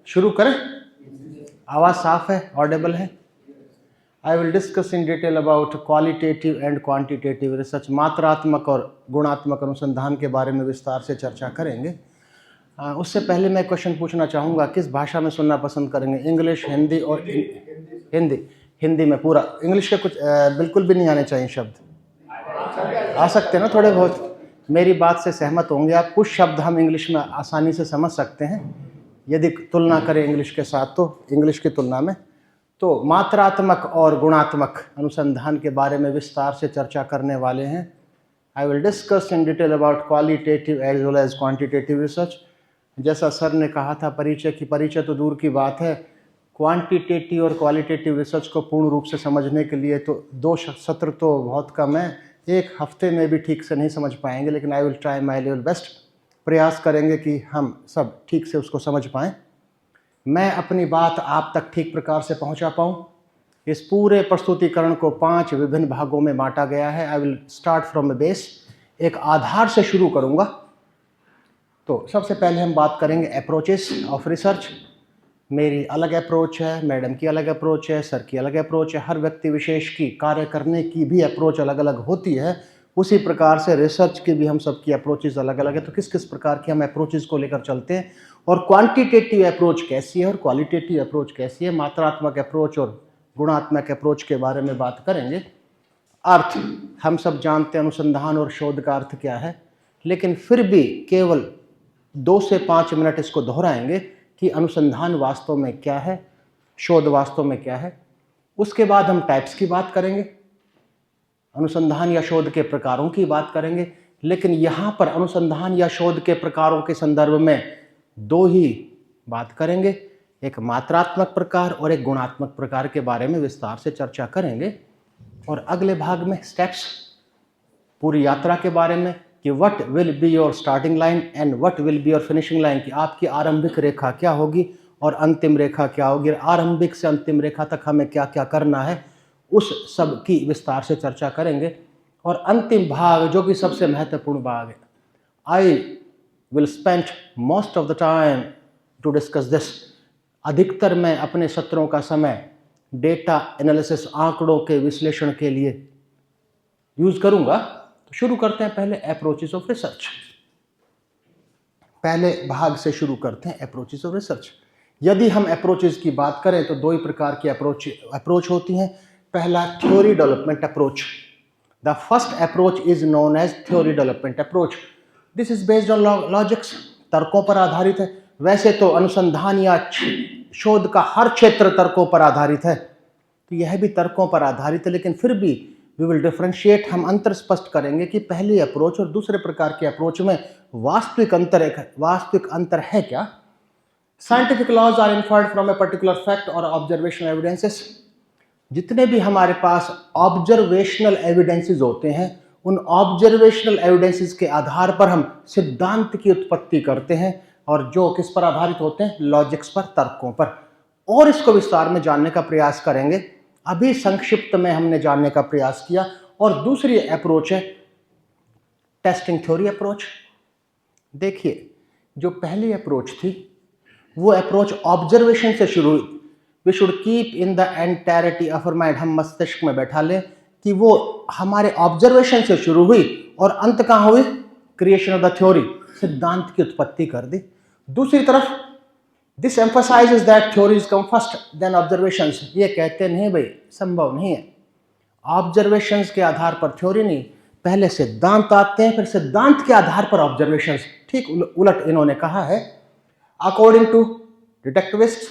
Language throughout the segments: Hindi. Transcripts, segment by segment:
शुरू करें? आवाज़ साफ है, ऑडिबल है? I will discuss in detail about qualitative and quantitative research. मात्रात्मक और गुणात्मक अनुसंधान के बारे में विस्तार से चर्चा करेंगे। उससे पहले मैं क्वेश्चन पूछना चाहूँगा, किस भाषा में सुनना पसंद करेंगे? इंग्लिश, हिंदी और हिंदी में पूरा। इंग्लिश के कुछ बिल्कुल भी नहीं आने चाहिए शब्द? आ सकते हैं ना थोड़े बहुत? मेरी बात से सहमत होंगे आप? कुछ शब्द हम इंग्लिश में आसानी से समझ सकते हैं यदि तुलना करें इंग्लिश के साथ, तो इंग्लिश की तुलना में। तो मात्रात्मक और गुणात्मक अनुसंधान के बारे में विस्तार से चर्चा करने वाले हैं। I will discuss in detail about qualitative as well as quantitative research. जैसा सर ने कहा था, परिचय तो दूर की बात है, क्वांटिटेटिव और क्वालिटेटिव रिसर्च को पूर्ण रूप से समझने के लिए तो 2 सत्र तो बहुत कम है, 1 हफ्ते में भी ठीक से नहीं समझ पाएंगे, लेकिन I will try my level best. प्रयास करेंगे कि हम सब ठीक से उसको समझ पाएँ, मैं अपनी बात आप तक ठीक प्रकार से पहुंचा पाऊं। इस पूरे प्रस्तुतिकरण को 5 विभिन्न भागों में बांटा गया है। I will start from the base, एक आधार से शुरू करूंगा। तो सबसे पहले हम बात करेंगे अप्रोचेस ऑफ रिसर्च। मेरी अलग अप्रोच है, मैडम की अलग अप्रोच है, सर की अलग अप्रोच है। हर व्यक्ति विशेष की कार्य करने की भी अप्रोच अलग अलग होती है। उसी प्रकार से रिसर्च की भी हम सबकी अप्रोचेस अलग अलग है। तो किस किस प्रकार की हम अप्रोचेस को लेकर चलते हैं, और क्वांटिटेटिव अप्रोच कैसी है और क्वालिटेटिव अप्रोच कैसी है, मात्रात्मक अप्रोच और गुणात्मक अप्रोच के बारे में बात करेंगे। अर्थ हम सब जानते हैं, अनुसंधान और शोध का अर्थ क्या है, लेकिन फिर भी केवल 2 से 5 मिनट इसको दोहराएंगे कि अनुसंधान वास्तव में क्या है, शोध वास्तव में क्या है। उसके बाद हम टाइप्स की बात करेंगे, अनुसंधान या शोध के प्रकारों की बात करेंगे। लेकिन यहाँ पर अनुसंधान या शोध के प्रकारों के संदर्भ में 2 ही बात करेंगे, एक मात्रात्मक प्रकार और एक गुणात्मक प्रकार के बारे में विस्तार से चर्चा करेंगे। और अगले भाग में स्टेप्स, पूरी यात्रा के बारे में कि what will be your starting line and what will be your finishing line, कि आपकी आरंभिक रेखा क्या होगी और अंतिम रेखा क्या होगी, आरंभिक से अंतिम रेखा तक हमें क्या क्या करना है, उस सब की विस्तार से चर्चा करेंगे। और अंतिम भाग जो कि सबसे महत्वपूर्ण भाग है, I will spend most of the time to discuss this. अधिकतर मैं अपने सत्रों का समय डेटा एनालिसिस, आंकड़ों के विश्लेषण के लिए यूज करूंगा। तो शुरू करते हैं पहले अप्रोचेस ऑफ रिसर्च। पहले भाग से शुरू करते हैं अप्रोचेस ऑफ रिसर्च। यदि हम अप्रोचेस की बात करें तो 2 ही प्रकार की अप्रोच होती हैं। पहला theory development approach. The first approach is known as theory development approach. This is based on logics, तर्कों पर आधारित है। वैसे तो अनुसंधान या शोध का हर क्षेत्र तर्कों पर आधारित है, तो यह भी तर्कों पर आधारित है, लेकिन फिर भी वी विल डिफरेंशिएट, हम अंतर स्पष्ट करेंगे कि पहली अप्रोच और दूसरे प्रकार के अप्रोच में वास्तविक अंतर है क्या। Scientific laws are inferred from a particular fact और ऑब्जर्वेशनल एविडेंसेस। जितने भी हमारे पास ऑब्जर्वेशनल एविडेंसेस होते हैं, उन ऑब्जर्वेशनल एविडेंसेस के आधार पर हम सिद्धांत की उत्पत्ति करते हैं, और जो किस पर आधारित होते हैं, लॉजिक्स पर, तर्कों पर। और इसको विस्तार में जानने का प्रयास करेंगे। अभी संक्षिप्त में हमने जानने का प्रयास किया। और दूसरी अप्रोच है टेस्टिंग थ्योरी अप्रोच। देखिए, जो पहली अप्रोच थी वो अप्रोच ऑब्जर्वेशन से शुरू हुई। We should keep in the entirety of our mind, हम मस्तिष्क में बैठा लें कि वो हमारे ऑब्जर्वेशन से शुरू हुई और अंत कहाँ हुई, क्रिएशन ऑफ द थ्योरी, सिद्धांत की उत्पत्ति कर दी। दूसरी तरफ this emphasises that theories come first then observations. ये कहते नहीं भाई, संभव नहीं है, ऑब्जर्वेशंस के आधार पर थ्योरी नहीं, पहले सिद्धांत आते हैं, फिर सिद्धांत के आधार पर ऑब्जर्वेशंस। ठीक उलट इन्होंने कहा है। अकॉर्डिंग टू डिटेक्टिविस्ट,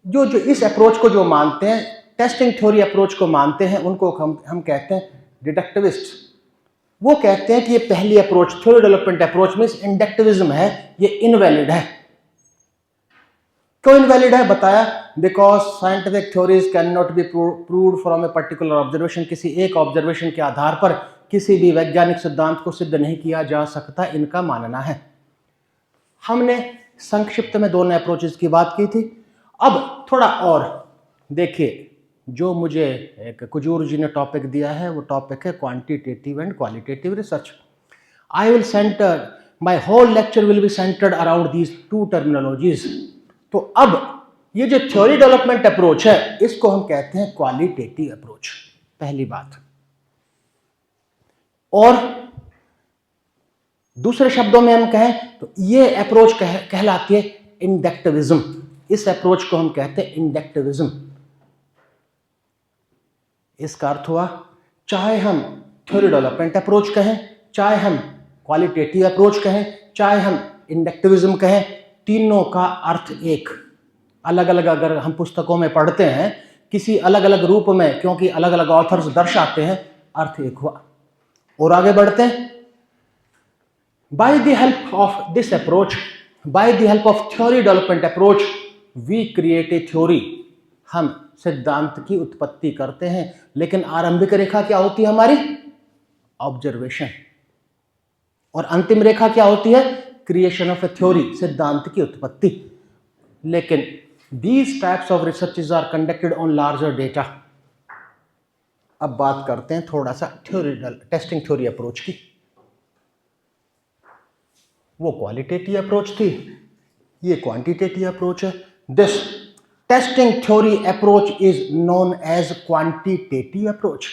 जो इस अप्रोच को जो मानते हैं, टेस्टिंग थ्योरी अप्रोच को मानते हैं, उनको हम कहते हैं डिटेक्टिविस्ट। वो कहते हैं कि ये पहली approach theory development approach means inductivism है, ये इनवैलिड है। क्यों इनवैलिड है बताया, because scientific theories can not be proved from a particular observation. किसी एक ऑब्जर्वेशन के आधार पर किसी भी वैज्ञानिक सिद्धांत को सिद्ध नहीं किया जा सकता, इनका मानना है। हमने संक्षिप्त में दोनों अप्रोचेस की बात की थी। अब थोड़ा और देखिए, जो मुझे एक कुजूर जी ने टॉपिक दिया है, वो टॉपिक है quantitative and qualitative research. I will centre, my whole lecture will be centred around these 2 terminologies. तो अब ये जो थ्योरी डेवलपमेंट अप्रोच है इसको हम कहते हैं क्वालिटेटिव अप्रोच, पहली बात। और दूसरे शब्दों में हम कहें तो ये अप्रोच कहलाती है इंडक्टिविज्म। इस अप्रोच को हम कहते हैं इंडक्टिविज्म। इसका अर्थ हुआ चाहे हम थ्योरी डेवलपमेंट अप्रोच कहें, चाहे हम क्वालिटेटिव अप्रोच कहें, चाहे हम इंडक्टिविज्म कहें, तीनों का अर्थ एक। अलग अलग अगर हम पुस्तकों में पढ़ते हैं किसी अलग अलग रूप में, क्योंकि अलग अलग ऑथर्स दर्शाते हैं, अर्थ एक हुआ। और आगे बढ़ते हैं। By the help of this approach, by the help of theory development approach, we create a theory. हम सिद्धांत की उत्पत्ति करते हैं, लेकिन आरंभिक रेखा क्या होती है हमारी? ऑब्जर्वेशन। और अंतिम रेखा क्या होती है? क्रिएशन ऑफ ए थ्योरी, सिद्धांत की उत्पत्ति। लेकिन these types of researches are conducted on larger data। अब बात करते हैं थोड़ा सा टेस्टिंग थ्योरी अप्रोच की। वो क्वालिटेटिव अप्रोच थी, ये क्वांटिटेटिव अप्रोच है। This testing theory approach is known as quantitative approach.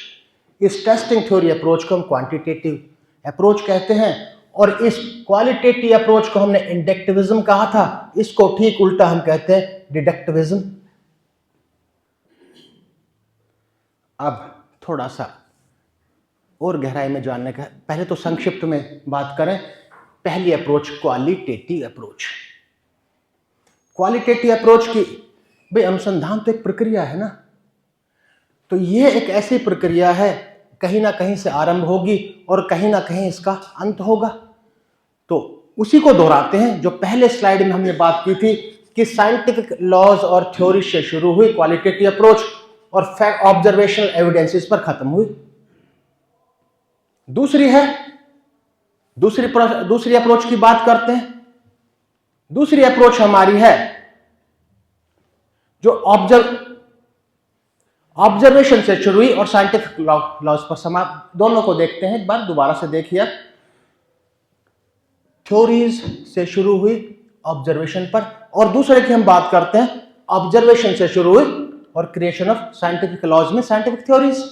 इस टेस्टिंग थ्योरी अप्रोच को हम क्वांटिटेटिव अप्रोच कहते हैं, और इस क्वालिटेटिव अप्रोच को हमने इंडक्टिविज्म कहा था, इसको ठीक उल्टा हम कहते हैं डिडक्टिविज्म। अब थोड़ा सा और गहराई में जानने का, पहले तो संक्षिप्त में बात करें। पहली approach qualitative approach. Qualitative approach की भाई अनुसंधान तो एक प्रक्रिया है ना, तो ये एक ऐसी प्रक्रिया है कहीं ना कहीं से आरंभ होगी और कहीं ना कहीं इसका अंत होगा। तो उसी को दोहराते हैं जो पहले स्लाइड में हमने बात की थी कि साइंटिफिक लॉज और थ्योरी से शुरू हुई क्वालिटेटिव अप्रोच और फैक्ट ऑब्जर्वेशनल एविडेंसेस पर खत्म हुई। दूसरी अप्रोच की बात करते हैं। दूसरी अप्रोच हमारी है जो ऑब्जर्वेशन से शुरू हुई और साइंटिफिक लॉज पर समाप्त। दोनों को देखते हैं एक बार, दोबारा से देखिए। थ्योरीज से शुरू हुई ऑब्जर्वेशन पर, और दूसरे की हम बात करते हैं ऑब्जर्वेशन से शुरू हुई और क्रिएशन ऑफ साइंटिफिक लॉज में साइंटिफिक थ्योरीज।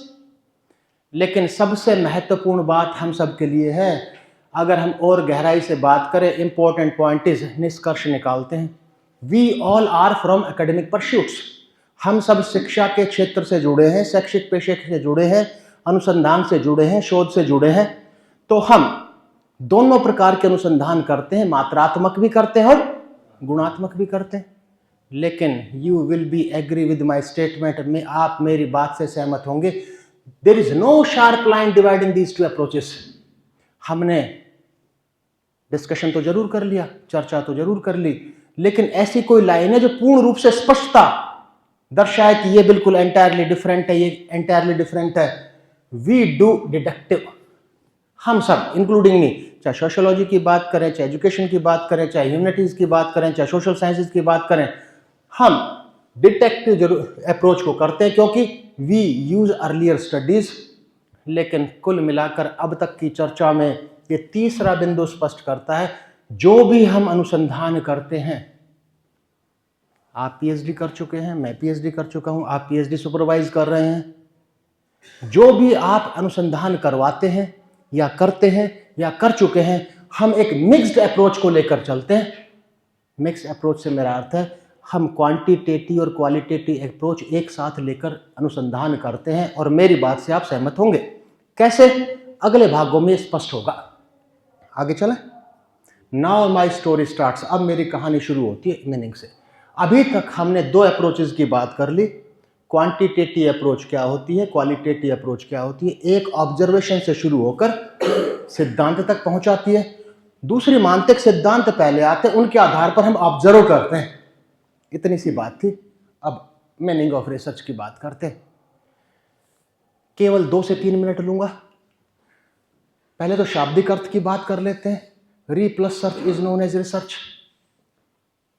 लेकिन सबसे महत्वपूर्ण बात हम सब के लिए है, अगर हम और गहराई से बात करें, इंपॉर्टेंट पॉइंट इज, निष्कर्ष निकालते हैं, we all are from academic pursuits. हम सब शिक्षा के क्षेत्र से जुड़े हैं, शैक्षिक पेशे से जुड़े हैं, अनुसंधान से जुड़े हैं, शोध से जुड़े हैं। तो हम दोनों प्रकार के अनुसंधान करते हैं, मात्रात्मक भी करते हैं और गुणात्मक भी करते हैं। लेकिन you will be agree with my statement, में आप मेरी बात से सहमत होंगे, there is no sharp line dividing these two approaches. हमने डिस्कशन तो जरूर कर लिया, चर्चा तो जरूर कर ली, लेकिन ऐसी कोई लाइन है जो पूर्ण रूप से स्पष्टता दर्शाए कि ये बिल्कुल एंटायरली डिफरेंट है, ये एंटायरली डिफरेंट है। वी डू डिडक्टिव, हम सब इंक्लूडिंग मी, चाहे सोशियोलॉजी की बात करें, चाहे एजुकेशन की बात करें, चाहे ह्यूमैनिटीज की बात करें, चाहे सोशल साइंसेज की बात करें, हम डिटेक्टिव अप्रोच को करते हैं क्योंकि वी यूज अर्लियर स्टडीज। लेकिन कुल मिलाकर अब तक की चर्चा में ये तीसरा बिंदु स्पष्ट करता है, जो भी हम अनुसंधान करते हैं, आप पीएचडी कर चुके हैं, मैं पीएचडी कर चुका हूं, आप पीएचडी सुपरवाइज कर रहे हैं, जो भी आप अनुसंधान करवाते हैं या करते हैं या कर चुके हैं, हम एक मिक्स्ड अप्रोच को लेकर चलते हैं। मिक्स्ड अप्रोच से मेरा अर्थ है हम क्वांटिटेटिव और क्वालिटेटिव अप्रोच एक साथ लेकर अनुसंधान करते हैं, और मेरी बात से आप सहमत होंगे। कैसे? अगले भागों में स्पष्ट होगा। आगे चलें। Now my story starts. अब मेरी कहानी शुरू होती है मीनिंग से। अभी तक हमने दो अप्रोचेस की बात कर ली, क्वांटिटेटिव अप्रोच क्या होती है, क्वालिटेटिव अप्रोच क्या होती है। एक ऑब्जर्वेशन से शुरू होकर सिद्धांत तक पहुंचाती है, दूसरी मानसिक सिद्धांत पहले आते हैं, उनके आधार पर हम ऑब्जर्व करते हैं। इतनी सी बात थी। अब मीनिंग ऑफ रिसर्च की बात करते हैं, केवल 2 से 3 मिनट लूंगा। पहले तो शाब्दिक अर्थ की बात कर लेते हैं। Re plus search is known as research.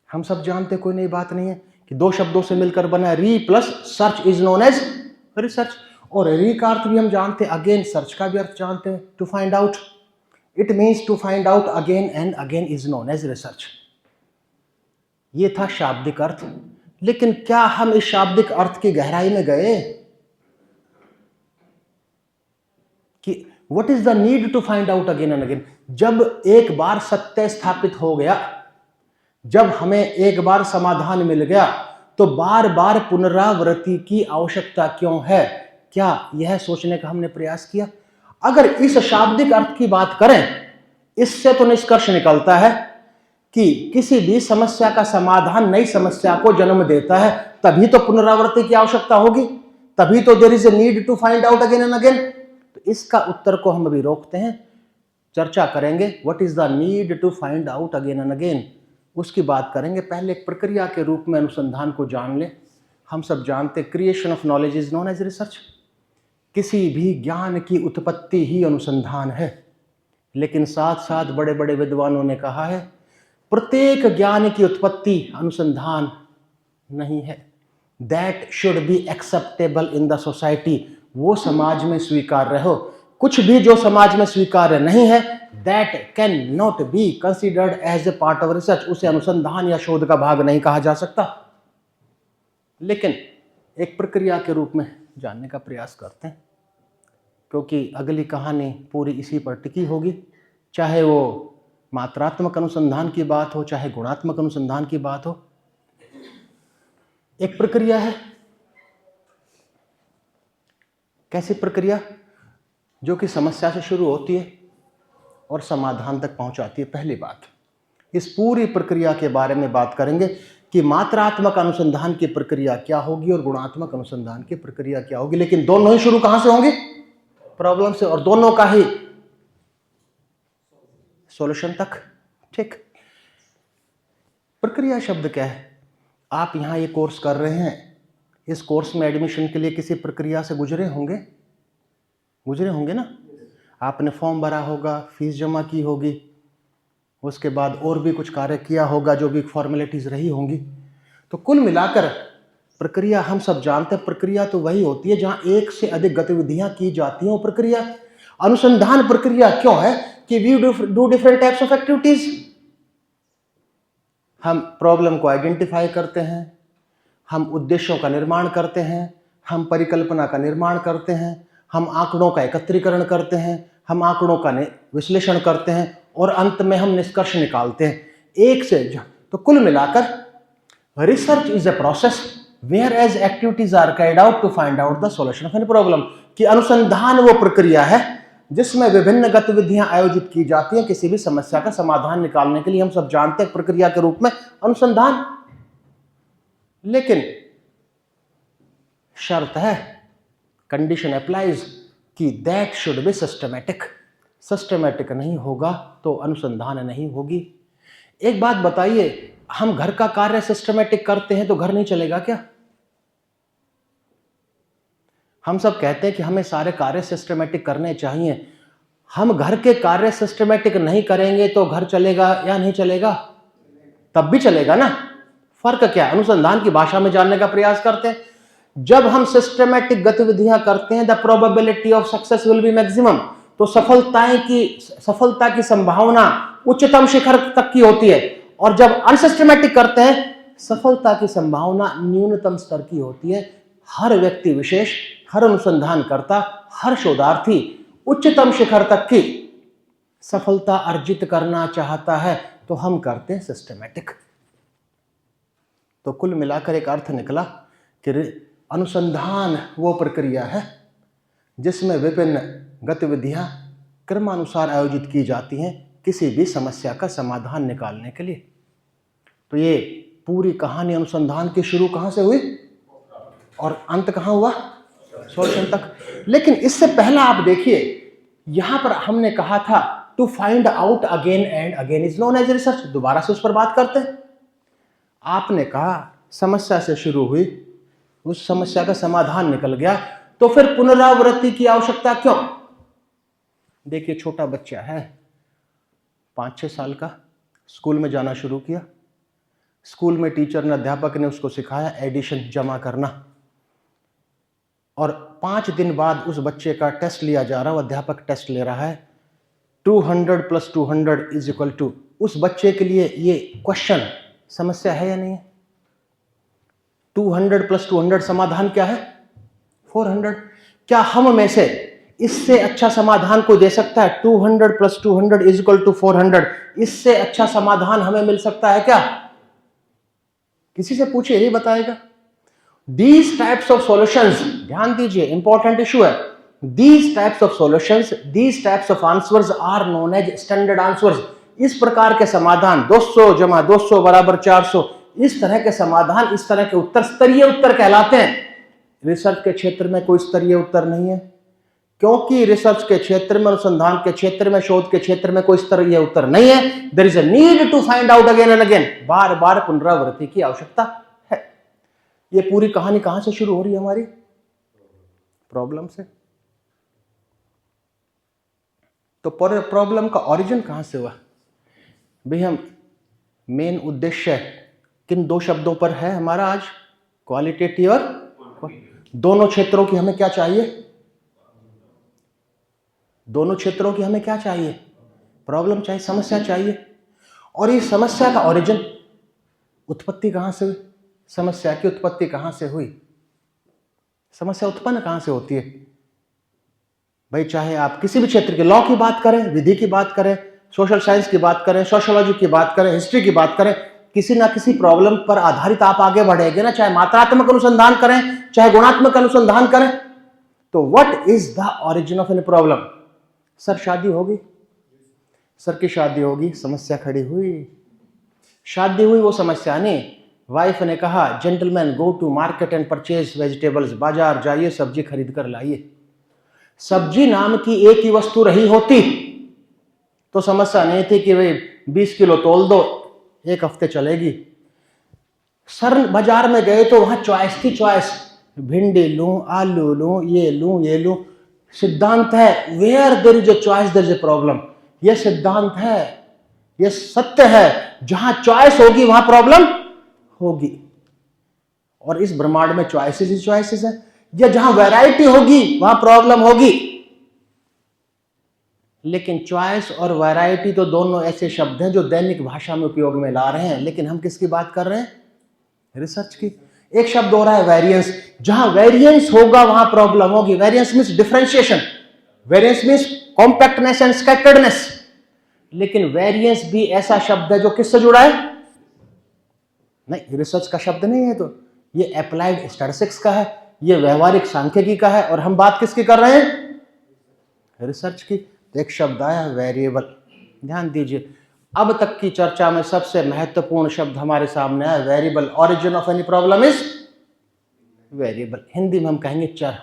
हम सब जानते, कोई नई बात नहीं है कि दो शब्दों से मिलकर बना re plus search is known as research. और री का अर्थ भी हम जानते हैं, अगेन। सर्च का भी अर्थ जानते हैं, to find out. It means to find out again and again is known as research. ये था शाब्दिक अर्थ। लेकिन क्या हम इस शाब्दिक अर्थ की गहराई में गए कि what is the need to find out again and again? जब एक बार सत्य स्थापित हो गया, जब हमें एक बार समाधान मिल गया, तो बार बार पुनरावृत्ति की आवश्यकता क्यों है? क्या यह सोचने का हमने प्रयास किया? अगर इस शाब्दिक अर्थ की बात करें, इससे तो निष्कर्ष निकलता है कि किसी भी समस्या का समाधान नई समस्या को जन्म देता है, तभी तो पुनरावृत्ति की आवश्यकता होगी, तभी तो there is a need to find out again and again. तो इसका उत्तर को हम अभी रोकते हैं, चर्चा करेंगे what is the need to find out again and again, उसकी बात करेंगे। पहले एक प्रक्रिया के रूप में अनुसंधान को जान ले। हम सब जानते creation of knowledge is known as research. किसी भी ज्ञान की उत्पत्ति ही अनुसंधान है। लेकिन साथ साथ बड़े बड़े विद्वानों ने कहा है प्रत्येक ज्ञान की उत्पत्ति अनुसंधान नहीं है। That should be acceptable in the society, वो समाज में स्वीकार्य हो। कुछ भी जो समाज में स्वीकार्य नहीं है, that can not be considered as a part of research, उसे अनुसंधान या शोध का भाग नहीं कहा जा सकता। लेकिन एक प्रक्रिया के रूप में जानने का प्रयास करते हैं, क्योंकि अगली कहानी पूरी इसी पर टिकी होगी। चाहे वो मात्रात्मक अनुसंधान की बात हो, चाहे गुणात्मक अनुसंधान की बात हो। एक प्रक्रिया है, कैसी प्रक्रिया? जो कि समस्या से शुरू होती है और समाधान तक पहुंचाती है। पहली बात, इस पूरी प्रक्रिया के बारे में बात करेंगे कि मात्रात्मक अनुसंधान की प्रक्रिया क्या होगी और गुणात्मक अनुसंधान की प्रक्रिया क्या होगी। लेकिन दोनों ही शुरू कहां से होंगे? प्रॉब्लम से, और दोनों का ही सॉल्यूशन तक। ठीक, प्रक्रिया शब्द क्या है? आप यहां ये कोर्स कर रहे हैं, इस कोर्स में एडमिशन के लिए किसी प्रक्रिया से गुजरे होंगे ना? आपने फॉर्म भरा होगा, फीस जमा की होगी, उसके बाद और भी कुछ कार्य किया होगा, जो भी फॉर्मेलिटीज रही होंगी। तो कुल मिलाकर प्रक्रिया हम सब जानते हैं, प्रक्रिया तो वही होती है जहां एक से अधिक गतिविधियां की जाती हैं। प्रक्रिया अनुसंधान प्रक्रिया क्यों है कि we do different types of activities. हम प्रॉब्लम को आइडेंटिफाई करते हैं, हम उद्देश्यों का निर्माण करते हैं, हम परिकल्पना का निर्माण करते हैं, हम आंकड़ों का एकत्रीकरण करते हैं, हम आंकड़ों का विश्लेषण करते हैं, और अंत में हम निष्कर्ष निकालते हैं एक से। तो कुल मिलाकर research is a process whereas activities are carried out to find out the solution of any problem. कि अनुसंधान वो प्रक्रिया है जिसमें विभिन्न गतिविधियां आयोजित की जाती हैं किसी भी समस्या का समाधान निकालने के लिए। हम सब जानते हैं प्रक्रिया के रूप में अनुसंधान। लेकिन शर्त है, कंडीशन अप्लाइज, कि that should be systematic. Systematic नहीं होगा तो अनुसंधान नहीं होगी। एक बात बताइए, हम घर का कार्य सिस्टमैटिक करते हैं तो घर नहीं चलेगा क्या? हम सब कहते हैं कि हमें सारे कार्य सिस्टमैटिक करने चाहिए। हम घर के कार्य सिस्टमैटिक नहीं करेंगे तो घर चलेगा या नहीं चलेगा? तब भी चलेगा ना। फर्क क्या है? अनुसंधान की भाषा में जानने का प्रयास करते हैं। जब हम सिस्टमैटिक गतिविधियां करते हैं, the probability of success will be maximum. तो सफलता की संभावना उच्चतम शिखर तक की होती है। और जब अनसिस्टमैटिक करते हैं, सफलता की संभावना न्यूनतम स्तर की होती है। हर व्यक्ति विशेष, हर अनुसंधानकर्ता, हर शोधार्थी उच्चतम शिखर तक की सफलता अर्जित करना चाहता है, तो हम करते हैं सिस्टमैटिक। तो कुल मिलाकर एक अर्थ निकला कि अनुसंधान वो प्रक्रिया है जिसमें विभिन्न गतिविधियां क्रमानुसार आयोजित की जाती हैं किसी भी समस्या का समाधान निकालने के लिए। तो ये पूरी कहानी अनुसंधान की शुरू कहां से हुई और अंत कहां हुआ? सॉल्यूशन तक। लेकिन इससे पहला आप देखिए, यहां पर हमने कहा था to find out again and again is known as research. दोबारा से उस पर बात करते हैं। आपने कहा समस्या से शुरू हुई, उस समस्या का समाधान निकल गया, तो फिर पुनरावृत्ति की आवश्यकता क्यों? देखिए, छोटा बच्चा है, 5-6 साल का, स्कूल में जाना शुरू किया। स्कूल में टीचर ने, अध्यापक ने उसको सिखाया एडिशन, जमा करना, और 5 दिन बाद उस बच्चे का टेस्ट लिया जा रहा है। अध्यापक टेस्ट ले रहा है, 200 + 200 = उस बच्चे के लिए ये क्वेश्चन समस्या है या नहीं है? 200 + 200 समाधान क्या है? 400। क्या हम में से इससे अच्छा समाधान कोई दे सकता है? 200 + 200 = 400। इससे अच्छा समाधान हमें मिल सकता है क्या? किसी से पूछिए, यही बताएगा। These types of solutions, ध्यान दीजिए, इंपॉर्टेंट इशू है। These types of solutions, these types of answers are known as standard answers। इस प्रकार के समाधान 200 + 200 = 400, इस तरह के समाधान, इस तरह के उत्तर स्तरीय उत्तर कहलाते हैं। रिसर्च के क्षेत्र में कोई स्तरीय उत्तर नहीं है, क्योंकि रिसर्च के क्षेत्र में, अनुसंधान के क्षेत्र में, शोध के क्षेत्र में कोई स्तरीय उत्तर नहीं है। There is a need to find out again and again. बार बार पुनरावृत्ति की आवश्यकता है। ये पूरी कहानी कहां से शुरू हो रही है? हमारी प्रॉब्लम से। तो प्रॉब्लम का ओरिजिन कहां से हुआ भाई? हम मेन उद्देश्य किन दो शब्दों पर है हमारा आज? क्वालिटेटिव और दोनों क्षेत्रों की हमें क्या चाहिए? दोनों क्षेत्रों की हमें क्या चाहिए? प्रॉब्लम चाहिए, समस्या चाहिए। और ये समस्या का ओरिजिन, उत्पत्ति कहां से हुई? समस्या की उत्पत्ति कहां से हुई? समस्या उत्पन्न कहां से होती है भाई? चाहे आप किसी भी क्षेत्र के लॉ की बात करें, विधि की बात करें, सोशल साइंस की बात करें, सोशियोलॉजी की बात करें, हिस्ट्री की बात करें, किसी ना किसी प्रॉब्लम पर आधारित आप आगे बढ़ेंगे ना। चाहे मात्रात्मक अनुसंधान करें, चाहे गुणात्मक अनुसंधान करें। तो what is the origin of any problem? Sir शादी होगी, सर की शादी होगी, समस्या खड़ी हुई। शादी हुई, वो समस्या नहीं। वाइफ ने कहा, gentleman go to market and purchase vegetables, बाजार जाइए, सब्जी खरीद कर लाइए। सब्जी नाम की एक ही वस्तु रही होती तो समस्या नहीं थी कि भाई 20 किलो तोल दो, 1 हफ्ते चलेगी। सर बाजार में गए तो वहां चॉइस थी, चॉइस। भिंडी लूं, आलू लूं, ये लूं, ये लूं। सिद्धांत है, where there is a choice there is a problem. यह सिद्धांत है, यह सत्य है। जहां चॉइस होगी वहां प्रॉब्लम होगी। और इस ब्रह्मांड में चॉइसेस ही चॉइसेस है। या जहां वैरायटी होगी वहां प्रॉब्लम होगी। लेकिन चॉइस और वैरायटी तो दोनों ऐसे शब्द हैं जो दैनिक भाषा में उपयोग में ला रहे हैं। लेकिन हम किसकी बात कर रहे हैं? रिसर्च की। एक शब्द हो रहा है वेरिएंस। जहां वेरिएंस होगा वहां प्रॉब्लम होगी। Variance means differentiation, variance means compactness and scatteredness. लेकिन वेरिएंस भी ऐसा शब्द है जो किससे जुड़ा है? नहीं, रिसर्च का शब्द नहीं है। तो ये अप्लाइड स्टैटिस्टिक्स का है, ये व्यवहारिक सांख्यिकी का है। और हम बात किसकी कर रहे हैं? रिसर्च की। तो एक शब्द आया वेरिएबल। ध्यान दीजिए, अब तक की चर्चा में सबसे महत्वपूर्ण शब्द हमारे सामने है variable. Origin of any problem is variable. Hindi में हम कहेंगे चर।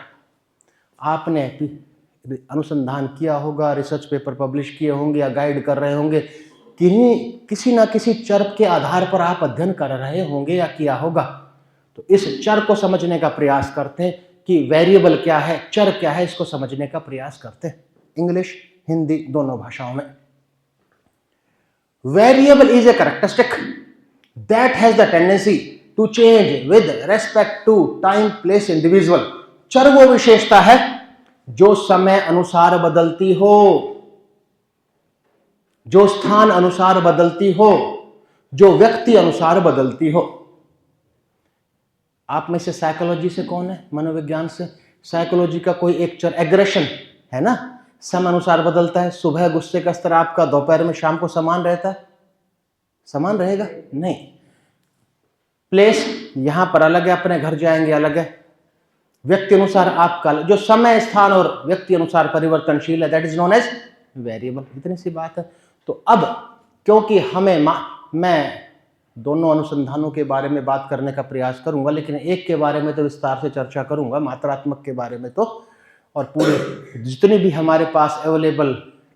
आपने अनुसंधान किया होगा, रिसर्च पेपर पब्लिश किए होंगे या गाइड कर रहे होंगे, किसी ना किसी चर के आधार पर आप अध्ययन कर रहे होंगे या किया होगा। तो इस चर को समझने का प्रयास करते हैं कि वेरिएबल क्या है, चर क्या है, इसको समझने का प्रयास करते हैं। इंग्लिश, हिंदी दोनों भाषाओं में। Variable is a characteristic that has the tendency to change with respect to time, place, individual. चर वो विशेषता है जो समय अनुसार बदलती हो, जो स्थान अनुसार बदलती हो, जो व्यक्ति अनुसार बदलती हो। आप में से साइकोलॉजी से कौन है? मनोविज्ञान से। साइकोलॉजी का कोई एक चर एग्रेशन है ना, समय अनुसार बदलता है। सुबह गुस्से का स्तर आपका दोपहर में, शाम को समान रहता है? समान रहेगा नहीं। प्लेस यहां पर अलग है, अपने घर जाएंगे अलग है। व्यक्ति अनुसार आपका, जो समय, स्थान और व्यक्ति अनुसार परिवर्तनशील है, that is known as variable. इतनी सी बात है। तो अब क्योंकि मैं दोनों अनुसंधानों के बारे में बात करने का प्रयास करूंगा, लेकिन एक के बारे में तो विस्तार से चर्चा करूंगा, मात्रात्मक के बारे में तो, और पूरे जितने भी हमारे पास अवेलेबल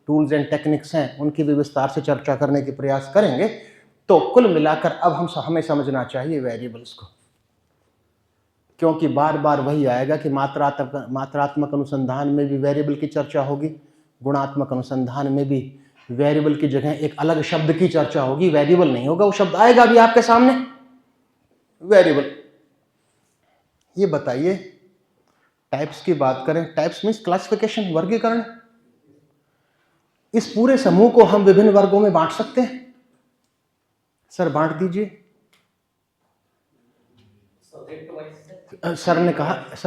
टूल्स एंड टेक्निक्स हैं उनकी भी विस्तार से चर्चा करने के प्रयास करेंगे। तो कुल मिलाकर अब हमें समझना चाहिए वेरिएबल्स को, क्योंकि बार बार वही आएगा कि मात्रात्मक अनुसंधान में भी वेरिएबल की चर्चा होगी, गुणात्मक अनुसंधान में भी वेरिएबल की जगह एक अलग शब्द की चर्चा होगी। वेरिएबल नहीं होगा, वो शब्द आएगा भी आपके सामने, वेरिएबल। ये बताइए, टाइप्स की बात करें, टाइप्स मीन्स क्लासिफिकेशन, वर्गीकरण। इस पूरे समूह को हम विभिन्न वर्गों में बांट सकते हैं। सर बांट दीजिए। सर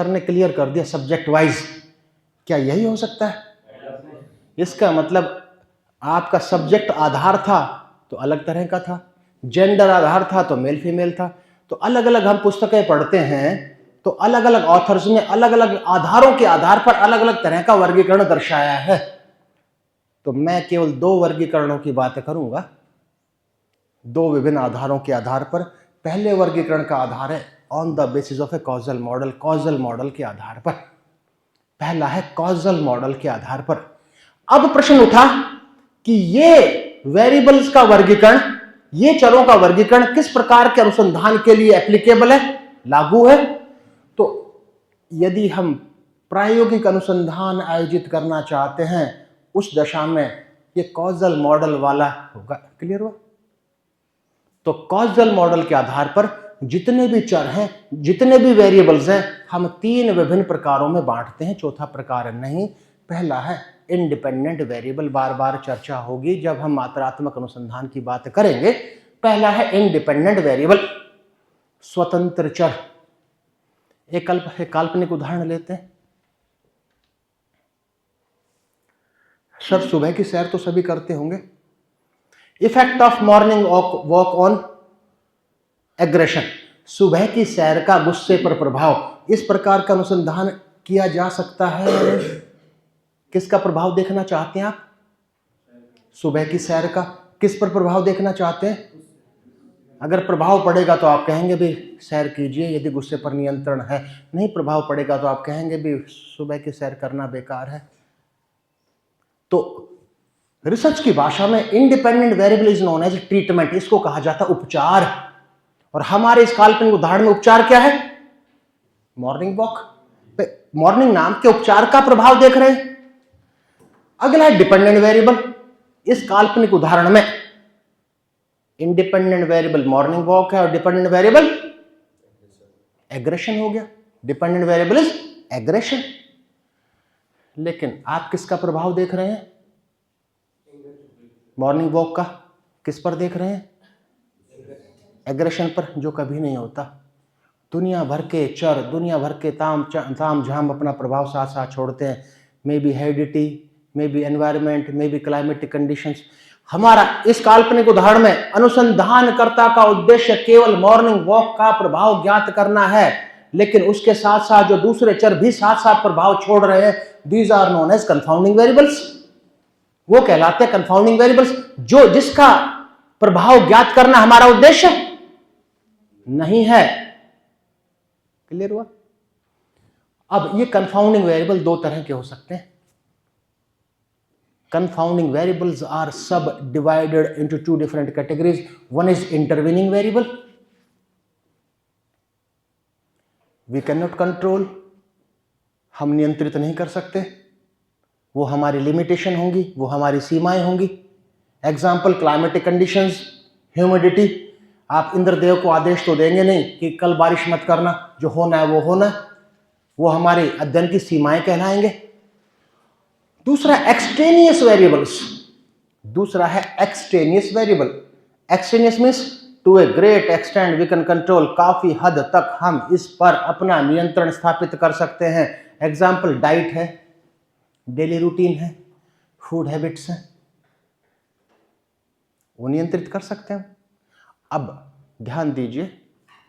ने क्लियर कर दिया सब्जेक्ट वाइज। क्या यही हो सकता है? इसका मतलब आपका सब्जेक्ट आधार था तो अलग तरह का था, जेंडर आधार था तो मेल फीमेल था। तो अलग अलग हम पुस्तकें पढ़ते हैं तो अलग अलग ऑथर्स ने अलग अलग आधारों के आधार पर अलग अलग तरह का वर्गीकरण दर्शाया है। तो मैं केवल 2 वर्गीकरणों की बात करूंगा, 2 विभिन्न आधारों के आधार पर। पहले वर्गीकरण का आधार है on the basis of A causal model, causal model के आधार पर। पहला है कॉजल मॉडल के आधार पर। अब प्रश्न उठा कि ये वेरिएबल्स का वर्गीकरण, ये चरों का वर्गीकरण किस प्रकार के अनुसंधान के लिए एप्लीकेबल है, लागू है। तो यदि हम प्रायोगिक अनुसंधान आयोजित करना चाहते हैं उस दशा में ये कॉजल मॉडल वाला होगा। क्लियर हुआ? तो कॉजल मॉडल के आधार पर जितने भी चर हैं, जितने भी वेरिएबल्स हैं, हम 3 विभिन्न प्रकारों में बांटते हैं, चौथा प्रकार नहीं। पहला है इंडिपेंडेंट वेरिएबल, बार बार चर्चा होगी जब हम मात्रात्मक अनुसंधान की बात करेंगे। पहला है इंडिपेंडेंट वेरिएबल, स्वतंत्र चर। एक काल्पनिक उदाहरण लेते हैं। सर सुबह की सैर तो सभी करते होंगे। Effect of morning walk on aggression, सुबह की सैर का गुस्से पर प्रभाव। इस प्रकार का अनुसंधान किया जा सकता है। किसका प्रभाव देखना चाहते हैं आप? सुबह की सैर का किस पर प्रभाव देखना चाहते हैं? अगर प्रभाव पड़ेगा तो आप कहेंगे भी सैर कीजिए यदि गुस्से पर नियंत्रण है, नहीं प्रभाव पड़ेगा तो आप कहेंगे भी सुबह की सैर करना बेकार है। तो रिसर्च की भाषा में independent variable is known as treatment, इसको कहा जाता उपचार। और हमारे इस काल्पनिक उदाहरण में उपचार क्या है? Morning walk. मॉर्निंग नाम के उपचार का प्रभाव देख रहे हैं। अगला है डिपेंडेंट वेरिएबल। इस काल्पनिक उदाहरण में इंडिपेंडेंट वेरिएबल मॉर्निंग वॉक है और डिपेंडेंट वेरिएबल एग्रेशन हो गया। Dependent variable is aggression. लेकिन आप किसका प्रभाव देख रहे हैं? मॉर्निंग वॉक का। किस पर देख रहे हैं? एग्रेशन पर, जो कभी नहीं होता। दुनिया भर के चर, दुनिया भर के ताम झाम अपना प्रभाव साथ साथ छोड़ते हैं। May be heredity, may be environment, may be climatic conditions. हमारा इस काल्पनिक उदाहरण में अनुसंधानकर्ता का उद्देश्य केवल मॉर्निंग वॉक का प्रभाव ज्ञात करना है, लेकिन उसके साथ साथ जो दूसरे चर भी साथ साथ प्रभाव छोड़ रहे हैं, these are known as confounding variables. वो कहलाते हैं कंफाउंडिंग वेरिएबल्स, जो जिसका प्रभाव ज्ञात करना हमारा उद्देश्य नहीं है। क्लियर हुआ? अब ये कंफाउंडिंग वेरिएबल 2 तरह के हो सकते हैं। Confounding variables are subdivided into 2 different categories. One is intervening variable. We cannot control. हम नियंत्रित नहीं कर सकते, वो हमारी लिमिटेशन होंगी, वो हमारी सीमाएं होंगी। Example climatic conditions, humidity. आप इंद्रदेव को आदेश तो देंगे नहीं कि कल बारिश मत करना, जो होना है वो होना है, वो हमारे अध्ययन की सीमाएं कहलाएंगे। दूसरा एक्सटेनियस वेरिएबल्स, दूसरा है extraneous variable. Extraneous means to a great extent we can control, काफी हद तक हम इस पर अपना नियंत्रण स्थापित कर सकते हैं। एग्जाम्पल डाइट है, डेली रूटीन है, फूड हैबिट्स हैं, वो नियंत्रित कर सकते हैं। अब ध्यान दीजिए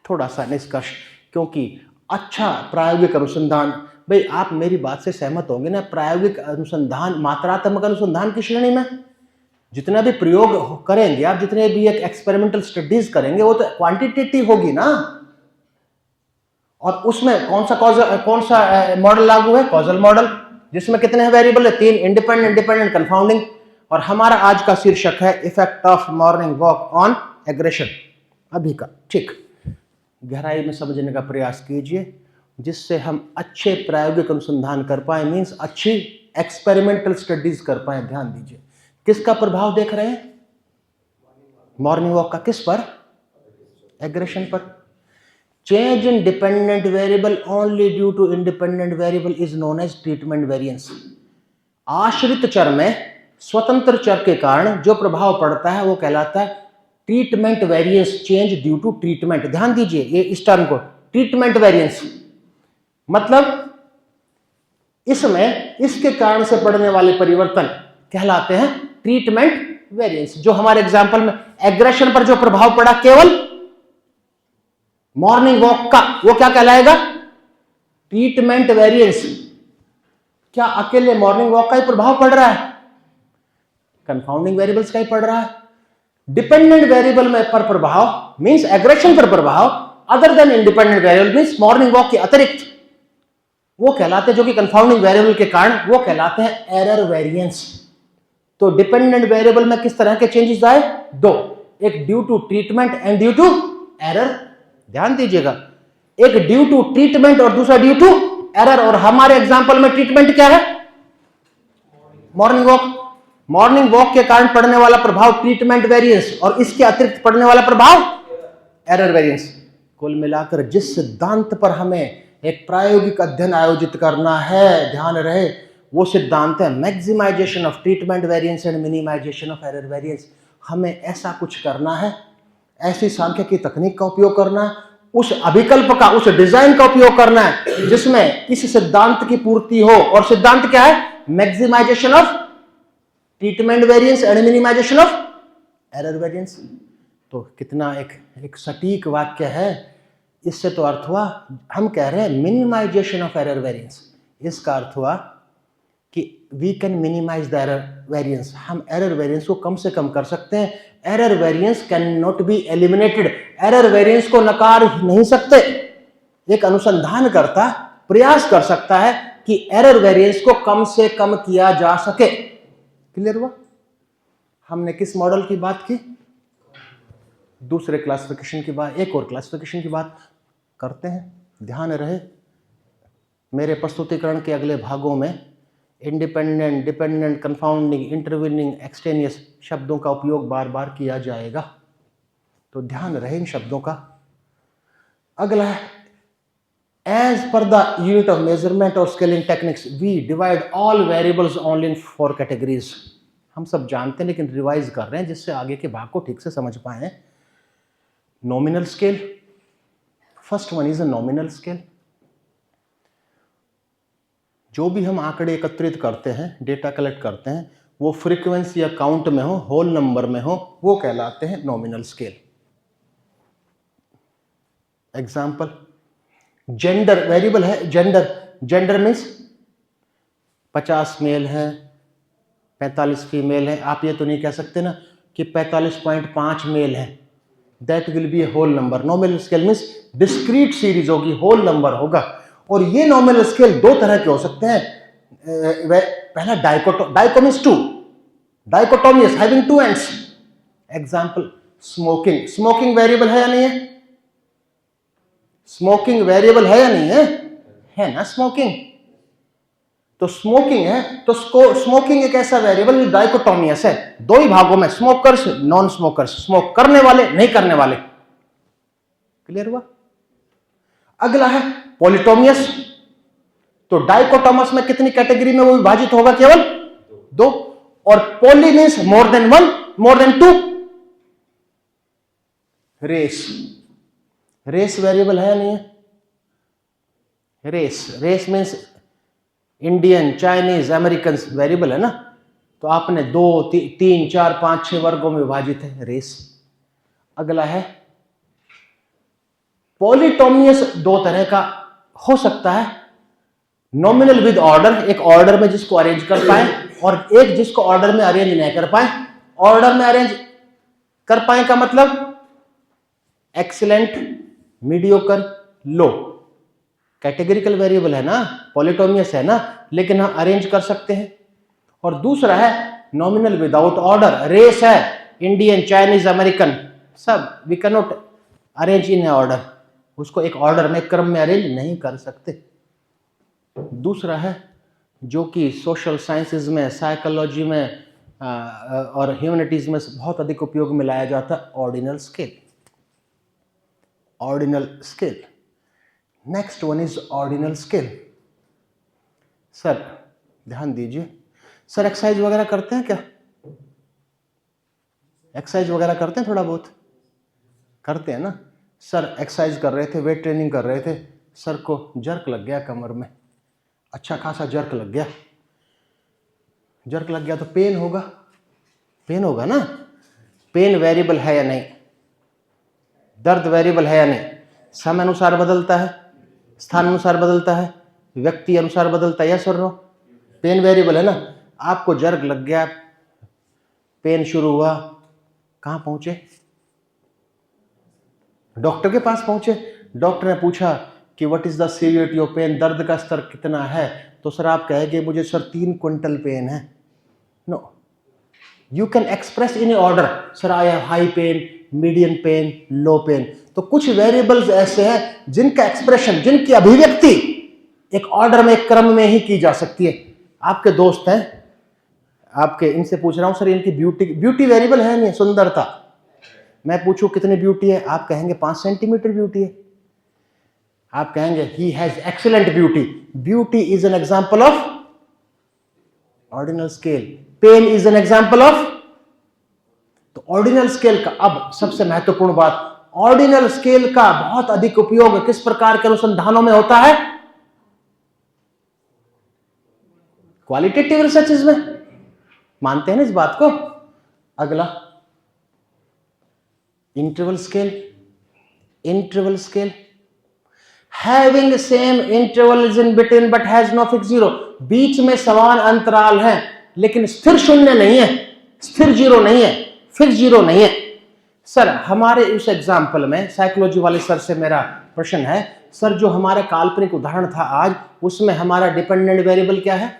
थोड़ा सा निष्कर्ष, क्योंकि अच्छा प्रायोगिक अनुसंधान, भाई आप मेरी बात से सहमत होंगे ना, प्रायोगिक अनुसंधान मात्रात्मक अनुसंधान की श्रेणी में। जितना भी प्रयोग करेंगे आप, जितने भी एक एक्सपेरिमेंटल स्टडीज करेंगे, वो तो क्वांटिटेटिव होगी ना। और उसमें कौन सा मॉडल लागू है? कॉजल मॉडल, जिसमें कितने वेरिएबल है? 3, इंडिपेंडेंट, डिपेंडेंट, कंफाउंडिंग। और हमारा आज का शीर्षक है effect of morning walk on aggression. अभी का ठीक गहराई में समझने का प्रयास कीजिए, जिससे हम अच्छे प्रायोगिक अनुसंधान कर पाए, मींस अच्छी एक्सपेरिमेंटल स्टडीज कर पाए। ध्यान दीजिए किसका प्रभाव देख रहे हैं? मॉर्निंग वॉक का। किस पर? एग्रेशन पर। Change in dependent variable only due to independent variable is known as treatment variance. आश्रित चर में स्वतंत्र चर के कारण जो प्रभाव पड़ता है वो कहलाता है treatment variance, change due to treatment. ध्यान दीजिए ये इस टर्म को, ट्रीटमेंट वेरिएंस, मतलब इसमें इसके कारण से पड़ने वाले परिवर्तन कहलाते हैं ट्रीटमेंट वेरिएंस। जो हमारे एग्जाम्पल में एग्रेशन पर जो प्रभाव पड़ा केवल मॉर्निंग वॉक का, वो क्या कहलाएगा? Treatment variance. क्या अकेले मॉर्निंग वॉक का ही प्रभाव पड़ रहा है? कंफाउंडिंग वेरिएबल्स का ही पड़ रहा है। डिपेंडेंट वेरिएबल में पर प्रभाव मींस एग्रेशन पर प्रभाव other than independent variable means morning walk के अतिरिक्त, वो कहलाते हैं, जो कि कंफाउंडिंग वेरिएबल के कारण, वो कहलाते हैं एरर वेरिएंस। तो डिपेंडेंट वेरिएबल में किस तरह के चेंजेस आए? दो, एक due to treatment and due to error. ध्यान दीजिएगा, एक ड्यू टू ट्रीटमेंट और दूसरा ड्यू टू एरर। और हमारे एग्जांपल में ट्रीटमेंट क्या है? Morning walk. मॉर्निंग वॉक के कारण पड़ने वाला प्रभाव ट्रीटमेंट वेरिएंस और इसके अतिरिक्त पड़ने वाला प्रभाव एरर वेरिएंस। कुल मिलाकर जिस सिद्धांत पर हमें एक प्रायोगिक अध्ययन आयोजित करना है, ध्यान रहे, वो सिद्धांत है maximisation of treatment variance and minimisation of error variance. हमें ऐसा कुछ करना है, ऐसी सांख्यिकी तकनीक का उपयोग करना है, उस अभिकल्प का, उस डिजाइन का उपयोग करना है जिसमें इस सिद्धांत की पूर्ति हो। और सिद्धांत क्या है? Maximisation of treatment variance and minimisation of error variance. तो कितना एक सटीक वाक्य है। इससे तो अर्थ हुआ, हम कह रहे हैं मिनिमाइजेशन ऑफ एरर वेरिएंस, इसका अर्थ हुआ कि we can minimise the error variance. हम एरर वेरिएंस को कम से कम कर सकते हैं। Error variance can not be eliminated. Error variance को नकार नहीं सकते। एक अनुसंधानकर्ता प्रयास कर सकता है कि एरर वेरिएंस को कम से कम किया जा सके। क्लियर हुआ? हमने किस मॉडल की बात की? दूसरे क्लासिफिकेशन की बात, एक और क्लासिफिकेशन की बात करते हैं। ध्यान रहे, मेरे प्रस्तुतिकरण के अगले भागों में independent, dependent, confounding, intervening, extraneous शब्दों का उपयोग बार बार किया जाएगा, तो ध्यान रहे इन शब्दों का। अगला है, as per the unit of measurement और scaling techniques we divide all variables only in 4 categories. हम सब जानते हैं लेकिन रिवाइज कर रहे हैं जिससे आगे के भाग को ठीक से समझ पाए। Nominal scale, first one is a nominal scale. जो भी हम आंकड़े एकत्रित करते हैं, डेटा कलेक्ट करते हैं, वो फ्रीक्वेंसी या काउंट में हो, होल नंबर में हो, वो कहलाते हैं nominal scale. Example, gender variable है। जेंडर मीन्स 50 मेल है, 45 फीमेल है। आप ये तो नहीं कह सकते ना कि 45.5 मेल है, that will be a whole number. Nominal scale means discrete series होगी, होल नंबर होगा। और ये नॉमिनल स्केल दो तरह के हो सकते हैं। पहला डाइको means 2, dichotomous having 2 ends. Example, smoking variable है या नहीं है? स्मोकिंग वेरिएबल है या नहीं है? है ना स्मोकिंग। तो स्मोकिंग है, तो स्मोकिंग एक ऐसा वेरिएबल जो डाइकोटोमियस है, दो ही भागों में, स्मोकर्स, नॉन स्मोकर्स, स्मोक करने वाले, नहीं करने वाले। क्लियर हुआ? अगला है पॉलिटोमियस। तो डाइकोटोमस में कितनी कैटेगरी में वो विभाजित होगा? केवल 2। और poly means more than 1, more than 2। Race variable है या नहीं है? Race means Indian, Chinese, American variable है ना। तो आपने 2, 3, 4, 5, 6 वर्गों में विभाजित है रेस। अगला है पॉलिटोमियस। 2 तरह का हो सकता है, नॉमिनल विद ऑर्डर, एक ऑर्डर में जिसको अरेंज कर पाए, और एक जिसको ऑर्डर में अरेंज नहीं कर पाए। ऑर्डर में अरेंज कर पाए का मतलब एक्सीलेंट, मीडियोकर, लो। कैटेगरिकल वेरिएबल है ना, पॉलिटोमियस है ना, लेकिन हम अरेंज कर सकते हैं। और दूसरा है नॉमिनल विदाउट ऑर्डर। रेस है इंडियन, चाइनीज, अमेरिकन, सब we can not arrange in order, उसको एक ऑर्डर में, क्रम में अरेंज नहीं कर सकते। दूसरा है जो कि सोशल साइंसेज में, साइकोलॉजी में और ह्यूमैनिटीज में बहुत अधिक उपयोग में लाया जाता है, ordinal scale. Ordinal scale. Next one is ordinal scale. Sir ध्यान दीजिए, सर एक्सरसाइज वगैरह करते हैं क्या? एक्सरसाइज वगैरह करते हैं, थोड़ा बहुत करते हैं ना। सर एक्सरसाइज कर रहे थे, वेट ट्रेनिंग कर रहे थे, सर को जर्क लग गया कमर में, अच्छा खासा जर्क लग गया। जर्क लग गया तो पेन होगा, पेन होगा ना। पेन वेरिएबल है या नहीं, दर्द वेरिएबल है या नहीं, समय अनुसार बदलता है, स्थान अनुसार बदलता है, व्यक्ति अनुसार बदलता है, यस और नो। पेन वेरिएबल है ना। आपको जर्क लग गया, पेन शुरू हुआ, कहां पहुंचे? डॉक्टर के पास पहुंचे। डॉक्टर ने पूछा कि what is the severity of pain, दर्द का स्तर कितना है? तो सर आप कहेंगे मुझे सर 3 क्विंटल पेन है। No, you can express in order, sir I have high pain, medium pain, low pain. तो कुछ वेरिएबल्स ऐसे हैं जिनका एक्सप्रेशन, जिनकी अभिव्यक्ति एक ऑर्डर में, एक क्रम में ही की जा सकती है। आपके दोस्त हैं, आपके, इनसे पूछ रहा हूं सर इनकी ब्यूटी वेरिएबल है नहीं, सुंदरता। मैं पूछूं कितनी ब्यूटी है, आप कहेंगे 5 सेंटीमीटर ब्यूटी है। आप कहेंगे he has excellent beauty. Beauty is an example of ordinal scale, pain is an example of. तो ऑर्डिनल स्केल का अब सबसे महत्वपूर्ण बात, ऑर्डिनल स्केल का बहुत अधिक उपयोग किस प्रकार के अनुसंधानों में होता है? क्वालिटेटिव रिसर्चेज में। मानते हैं ना इस बात को? अगला interval scale. Interval scale, having same intervals in between but has no fix zero. बीच में समान अंतराल है लेकिन स्थिर शून्य नहीं है, स्थिर जीरो नहीं है, फिक्स जीरो नहीं है। सर हमारे उस एग्जाम्पल में साइकोलॉजी वाले सर से मेरा प्रश्न है, सर जो हमारा काल्पनिक उदाहरण था आज, उसमें हमारा डिपेंडेंट वेरिएबल क्या है?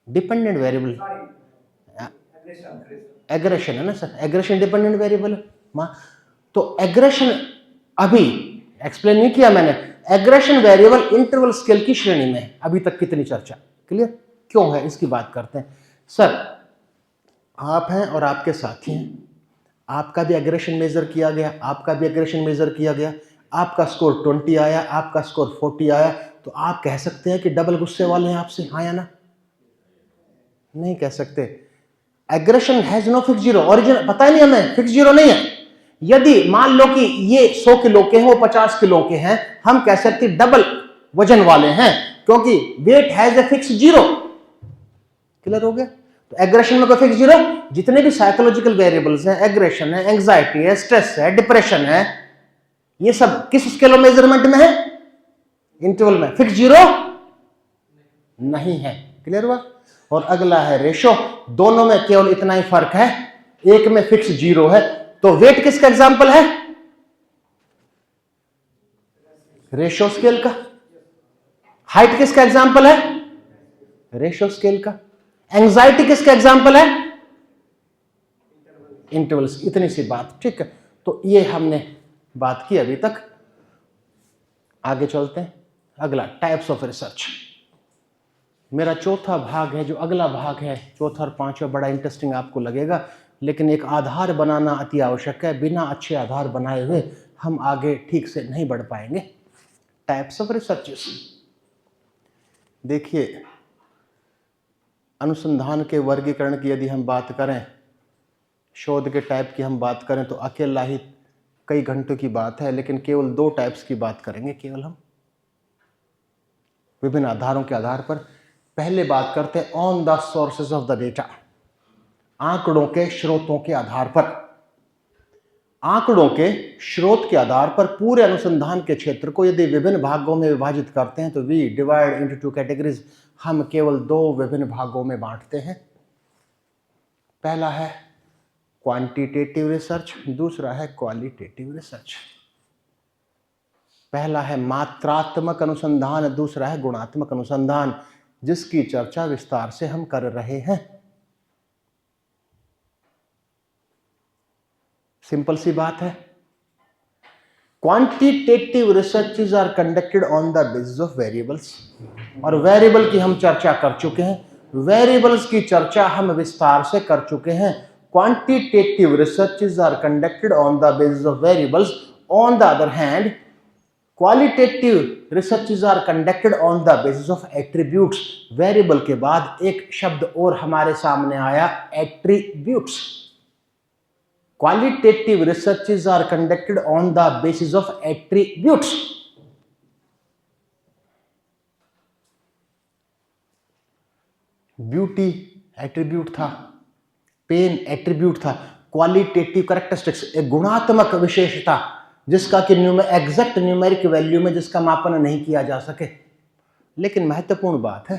डिपेंडेंट वेरिएबल एग्रेशन है ना सर, एग्रेशन डिपेंडेंट वेरिएबल है। तो एग्रेशन अभी एक्सप्लेन नहीं किया मैंने, एग्रेशन वेरिएबल इंटरवल स्केल की श्रेणी में है। अभी तक कितनी चर्चा क्लियर? क्यों है इसकी बात करते हैं। सर आप हैं और आपके साथी हैं, आपका भी एग्रेशन मेजर किया गया, आपका भी एग्रेशन मेजर किया गया, आपका स्कोर 20 आया, आपका स्कोर 40 आया, तो आप कह सकते हैं कि डबल गुस्से वाले हैं आपसे, हाँ या ना? नहीं कह सकते। Aggression has no fix zero, origin पता ही नहीं हमें, फिक्स जीरो नहीं है। यदि मान लो कि ये 100 किलो के हैं, वो 50 किलो के हैं, हम कह सकते डबल वजन वाले हैं, क्योंकि weight has a fix zero. Clear हो गया? तो एग्रेशन में कोई फिक्स जीरो, जितने भी साइकोलॉजिकल वेरिएबल्स हैं, एग्रेशन है, एंजाइटी है, स्ट्रेस है, डिप्रेशन है, ये सब किस स्केल ऑफ मेजरमेंट में है? इंटरवल में। फिक्स जीरो नहीं है। क्लियर हुआ? और अगला है रेशो, दोनों में केवल इतना ही फर्क है, एक में फिक्स जीरो है। तो वेट किसका एग्जांपल है? रेशो स्केल का। हाइट किसका एग्जांपल है? रेशो स्केल का। एंजाइटी किसका एग्जांपल है? इंटरवल्स। इतनी सी बात, ठीक है। तो ये हमने बात की अभी तक, आगे चलते हैं। अगला टाइप्स ऑफ रिसर्च, मेरा चौथा भाग है। जो अगला भाग है, चौथा और पांचवा, बड़ा इंटरेस्टिंग आपको लगेगा, लेकिन एक आधार बनाना अति आवश्यक है। बिना अच्छे आधार बनाए हुए हम आगे ठीक से नहीं बढ़ पाएंगे। टाइप्स ऑफ रिसर्चेस, देखिए अनुसंधान के वर्गीकरण की यदि हम बात करें, शोध के टाइप की हम बात करें, तो अकेला ही कई घंटों की बात है, लेकिन केवल 2 टाइप्स की बात करेंगे केवल हम, विभिन्न आधारों के आधार पर। पहले बात करते हैं on the sources of the data, आंकड़ों के स्रोतों के आधार पर। आंकड़ों के स्रोत के आधार पर पूरे अनुसंधान के क्षेत्र को यदि विभिन्न भागों में विभाजित करते हैं, तो वी डिवाइड इनटू 2 कैटेगरीज। हम केवल 2 विभिन्न भागों में बांटते हैं। पहला है क्वांटिटेटिव रिसर्च, दूसरा है क्वालिटेटिव रिसर्च। पहला है मात्रात्मक अनुसंधान, दूसरा है गुणात्मक अनुसंधान, जिसकी चर्चा विस्तार से हम कर रहे हैं। सिंपल सी बात है। Quantitative researches are conducted on the basis of variables, और वेरिएबल की हम चर्चा कर चुके हैं। वेरिएबल्स की चर्चा हम विस्तार से कर चुके हैं। Quantitative researches are conducted on the basis of variables. On the other hand, qualitative researches are conducted on the basis of attributes. Variable के बाद एक शब्द और हमारे सामने आया, attributes. Qualitative researches are conducted on the basis of attributes. Beauty attribute था, पेन एट्रीब्यूट था, क्वालिटेटिव कैरेक्टरिस्टिक्स एक गुणात्मक विशेषता जिसका कि एग्जैक्ट न्यूमेरिक वैल्यू में जिसका मापन नहीं किया जा सके। लेकिन महत्वपूर्ण बात है,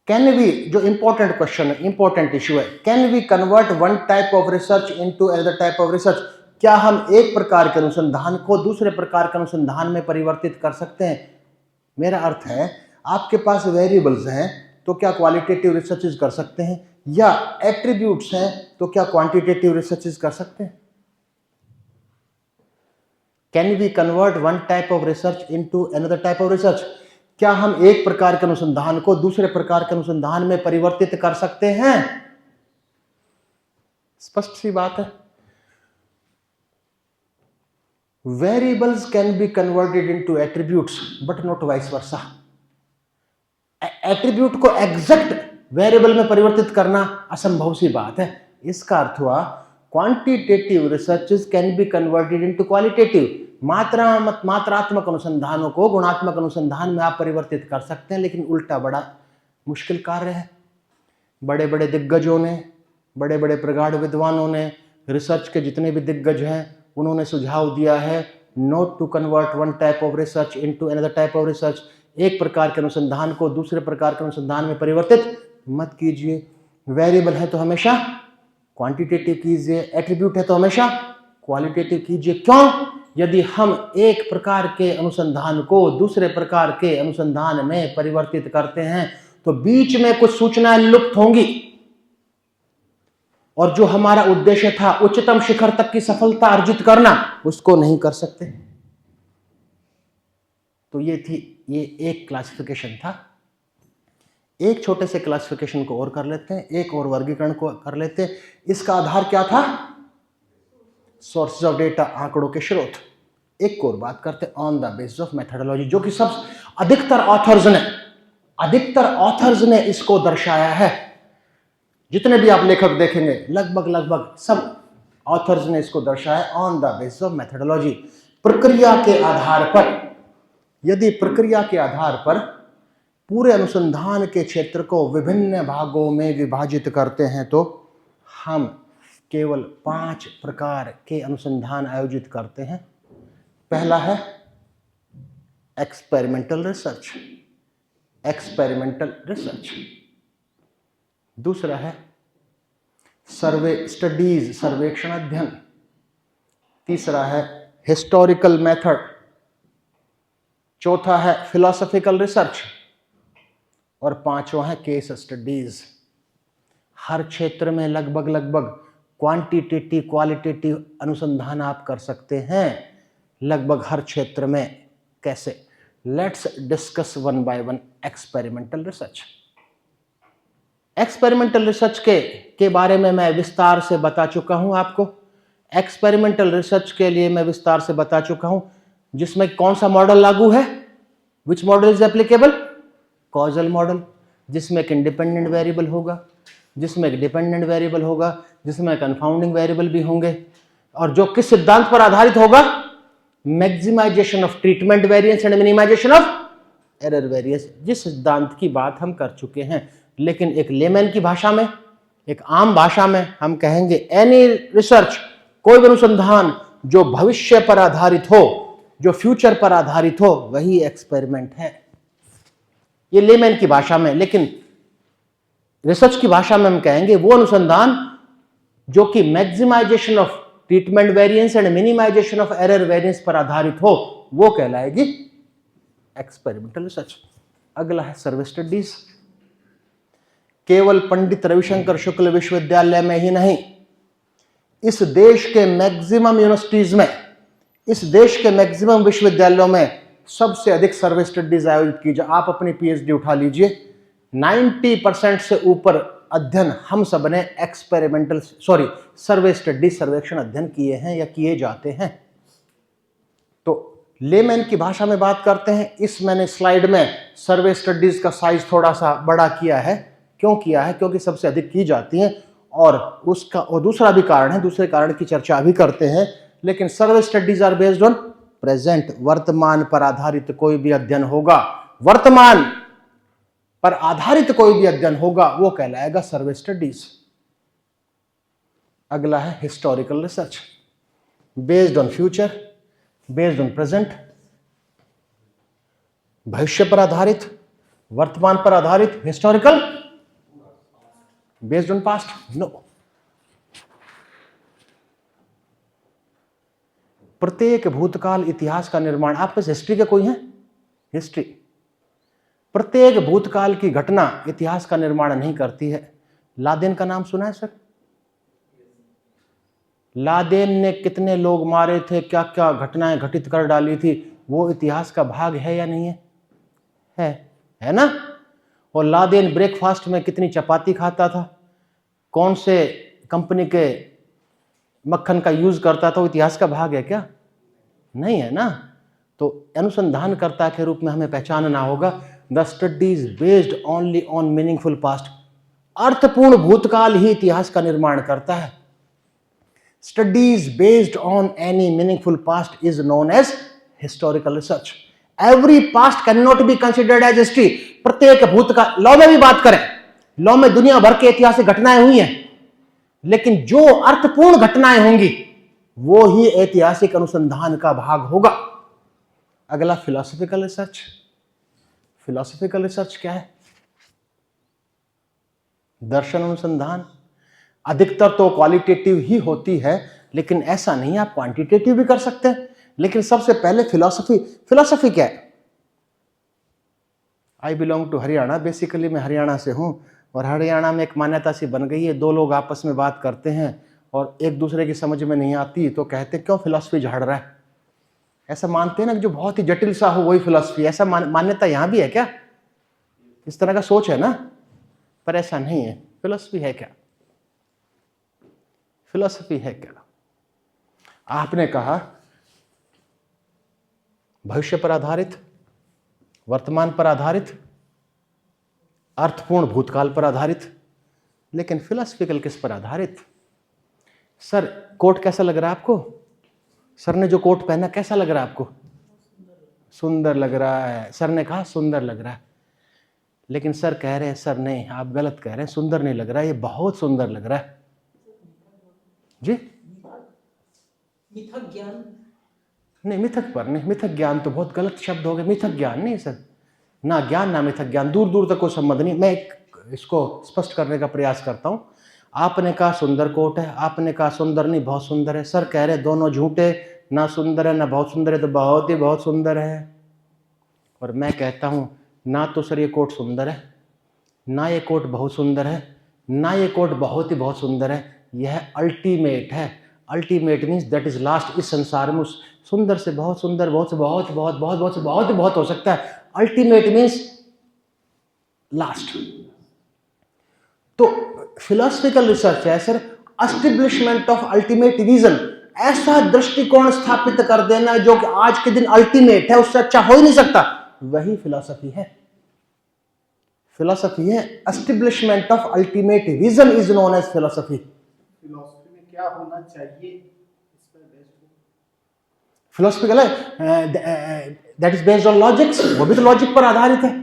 कैन वी, जो इंपॉर्टेंट क्वेश्चन है, इंपॉर्टेंट इश्यू है, can we convert one type of research into another type of research? क्या हम एक प्रकार के अनुसंधान को दूसरे प्रकार के अनुसंधान में परिवर्तित कर सकते हैं? मेरा अर्थ है, आपके पास वेरिएबल्स हैं तो क्या क्वालिटेटिव रिसर्चेज कर सकते हैं, या एट्रीब्यूट्स हैं तो क्या क्वांटिटेटिव रिसर्चेज कर सकते हैं? Can we convert one type of research into another type of research? क्या हम एक प्रकार के अनुसंधान को दूसरे प्रकार के अनुसंधान में परिवर्तित कर सकते हैं? स्पष्ट सी बात है। Variables can be converted into attributes but not vice versa. Attribute को एग्जैक्ट वेरिएबल में परिवर्तित करना असंभव सी बात है। इसका अर्थ हुआ quantitative researches can be converted into qualitative. मात्रात्मक अनुसंधानों को गुणात्मक अनुसंधान में आप परिवर्तित कर सकते हैं, लेकिन उल्टा बड़ा मुश्किल कार्य है। बड़े बड़े दिग्गजों ने, बड़े बड़े प्रगाढ़ विद्वानों ने, रिसर्च के जितने भी दिग्गज हैं, उन्होंने सुझाव दिया है not to convert one type of research into another type of research. एक प्रकार के अनुसंधान को दूसरे प्रकार के अनुसंधान में परिवर्तित मत कीजिए। वेरिएबल है तो हमेशा क्वांटिटेटिव कीजिए, एट्रीब्यूट है तो हमेशा क्वालिटेटिव कीजिए। क्यों? यदि हम एक प्रकार के अनुसंधान को दूसरे प्रकार के अनुसंधान में परिवर्तित करते हैं तो बीच में कुछ सूचनाएं लुप्त होंगी, और जो हमारा उद्देश्य था उच्चतम शिखर तक की सफलता अर्जित करना, उसको नहीं कर सकते। तो ये एक क्लासिफिकेशन था। एक छोटे से क्लासिफिकेशन को और कर लेते हैं, एक और वर्गीकरण को कर लेते हैं। इसका आधार क्या था? सोर्सेज ऑफ डेटा, आंकड़ों के स्रोत। एक और बात करते हैं on the basis of methodology, जो कि सब अधिकतर ऑथर्स ने इसको दर्शाया है। जितने भी आप लेखक देखेंगे लगभग सब ऑथर्स ने इसको दर्शाया on the basis of methodology. प्रक्रिया के आधार पर, यदि प्रक्रिया के आधार पर पूरे अनुसंधान के क्षेत्र को विभिन्न भागों में विभाजित करते हैं तो हम केवल 5 प्रकार के अनुसंधान आयोजित करते हैं। पहला है एक्सपेरिमेंटल रिसर्च। दूसरा है सर्वेक्षण अध्ययन। तीसरा है हिस्टोरिकल मेथड। चौथा है फिलोसॉफिकल रिसर्च, और पांचवा है केस स्टडीज। हर क्षेत्र में लगभग क्वांटिटेटिव क्वालिटेटिव अनुसंधान आप कर सकते हैं, लगभग हर क्षेत्र में। कैसे? Let's discuss one by one experimental research. Experimental research के बारे में मैं विस्तार से बता चुका हूं आपको। एक्सपेरिमेंटल रिसर्च के लिए मैं विस्तार से बता चुका हूं, जिसमें कौन सा मॉडल लागू है, which model is applicable? Causal model, जिसमें एक इंडिपेंडेंट वेरिएबल होगा, जिसमें एक डिपेंडेंट वेरिएबल होगा, जिसमें कंफाउंडिंग वेरिएबल भी होंगे, और जो किस सिद्धांत पर आधारित होगा? Maximisation of treatment variance and minimisation of error variance, जिस सिद्धांत की बात हम कर चुके हैं। लेकिन एक लेमैन की भाषा में, एक आम भाषा में हम कहेंगे एनी रिसर्च, कोई भी अनुसंधान जो भविष्य पर आधारित हो, जो फ्यूचर पर आधारित हो, वही एक्सपेरिमेंट है। ये लेमैन की भाषा में। लेकिन रिसर्च की भाषा में हम कहेंगे वो अनुसंधान जो कि maximisation of treatment variance and minimisation of error variance पर आधारित हो, वो कहलाएगी एक्सपेरिमेंटल रिसर्च। अगला है सर्वे स्टडीज। केवल पंडित रविशंकर शुक्ल विश्वविद्यालय में ही नहीं, इस देश के मैक्सिमम यूनिवर्सिटीज में, इस देश के मैक्सिमम विश्वविद्यालयों में सबसे अधिक सर्वे स्टडीज आयोजित की जाए। आप अपनी पीएचडी उठा लीजिए, 90% से ऊपर अध्ययन हम सब ने सर्वे स्टडी, सर्वेक्षण अध्ययन किए हैं या किए जाते हैं। तो लेमैन की भाषा में बात करते हैं। इस मैंने स्लाइड में सर्वे स्टडीज का साइज थोड़ा सा बड़ा किया है। क्यों किया है? क्योंकि सबसे अधिक की जाती हैं और दूसरा भी कारण है, दूसरे कारण की चर्चा अभी करते हैं। लेकिन survey studies are based on present, वर्तमान पर आधारित कोई भी अध्ययन होगा, वर्तमान पर आधारित कोई भी अध्ययन होगा वो कहलाएगा सर्वे स्टडीज। अगला है historical research, based on future, based on present, भविष्य पर आधारित, वर्तमान पर आधारित। Historical based on past, no. प्रत्येक भूतकाल इतिहास का निर्माण, आप में हिस्ट्री के कोई है? हिस्ट्री, प्रत्येक भूतकाल की घटना इतिहास का निर्माण नहीं करती है। लादेन का नाम सुना है सर? लादेन ने कितने लोग मारे थे, क्या क्या घटनाएं घटित कर डाली थी, वो इतिहास का भाग है या नहीं है? है ना? और लादेन ब्रेकफास्ट में कितनी चपाती खाता था, कौन से कंपनी के मक्खन का यूज करता था, वो इतिहास का भाग है क्या? नहीं है ना। तो अनुसंधानकर्ता के रूप में हमें पहचानना होगा, the studies based only on meaningful past, अर्थपूर्ण भूतकाल ही इतिहास का निर्माण करता है। Studies based on any meaningful past is known as historical research. Every past can not be considered as history. प्रत्येक भूतकाल, लॉ में भी बात करें, लॉ में दुनिया भर के ऐतिहासिक घटनाएं हुई हैं, लेकिन जो अर्थपूर्ण घटनाएं होंगी वो ही ऐतिहासिक अनुसंधान का भाग होगा। अगला फिलोसॉफिकल रिसर्च। फिलोसॉफिकल रिसर्च क्या है? दर्शन अनुसंधान। अधिकतर तो क्वालिटेटिव ही होती है, लेकिन ऐसा नहीं, आप क्वांटिटेटिव भी कर सकते हैं। लेकिन सबसे पहले फिलोसफी क्या है? I belong to Haryana, basically मैं हरियाणा से हूं, और हरियाणा में एक मान्यता सी बन गई है, दो लोग आपस में बात करते हैं और एक दूसरे की समझ में नहीं आती तो कहते क्यों फिलॉसफी झाड़ रहा है। ऐसा मानते हैं ना कि जो बहुत ही जटिल सा हो वही फिलॉसफी। ऐसा मान्यता यहां भी है क्या? इस तरह का सोच है ना, पर ऐसा नहीं है। फिलॉसफी है क्या? फिलॉसफी है क्या? आपने कहा भविष्य पर आधारित, वर्तमान पर आधारित, अर्थपूर्ण भूतकाल पर आधारित, लेकिन फिलोसफिकल किस पर आधारित? सर कोट कैसा लग रहा है आपको? सर ने जो कोट पहना कैसा लग रहा है आपको? सुंदर लग रहा है। सर ने कहा सुंदर लग रहा है, लेकिन सर कह रहे हैं सर नहीं, आप गलत कह रहे हैं, सुंदर नहीं लग रहा है, ये बहुत सुंदर लग रहा है। जी मिथक ज्ञान नहीं, मिथक पर नहीं, मिथक ज्ञान तो बहुत गलत शब्द हो गए। मिथक ज्ञान नहीं सर, ना ज्ञान ना मिथक ज्ञान, दूर दूर तक कोई संबंध नहीं। मैं इसको स्पष्ट करने का प्रयास करता हूं। आपने कहा सुंदर कोट है, आपने कहा सुंदर नहीं बहुत सुंदर है। सर कह रहे दोनों झूठे, ना सुंदर है ना बहुत सुंदर है, तो बहुत ही बहुत सुंदर है। और मैं कहता हूं ना तो सर ये कोट सुंदर है, ना ये कोट बहुत सुंदर है, ना ये कोट बहुत ही बहुत सुंदर है, यह अल्टीमेट है। Ultimate means that is last. इस संसार में उस सुंदर से बहुत सुंदर, बहुत से बहुत, बहुत बहुत बहुत से बहुत बहुत हो सकता है। Ultimate means last. तो फिलोसफिकल रिसर्च है sir establishment of ultimate reason, ऐसा दृष्टिकोण स्थापित कर देना जो कि आज के दिन अल्टीमेट है, उससे अच्छा हो ही नहीं सकता, वही फिलोसफी है। फिलोसफी है establishment of ultimate reason is known as philosophy. Philosophy में क्या होना चाहिए इस पर बेस्ड? फिलोसफिकल है that is based on logics, वो भी तो लॉजिक पर आधारित है।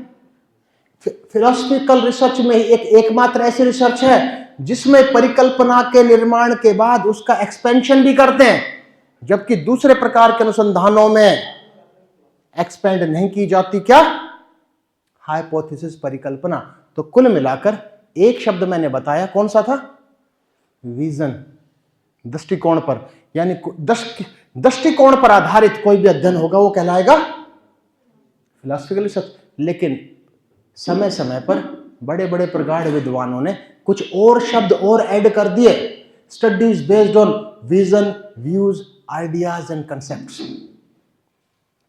फिलोसफिकल रिसर्च में एकमात्र ऐसी रिसर्च है जिसमें परिकल्पना के निर्माण के बाद उसका एक्सपेंशन भी करते हैं, जबकि दूसरे प्रकार के अनुसंधानों में एक्सपेंड नहीं की जाती। क्या? हाइपोथेसिस, परिकल्पना। तो कुल मिलाकर एक शब्द मैंने बताया, कौन सा था? विजन, दृष्टिकोण पर, यानी दृष्टिकोण पर आधारित कोई भी अध्ययन होगा वो कहलाएगा फिलोसफिकल रिसर्च। लेकिन समय समय पर बड़े बड़े प्रगाढ़ विद्वानों ने कुछ और शब्द और ऐड कर दिए। Studies based on vision, views, ideas and concepts.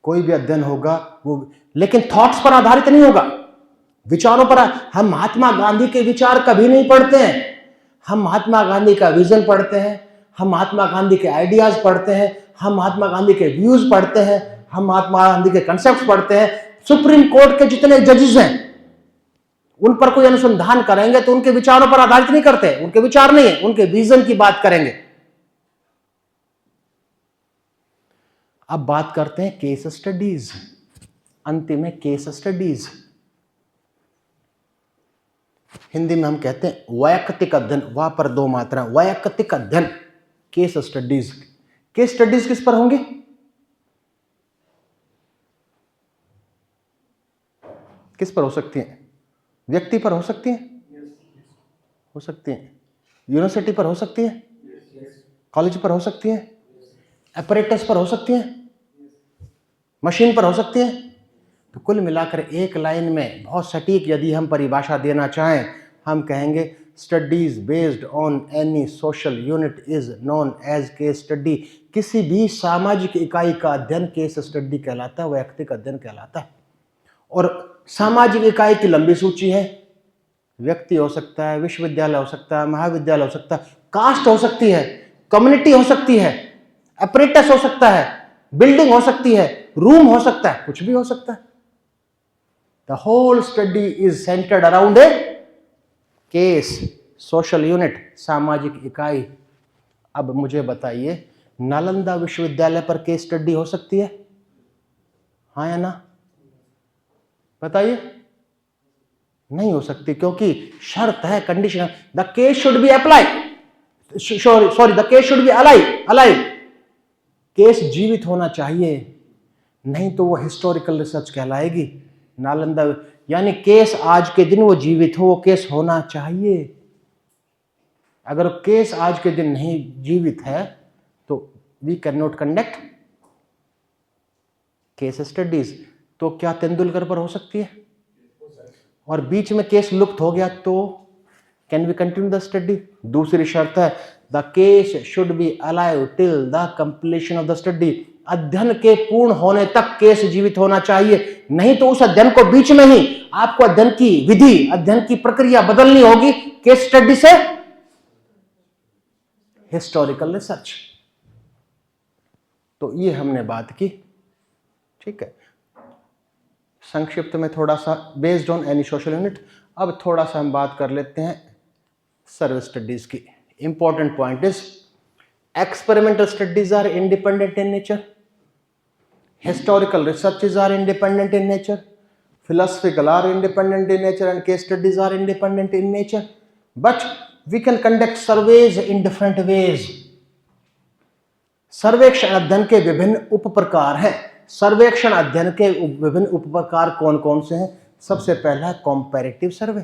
कोई भी अध्ययन होगा वो, लेकिन थॉट्स पर आधारित नहीं होगा, विचारों पर। हम महात्मा गांधी के विचार कभी नहीं पढ़ते हैं, हम महात्मा गांधी का विजन पढ़ते हैं, हम महात्मा गांधी के आइडियाज पढ़ते हैं, हम महात्मा गांधी के व्यूज पढ़ते हैं, हम महात्मा गांधी के कंसेप्ट पढ़ते हैं। सुप्रीम कोर्ट के जितने जजेस हैं उन पर कोई अनुसंधान करेंगे तो उनके विचारों पर आधारित नहीं करते, उनके विचार नहीं है, उनके विजन की बात करेंगे। अब बात करते हैं केस स्टडीज। अंतिम है केस स्टडीज। हिंदी में हम कहते हैं वैयक्तिक अध्ययन, वहां पर दो मात्रा, वैयक्तिक अध्ययन, केस स्टडीज। केस स्टडीज किस पर होंगी? किस पर हो सकती हैं? व्यक्ति पर हो सकती हैं, हो सकती हैं। यूनिवर्सिटी पर हो सकती है, कॉलेज पर हो सकती है, अपरेटस पर हो सकती है, मशीन पर हो सकती है। तो कुल मिलाकर एक लाइन में बहुत सटीक यदि हम परिभाषा देना चाहें, हम कहेंगे studies based on any social unit is known as case study. किसी भी सामाजिक इकाई का अध्ययन केस स्टडी कहलाता है, वैयक्तिक अध्ययन कहलाता है। और सामाजिक इकाई की लंबी सूची है, व्यक्ति हो सकता है, विश्वविद्यालय हो सकता है, महाविद्यालय हो सकता है, कास्ट हो सकती है, कम्युनिटी हो सकती है, अपरेटस हो सकता है, बिल्डिंग हो सकती है, रूम हो सकता है, कुछ भी हो सकता है। The whole study is centred around a case, social unit, सामाजिक इकाई। अब मुझे बताइए, नालंदा विश्वविद्यालय पर केस स्टडी हो सकती है? हाँ या ना? बताइए। नहीं हो सकती, क्योंकि शर्त है, condition, the case should B apply, sorry the case should be alive, case जीवित होना चाहिए, नहीं तो वो हिस्टोरिकल रिसर्च कहलाएगी। नालंदा यानी केस आज के दिन वो जीवित हो, वो केस होना चाहिए। अगर केस आज के दिन नहीं जीवित है तो we can not conduct case studies. तो क्या तेंदुलकर पर हो सकती है? और बीच में केस लुप्त हो गया तो can we continue the study? दूसरी शर्त है the case should be alive till the completion of the study. अध्ययन के पूर्ण होने तक केस जीवित होना चाहिए, नहीं तो उस अध्ययन को बीच में ही आपको अध्ययन की विधि, अध्ययन की प्रक्रिया बदलनी होगी केस स्टडी से हिस्टोरिकल रिसर्च। तो ये हमने बात की, ठीक है। संक्षिप्त में थोड़ा सा based on any social unit. अब थोड़ा सा हम बात कर लेते हैं सर्विस स्टडीज की। Important point is experimental studies are independent in nature, historical researches are independent in nature, philosophical are independent in nature, and case studies are independent in nature, but we can conduct surveys in different ways. सर्वेक्षण अध्ययन के विभिन्न उप प्रकार हैं। सर्वेक्षण अध्ययन के विभिन्न उप प्रकार कौन कौन से हैं? सबसे पहला है कॉम्पैरेटिव सर्वे,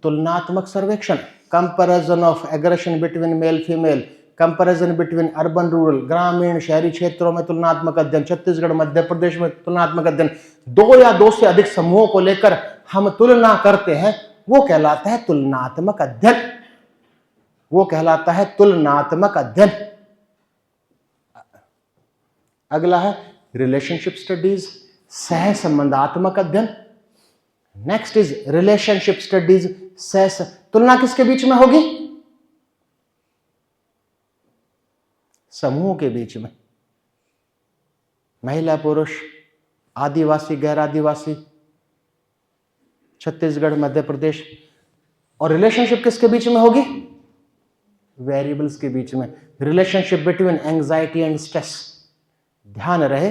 तुलनात्मक सर्वेक्षण, comparison of aggression between male female, comparison between urban rural, ग्रामीण शहरी क्षेत्रों में तुलनात्मक अध्ययन, छत्तीसगढ़ मध्य प्रदेश में तुलनात्मक अध्ययन, 2 या 2 से अधिक समूहों को लेकर हम तुलना करते हैं, वो कहलाता है तुलनात्मक अध्ययन, वो कहलाता है तुलनात्मक अध्ययन। अगला है रिलेशनशिप स्टडीज, सह संबंधात्मक अध्ययन। नेक्स्ट इज रिलेशनशिप स्टडीज, तुलना किसके बीच में होगी? समूहों के बीच में, महिला पुरुष, आदिवासी गैर आदिवासी, छत्तीसगढ़ मध्य प्रदेश। और रिलेशनशिप किसके बीच में होगी? वेरिएबल्स के बीच में, relationship between anxiety and stress. ध्यान रहे,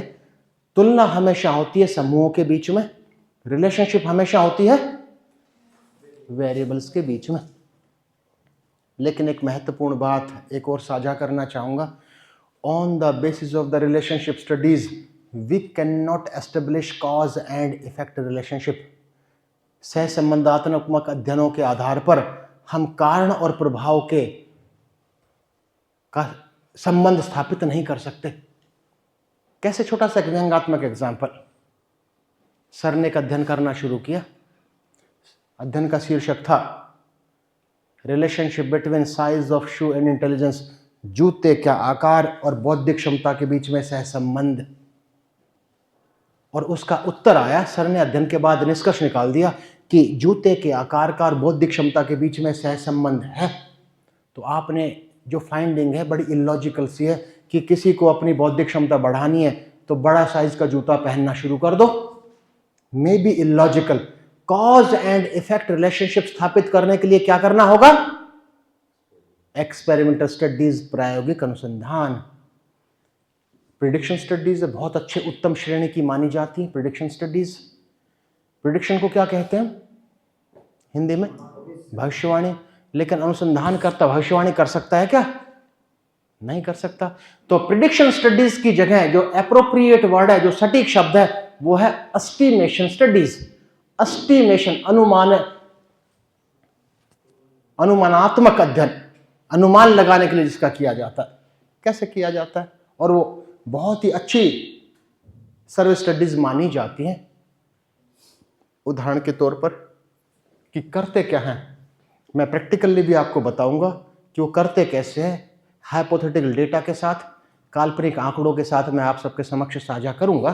तुलना हमेशा होती है समूहों के बीच में, रिलेशनशिप हमेशा होती है वेरिएबल्स के बीच में। लेकिन एक महत्वपूर्ण बात एक और साझा करना चाहूंगा, on the basis of the relationship studies we can not establish cause and effect relationship. सह संबंधात्मक अध्ययनों के आधार पर हम कारण और प्रभाव का संबंध स्थापित नहीं कर सकते। कैसे? छोटा सा व्यंग्यात्मक एग्जाम्पल। सर ने एक अध्ययन करना शुरू किया, अध्ययन का शीर्षक था relationship between size of shoe and intelligence, जूते का आकार और बौद्धिक क्षमता के बीच में सहसंबंध। और उसका उत्तर आया, सर ने अध्ययन के बाद निष्कर्ष निकाल दिया कि जूते के आकार का और बौद्धिक क्षमता के बीच में सहसंबंध है। तो आपने जो फाइंडिंग है बड़ी इलॉजिकल सी है कि किसी को अपनी बौद्धिक क्षमता बढ़ानी है तो बड़ा साइज का जूता पहनना शुरू कर दो। May be illogical, cause and effect relationship स्थापित करने के लिए क्या करना होगा? एक्सपेरिमेंटल स्टडीज, प्रायोगिक अनुसंधान। प्रिडिक्शन स्टडीज बहुत अच्छे उत्तम श्रेणी की मानी जाती है। प्रिडिक्शन स्टडीज, प्रिडिक्शन को क्या कहते हैं हिंदी में? भविष्यवाणी। लेकिन अनुसंधान करता भविष्यवाणी कर सकता है क्या? नहीं कर सकता। तो प्रिडिक्शन स्टडीज की जगह जो एप्रोप्रिएट वर्ड है, जो सटीक शब्द है, वो है एस्टिमेशन स्टडीज। एस्टिमेशन, अनुमानात्मक अध्ययन, अनुमान लगाने के लिए जिसका किया जाता है। कैसे किया जाता है? और वो बहुत ही अच्छी सर्विस स्टडीज मानी जाती हैं। उदाहरण के तौर पर कि करते क्या हैं, मैं प्रैक्टिकली भी आपको बताऊंगा कि वो करते कैसे हैं। हाइपोथेटिकल डेटा के साथ, काल्पनिक आंकड़ों के साथ मैं आप सबके समक्ष साझा करूंगा।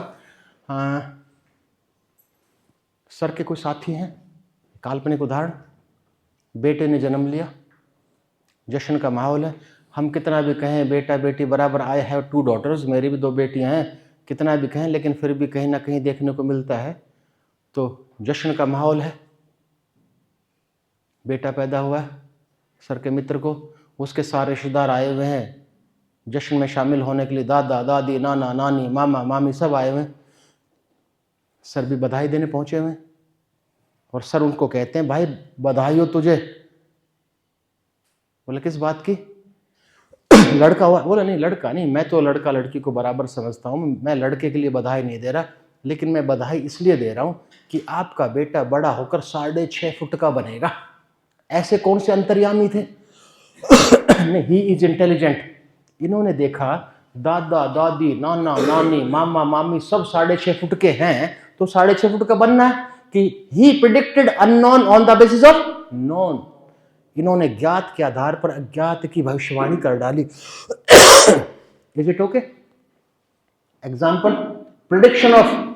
सर के कोई साथी हैं? काल्पनिक उदाहरण, बेटे ने जन्म लिया, जश्न का माहौल है। हम कितना भी कहें बेटा बेटी बराबर, आई हैव 2 daughters, मेरी भी 2 बेटियां हैं, कितना भी कहें, लेकिन फिर भी कहीं ना कहीं देखने को मिलता है तो जश्न का माहौल है। बेटा पैदा हुआ है, सर के मित्र को, उसके सारे रिश्तेदार आए हुए हैं जश्न में शामिल होने के लिए, दादा दादी नाना नानी मामा मामी सब आए हुए हैं। सर भी बधाई देने पहुंचे हुए हैं और सर उनको कहते हैं भाई बधाई हो तुझे। बोले किस बात की? लड़का हुआ। बोला नहीं लड़का नहीं, मैं तो लड़का लड़की को बराबर समझता हूँ, मैं लड़के के लिए बधाई नहीं दे रहा, लेकिन मैं बधाई इसलिए दे रहा हूँ कि आपका बेटा बड़ा होकर 6.5 फुट का बनेगा। ऐसे कौन से अंतर्यामी थे? नहीं, ही इज इंटेलिजेंट। इन्होंने देखा दादा दादी नाना नानी मामा मामी सब 6.5 फुट के हैं, तो 6.5 फुट का बनना है कि he predicted unknown on the basis of known. इन्होंने ज्ञात के आधार पर अज्ञात की भविष्यवाणी कर डाली। Is it okay? Example, prediction of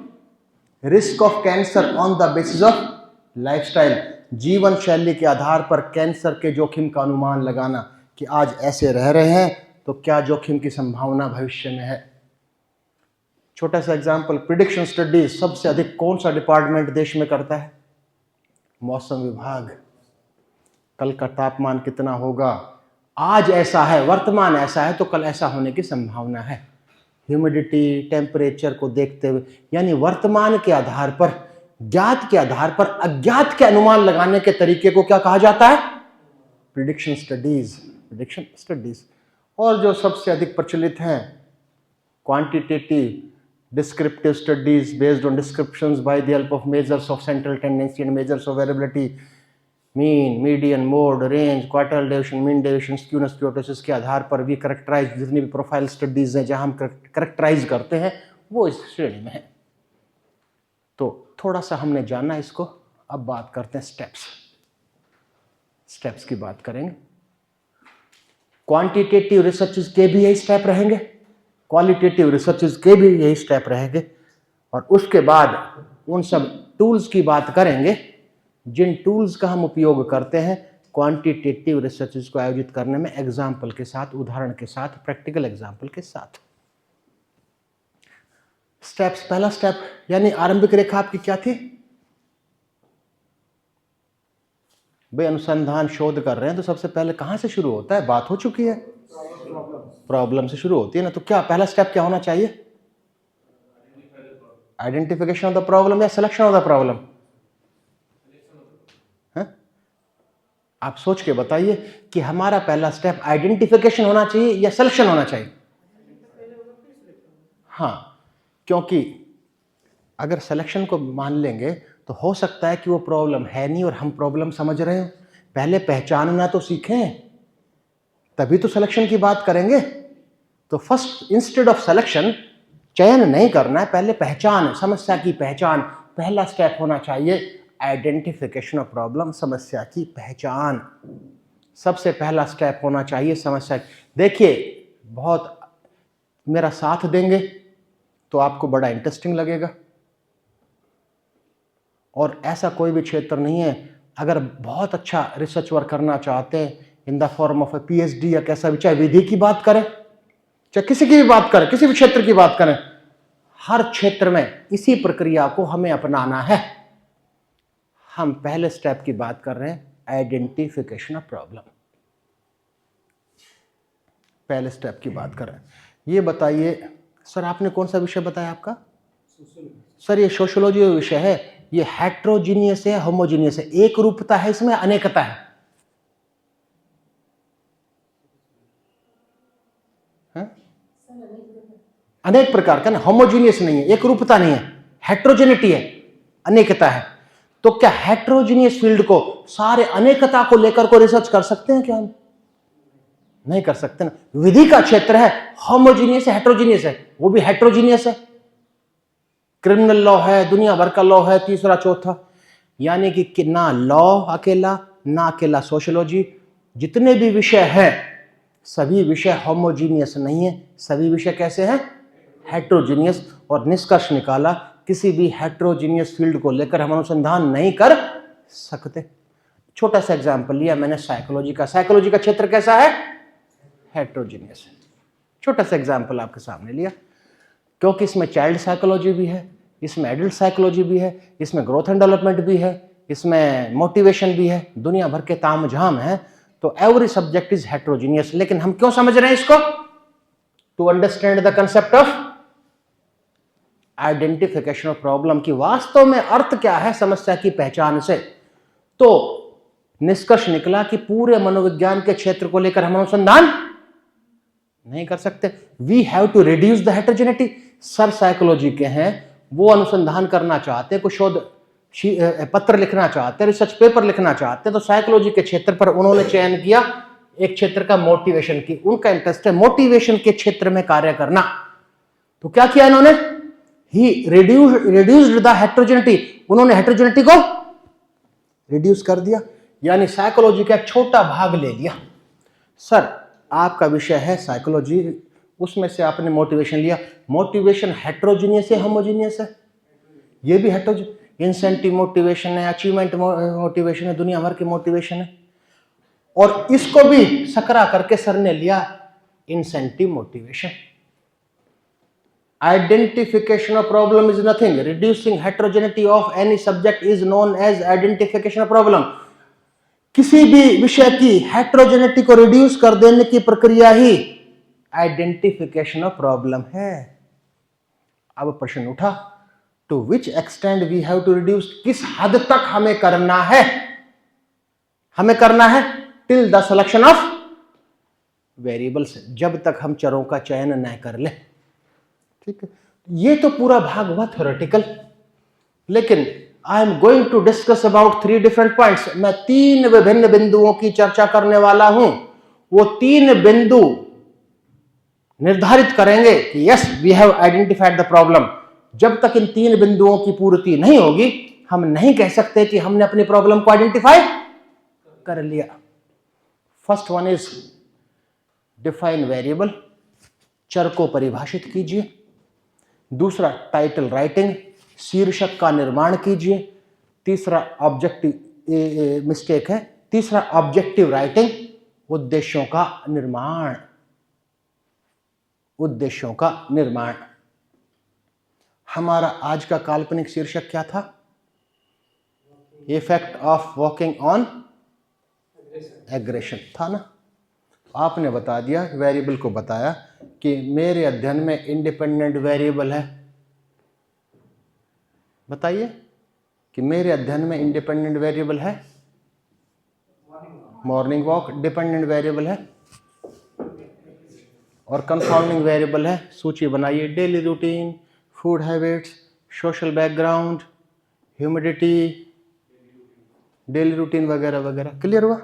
risk of cancer on the basis of lifestyle. जीवन शैली के आधार पर कैंसर के जोखिम का अनुमान लगाना कि आज ऐसे रह रहे हैं तो क्या जोखिम की संभावना भविष्य में है। छोटा सा एग्जाम्पल, प्रिडिक्शन स्टडीज सबसे अधिक कौन सा डिपार्टमेंट देश में करता है? मौसम विभाग। कल का तापमान कितना होगा, आज ऐसा है, वर्तमान ऐसा है, तो कल ऐसा होने की संभावना है। ह्यूमिडिटी, टेम्परेचर को देखते हुए, यानी वर्तमान के आधार पर, ज्ञात के आधार पर अज्ञात के अनुमान लगाने के तरीके को क्या कहा जाता है? Prediction studies. Prediction studies. और जो सबसे अधिक प्रचलित हैं, quantitative descriptive studies based on descriptions by the help of measures of central tendency and measures of variability, mean, median, mode, range, quartile deviation, mean deviation, skewness, kurtosis के आधार पर भी करेक्टराइज, जितनी भी प्रोफाइल स्टडीज हैं जहां हम करेक्टराइज करते हैं, वो इस श्रेणी में है। तो थोड़ा सा हमने जाना इसको, अब बात करते हैं स्टेप्स। स्टेप्स की बात करेंगे। क्वांटिटेटिव रिसर्चेस के भी यही स्टेप रहेंगे, क्वालिटेटिव रिसर्चेस के भी यही स्टेप रहेंगे, और उसके बाद उन सब टूल्स की बात करेंगे जिन टूल्स का हम उपयोग करते हैं क्वांटिटेटिव रिसर्चेस को आयोजित करने में, एग्जाम्पल के साथ, उदाहरण के साथ, प्रैक्टिकल एग्जाम्पल के साथ। स्टेप्स, पहला स्टेप यानी आरंभिक रेखा आपकी क्या थी? भाई अनुसंधान शोध कर रहे हैं तो सबसे पहले कहां से शुरू होता है? बात हो चुकी है, प्रॉब्लम से शुरू होती है ना। तो क्या पहला स्टेप क्या होना चाहिए? आइडेंटिफिकेशन ऑफ द प्रॉब्लम या सिलेक्शन ऑफ द प्रॉब्लम? आप सोच के बताइए कि हमारा पहला स्टेप आइडेंटिफिकेशन होना चाहिए या सिलेक्शन होना चाहिए? हाँ, क्योंकि अगर सिलेक्शन को मान लेंगे तो हो सकता है कि वो प्रॉब्लम है नहीं और हम प्रॉब्लम समझ रहे हो। पहले पहचानना तो सीखें, तभी तो सिलेक्शन की बात करेंगे। तो फर्स्ट, इंस्टेड ऑफ सिलेक्शन, चयन नहीं करना है, पहले पहचान, समस्या की पहचान। पहला स्टेप होना चाहिए आइडेंटिफिकेशन ऑफ प्रॉब्लम, समस्या की पहचान। सबसे पहला स्टेप होना चाहिए समस्या। देखिए, बहुत मेरा साथ देंगे तो आपको बड़ा इंटरेस्टिंग लगेगा। और ऐसा कोई भी क्षेत्र नहीं है, अगर बहुत अच्छा रिसर्च वर्क करना चाहते हैं in the form of A PhD या कैसा भी, चाहे विधि की बात करें, चाहे किसी की भी बात करें, किसी भी क्षेत्र की बात करें, हर क्षेत्र में इसी प्रक्रिया को हमें अपनाना है। हम पहले स्टेप की बात कर रहे हैं, आइडेंटिफिकेशन ऑफ प्रॉब्लम। पहले स्टेप की बात कर रहे हैं। ये बताइए सर, आपने कौन सा विषय बताया आपका? सर ये सोशियोलॉजी विषय है। ये हेट्रोजीनियस है, होमोजीनियस है? एक रूपता है इसमें, अनेकता है? अनेक प्रकार का ना, होमोजीनियस नहीं है, एक रूपता नहीं है, हेट्रोजेनिटी है, अनेकता है। तो क्या हेट्रोजीनियस फील्ड को, सारे अनेकता को लेकर को रिसर्च कर सकते हैं क्या हम? नहीं कर सकते ना। विधि का क्षेत्र है, होमोजीनियस है, हेट्रोजीनियस है? वो भी हेट्रोजीनियस है। क्रिमिनल लॉ है, दुनिया भर का लॉ है, तीसरा चौथा, यानी कि ना लॉ अकेला, ना अकेला सोशियोलॉजी। जितने भी विषय हैं सभी विषय होमोजीनियस नहीं है, सभी विषय कैसे हैं? हेट्रोजीनियस। और निष्कर्ष निकाला, किसी भी हेट्रोजीनियस फील्ड को लेकर हम अनुसंधान नहीं कर सकते। छोटा सा एग्जांपल लिया मैंने साइकोलॉजी का। साइकोलॉजी का क्षेत्र कैसा है? हेट्रोजीनियस है। छोटा सा एग्जांपल आपके सामने लिया, क्योंकि इसमें चाइल्ड साइकोलॉजी भी है, इसमें एडल्ट साइकोलॉजी भी है, इसमें ग्रोथ एंड डेवलपमेंट भी है, इसमें मोटिवेशन भी है, दुनिया भर के तामझाम है। तो एवरी सब्जेक्ट इज हेट्रोजीनियस। लेकिन हम क्यों समझ रहे हैं इसको? To understand the concept of identification of problem, की वास्तव में अर्थ क्या है समस्या की पहचान से। तो निष्कर्ष निकला कि पूरे मनोविज्ञान के क्षेत्र को लेकर हम अनुसंधान नहीं कर सकते। We have to reduce the heterogeneity. Sir psychology के हैं, वो अनुसंधान करना चाहते हैं, कुछ शोध पत्र लिखना चाहते हैं, रिसर्च पेपर लिखना चाहते हैं, तो साइकोलॉजी के क्षेत्र पर उन्होंने चयन किया एक क्षेत्र का, मोटिवेशन की। उनका इंटरेस्ट है मोटिवेशन के क्षेत्र में कार्य करना। तो क्या किया इन्होंने? ही रिड्यूस्ड द हेट्रोजेनिटी। उन्होंने हेट्रोजेनिटी को रिड्यूस कर दिया, यानी साइकोलॉजी का एक छोटा भाग ले लिया। सर आपका विषय है साइकोलॉजी, उसमें से आपने मोटिवेशन लिया। मोटिवेशन हेट्रोजीनियस है, होमोजीनियस है? ये भी हेट्रोजीनियस। इंसेंटिव मोटिवेशन है, अचीवमेंट मोटिवेशन है, दुनिया भर की मोटिवेशन है। और इसको भी सकरा करके सर ने लिया incentive motivation. Identification of problem is nothing, reducing heterogeneity of any subject is known as identification of problem. किसी भी विषय की हेट्रोजेनिटी को रिड्यूस कर देने की प्रक्रिया ही आइडेंटिफिकेशन ऑफ प्रॉब्लम है। अब प्रश्न उठा, to which extend we have to reduce, किस हद तक हमें करना है? हमें करना है till the selection of variables, जब तक हम चरों का चयन न कर ले। ठीक है, ये तो पूरा भाग हुआ थ्योरेटिकल। लेकिन I am going to discuss about 3 different points. मैं 3 विभिन्न बिंदुओं की चर्चा करने वाला हूं। वो 3 बिंदु निर्धारित करेंगे कि yes we have identified the problem. जब तक इन 3 बिंदुओं की पूर्ति नहीं होगी, हम नहीं कह सकते कि हमने अपनी प्रॉब्लम को आइडेंटिफाई कर लिया। First one is define variable, चर को परिभाषित कीजिए। दूसरा टाइटल राइटिंग, शीर्षक का निर्माण कीजिए। तीसरा ऑब्जेक्टिव मिस्टेक है, तीसरा ऑब्जेक्टिव राइटिंग, उद्देश्यों का निर्माण। उद्देश्यों का निर्माण। हमारा आज का काल्पनिक शीर्षक क्या था? Effect of walking on aggression था ना। आपने बता दिया, वेरिएबल को बताया कि मेरे अध्ययन में इंडिपेंडेंट वेरिएबल है। बताइए कि मेरे अध्ययन में इंडिपेंडेंट वेरिएबल है। मॉर्निंग वॉक डिपेंडेंट वेरिएबल है, और कंफाउंडिंग वेरिएबल है। सूची बनाइए, daily routine, food habits, social background, humidity, daily routine वगैरह वगैरह। क्लियर हुआ?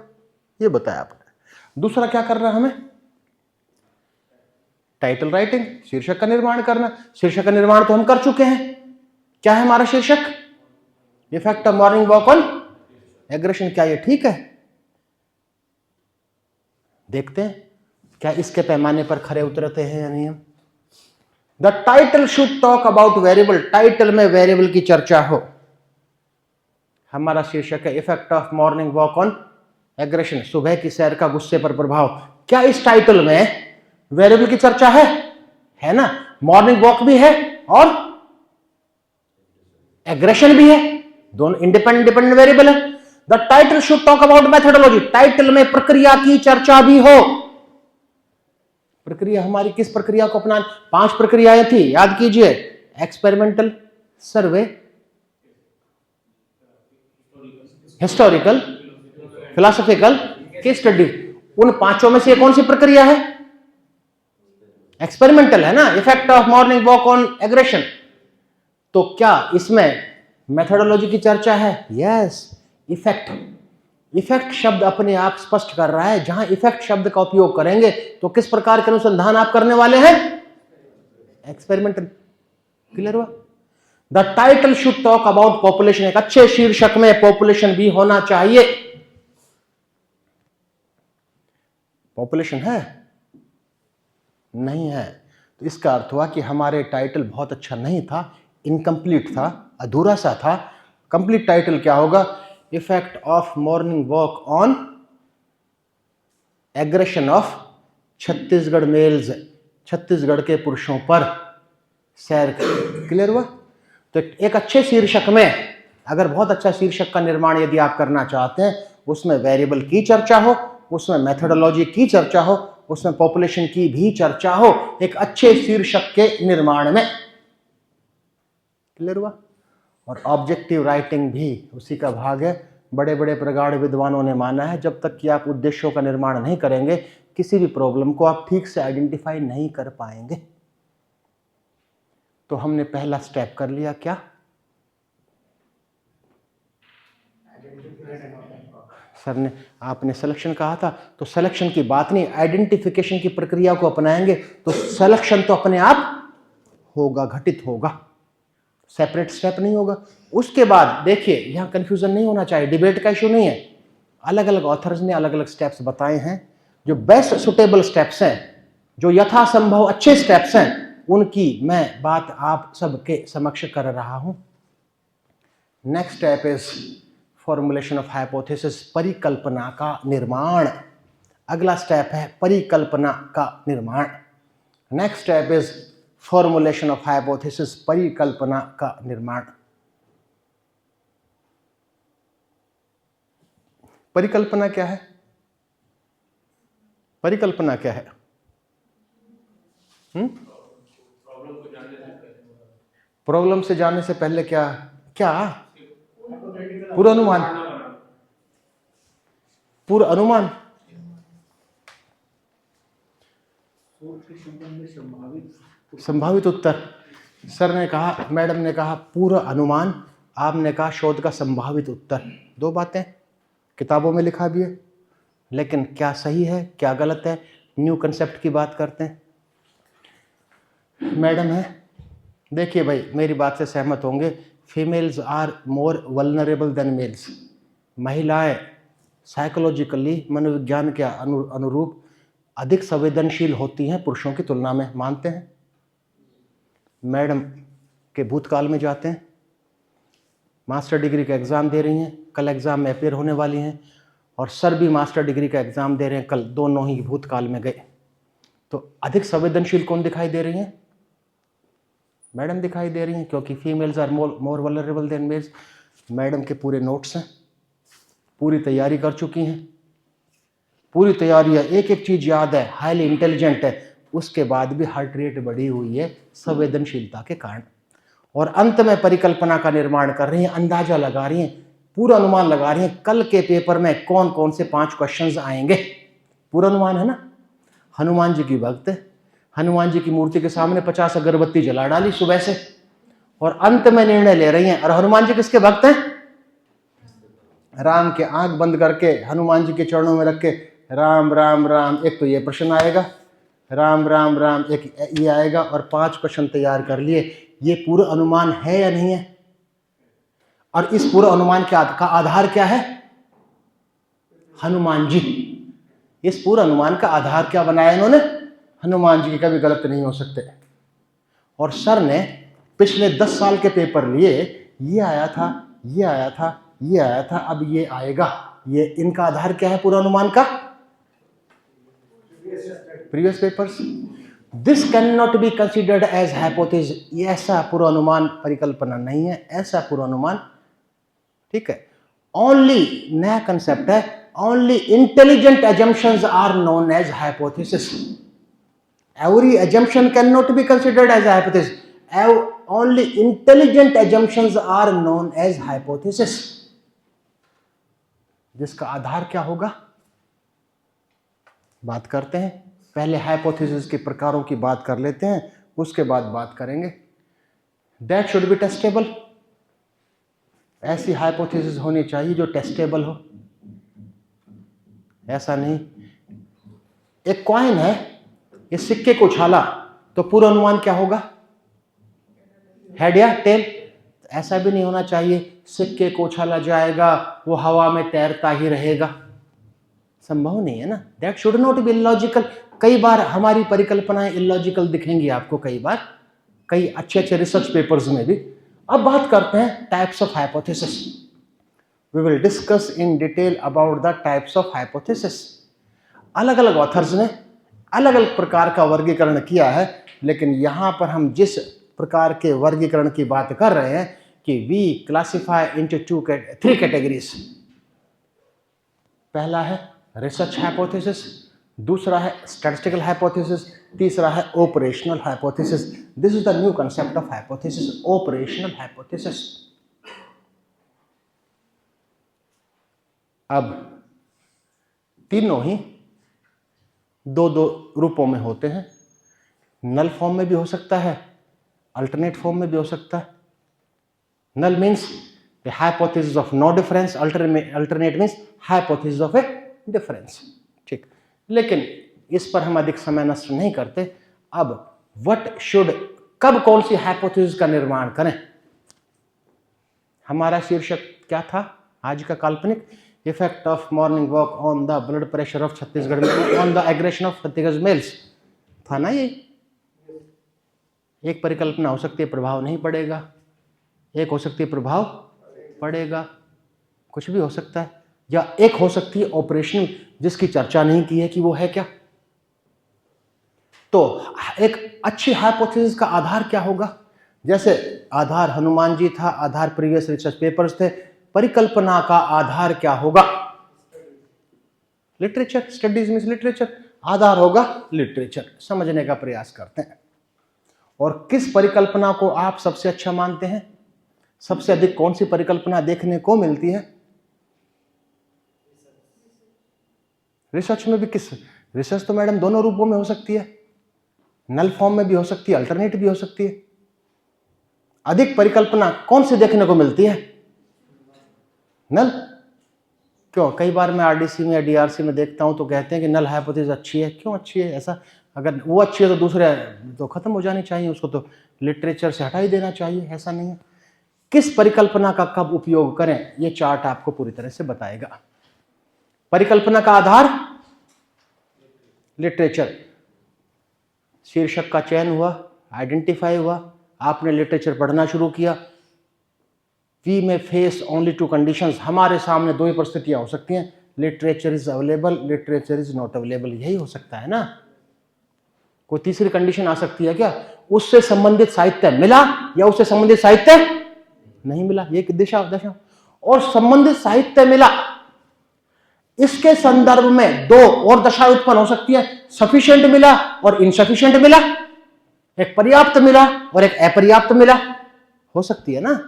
ये बताया आपने। दूसरा क्या करना है हमें? टाइटल राइटिंग, शीर्षक का निर्माण करना। शीर्षक का निर्माण तो हम कर चुके हैं। क्या है हमारा शीर्षक? Effect of morning walk on aggression. क्या ये ठीक है? देखते हैं क्या इसके पैमाने पर खरे उतरते हैं या नहीं हम। The title should talk about variable, title में वेरिएबल की चर्चा हो। हमारा शीर्षक है effect of morning walk on aggression, सुबह की सैर का गुस्से पर प्रभाव। क्या इस टाइटल में वेरिएबल की चर्चा है ना? मॉर्निंग वॉक भी है और एग्रेशन भी है। दोनों इंडिपेंडेंट वेरिएबल है। The title should talk about methodology, title में प्रक्रिया की चर्चा भी हो। प्रक्रिया हमारी किस प्रक्रिया को अपना, 5 प्रक्रियाएं थी, याद कीजिए। एक्सपेरिमेंटल, सर्वे, हिस्टोरिकल, फिलोसॉफिकल, केस स्टडी। उन 5 में से कौन सी प्रक्रिया है? एक्सपेरिमेंटल है ना, effect of morning walk on aggression. तो क्या इसमें मेथोडोलॉजी की चर्चा है? यस। इफेक्ट शब्द अपने आप स्पष्ट कर रहा है, जहां इफेक्ट शब्द का उपयोग करेंगे तो किस प्रकार के अनुसंधान आप करने वाले हैं? एक्सपेरिमेंटल। क्लियर हुआ? The title should talk about population, एक अच्छे शीर्षक में पॉपुलेशन भी होना चाहिए। पॉपुलेशन है? नहीं है, तो इसका अर्थ हुआ कि हमारे टाइटल बहुत अच्छा नहीं था, इनकम्प्लीट था, अधूरा सा था। कंप्लीट टाइटल क्या होगा? Effect of morning walk on aggression of Chhattisgarh males, Chhattisgarh के पुरुषों पर सैर। क्लियर हुआ? तो एक अच्छे शीर्षक में, अगर बहुत अच्छा शीर्षक का निर्माण यदि आप करना चाहते हैं, उसमें वेरिएबल की चर्चा हो, उसमें मेथोडोलॉजी की चर्चा हो, उसमें पॉपुलेशन की भी चर्चा हो, एक अच्छे शीर्षक के निर्माण में। क्लियर हुआ? और ऑब्जेक्टिव राइटिंग भी उसी का भाग है। बड़े बड़े प्रगाढ़ विद्वानों ने माना है, जब तक कि आप उद्देश्यों का निर्माण नहीं करेंगे, किसी भी प्रॉब्लम को आप ठीक से आइडेंटिफाई नहीं कर पाएंगे। तो हमने पहला स्टेप कर लिया, क्या? सर ने, आपने सिलेक्शन कहा था, तो सिलेक्शन की बात नहीं, आइडेंटिफिकेशन की प्रक्रिया को अपनाएंगे तो सिलेक्शन तो अपने आप होगा, घटित होगा, सेपरेट स्टेप नहीं होगा। उसके बाद देखिए, यहां कंफ्यूजन नहीं होना चाहिए, डिबेट का इशू नहीं है। अलग अलग ऑथर्स ने अलग अलग स्टेप्स बताए हैं, जो बेस्ट सुटेबल स्टेप्स हैं, जो यथासंभव अच्छे स्टेप्स हैं, उनकी मैं बात आप सबके समक्ष कर रहा हूं। Next step is formulation of hypothesis, परिकल्पना का निर्माण। अगला स्टेप है परिकल्पना का निर्माण। Next step is formulation of hypothesis, परिकल्पना का निर्माण। परिकल्पना क्या है? परिकल्पना क्या है? प्रॉब्लम से जानने से पहले क्या क्या? पूर्वानुमान। पूर्वानुमान संभावित उत्तर। सर ने कहा, मैडम ने कहा पूर्व अनुमान, आपने कहा शोध का संभावित उत्तर। 2 बातें किताबों में लिखा भी है, लेकिन क्या सही है क्या गलत है, न्यू कंसेप्ट की बात करते हैं। मैडम है, देखिए भाई, मेरी बात से सहमत होंगे, females are more vulnerable than males. महिलाएं साइकोलॉजिकली, मनोविज्ञान के अनुरूप अधिक संवेदनशील होती हैं पुरुषों की तुलना में, मानते हैं? मैडम के भूतकाल में जाते हैं, मास्टर डिग्री का एग्ज़ाम दे रही हैं, कल एग्ज़ाम में अपेयर होने वाली हैं, और सर भी मास्टर डिग्री का एग्ज़ाम दे रहे हैं कल, दोनों ही भूतकाल में गए। तो अधिक संवेदनशील कौन दिखाई दे रही हैं? मैडम दिखाई दे रही हैं, क्योंकि females are more vulnerable than males. Madam के पूरे नोट्स हैं, पूरी तैयारी कर चुकी हैं, पूरी तैयारी है, एक एक चीज़ याद है, हाईली इंटेलिजेंट है, उसके बाद भी हार्ट रेट बढ़ी हुई है संवेदनशीलता के कारण। और अंत में परिकल्पना का निर्माण कर रही हैं, अंदाजा लगा रही हैं, पूरा अनुमान लगा रही हैं, कल के पेपर में कौन कौन से 5 क्वेश्चंस आएंगे। पूरा अनुमान है ना। हनुमान जी की भक्त है, हनुमान जी की मूर्ति के सामने 50 अगरबत्ती जला डाली सुबह से, और अंत में निर्णय ले रही हैं। और हनुमान जी किसके भक्त हैं? राम के आंख बंद करके हनुमान जी के चरणों में रख के राम राम राम, एक तो ये प्रश्न आएगा, राम राम राम, एक ये आएगा, और 5 क्वेश्चन तैयार कर लिए। ये पूरा अनुमान है या नहीं है? और इस पूरा अनुमान का आधार क्या है? हनुमान जी। इस पूरा अनुमान का आधार क्या बनाया इन्होंने? हनुमान जी, कभी गलत नहीं हो सकते। और सर ने पिछले 10 साल के पेपर लिए, ये आया था, ये आया था, ये आया था, अब ये आएगा। ये इनका आधार क्या है पूरा अनुमान का? Previous papers. This can not be considered as hypothesis. ये ऐसा पूर्वानुमान परिकल्पना नहीं है, ऐसा पूर्वानुमान ठीक है, ओनली नया कंसेप्ट है, only intelligent assumptions are known as hypothesis. Every assumption can not be considered as hypothesis, only intelligent assumptions are known as hypothesis. जिसका आधार क्या होगा, बात करते हैं। पहले हाइपोथेसिस के प्रकारों की बात कर लेते हैं, उसके बाद बात करेंगे। दैट शुड बी टेस्टेबल, ऐसी हाइपोथेसिस होनी चाहिए जो टेस्टेबल हो। ऐसा नहीं, एक कॉइन है, ये सिक्के को उछाला तो पूरा अनुमान क्या होगा, हेड या टेल। ऐसा भी नहीं होना चाहिए सिक्के को उछाला जाएगा वो हवा में तैरता ही रहेगा, संभव नहीं है ना। That should not be illogical. कई बार हमारी परिकल्पनाएं इलॉजिकल दिखेंगी आपको, कई बार, कई अच्छे रिसर्च पेपर्स में भी। अब बात करते हैं types of hypothesis. We will discuss in detail about the types of hypothesis. अलग अलग ऑथर्स ने अलग अलग प्रकार का वर्गीकरण किया है, लेकिन यहां पर हम जिस प्रकार के वर्गीकरण की बात कर रहे हैं कि we classify into three categories. पहला है रिसर्च हाइपोथेसिस, दूसरा है स्टैटिस्टिकल हाइपोथेसिस, तीसरा है operational hypothesis. This is the new concept of hypothesis, operational hypothesis. अब तीनों ही दो दो रूपों में होते हैं। नल फॉर्म में भी हो सकता है, अल्टरनेट फॉर्म में भी हो सकता है। Null means the hypothesis of no difference, alternate means hypothesis of a difference. ठीक, लेकिन इस पर हम अधिक समय नष्ट नहीं करते। अब व्हाट शुड, कब कौन सी हाइपोथेसिस का निर्माण करें। हमारा शीर्षक क्या था आज का काल्पनिक, effect of morning walk on the blood pressure of Chhattisgarh में, on the aggression of Chhattisgarh males, था ना ये। एक परिकल्पना हो सकती है प्रभाव नहीं पड़ेगा, एक हो सकती है प्रभाव पड़ेगा, कुछ भी हो सकता है। या एक हो सकती है ऑपरेशनल, जिसकी चर्चा नहीं की है कि वो है क्या। तो एक अच्छी हाइपोथेसिस का आधार क्या होगा, जैसे आधार हनुमान जी था, आधार प्रीवियस रिसर्च पेपर्स थे। परिकल्पना का आधार क्या होगा, लिटरेचर, स्टडीज मींस लिटरेचर, आधार होगा लिटरेचर। समझने का प्रयास करते हैं। और किस परिकल्पना को आप सबसे अच्छा मानते हैं, सबसे अधिक कौन सी परिकल्पना देखने को मिलती है रिसर्च में भी। किस रिसर्च तो मैडम दोनों रूपों में हो सकती है, नल फॉर्म में भी हो सकती है, अल्टरनेट भी हो सकती है। अधिक परिकल्पना कौन सी देखने को मिलती है, नल। क्यों, कई बार मैं आरडीसी में या डीआरसी में देखता हूं तो कहते हैं कि नल हाइपोथेसिस अच्छी है। क्यों अच्छी है ऐसा, अगर वो अच्छी है तो दूसरे तो खत्म हो जानी चाहिए, उसको तो लिटरेचर से हटा ही देना चाहिए, ऐसा नहीं है। किस परिकल्पना का कब उपयोग करें, ये चार्ट आपको पूरी तरह से बताएगा। परिकल्पना का आधार लिटरेचर, शीर्षक का चयन हुआ, आइडेंटिफाई हुआ, आपने लिटरेचर पढ़ना शुरू किया। वी में फेस ओनली टू कंडीशंस, हमारे सामने दो ही परिस्थितियां हो सकती हैं, literature is available, literature is not available, यही हो सकता है ना। कोई तीसरी कंडीशन आ सकती है क्या, उससे संबंधित साहित्य मिला या उससे संबंधित साहित्य नहीं मिला, ये दिशा दशा। और संबंधित साहित्य मिला, इसके संदर्भ में दो और दशा उत्पन्न हो सकती है, सफिशिएंट मिला और इनसफिशिएंट मिला, एक पर्याप्त मिला और एक अपर्याप्त मिला, हो सकती है ना।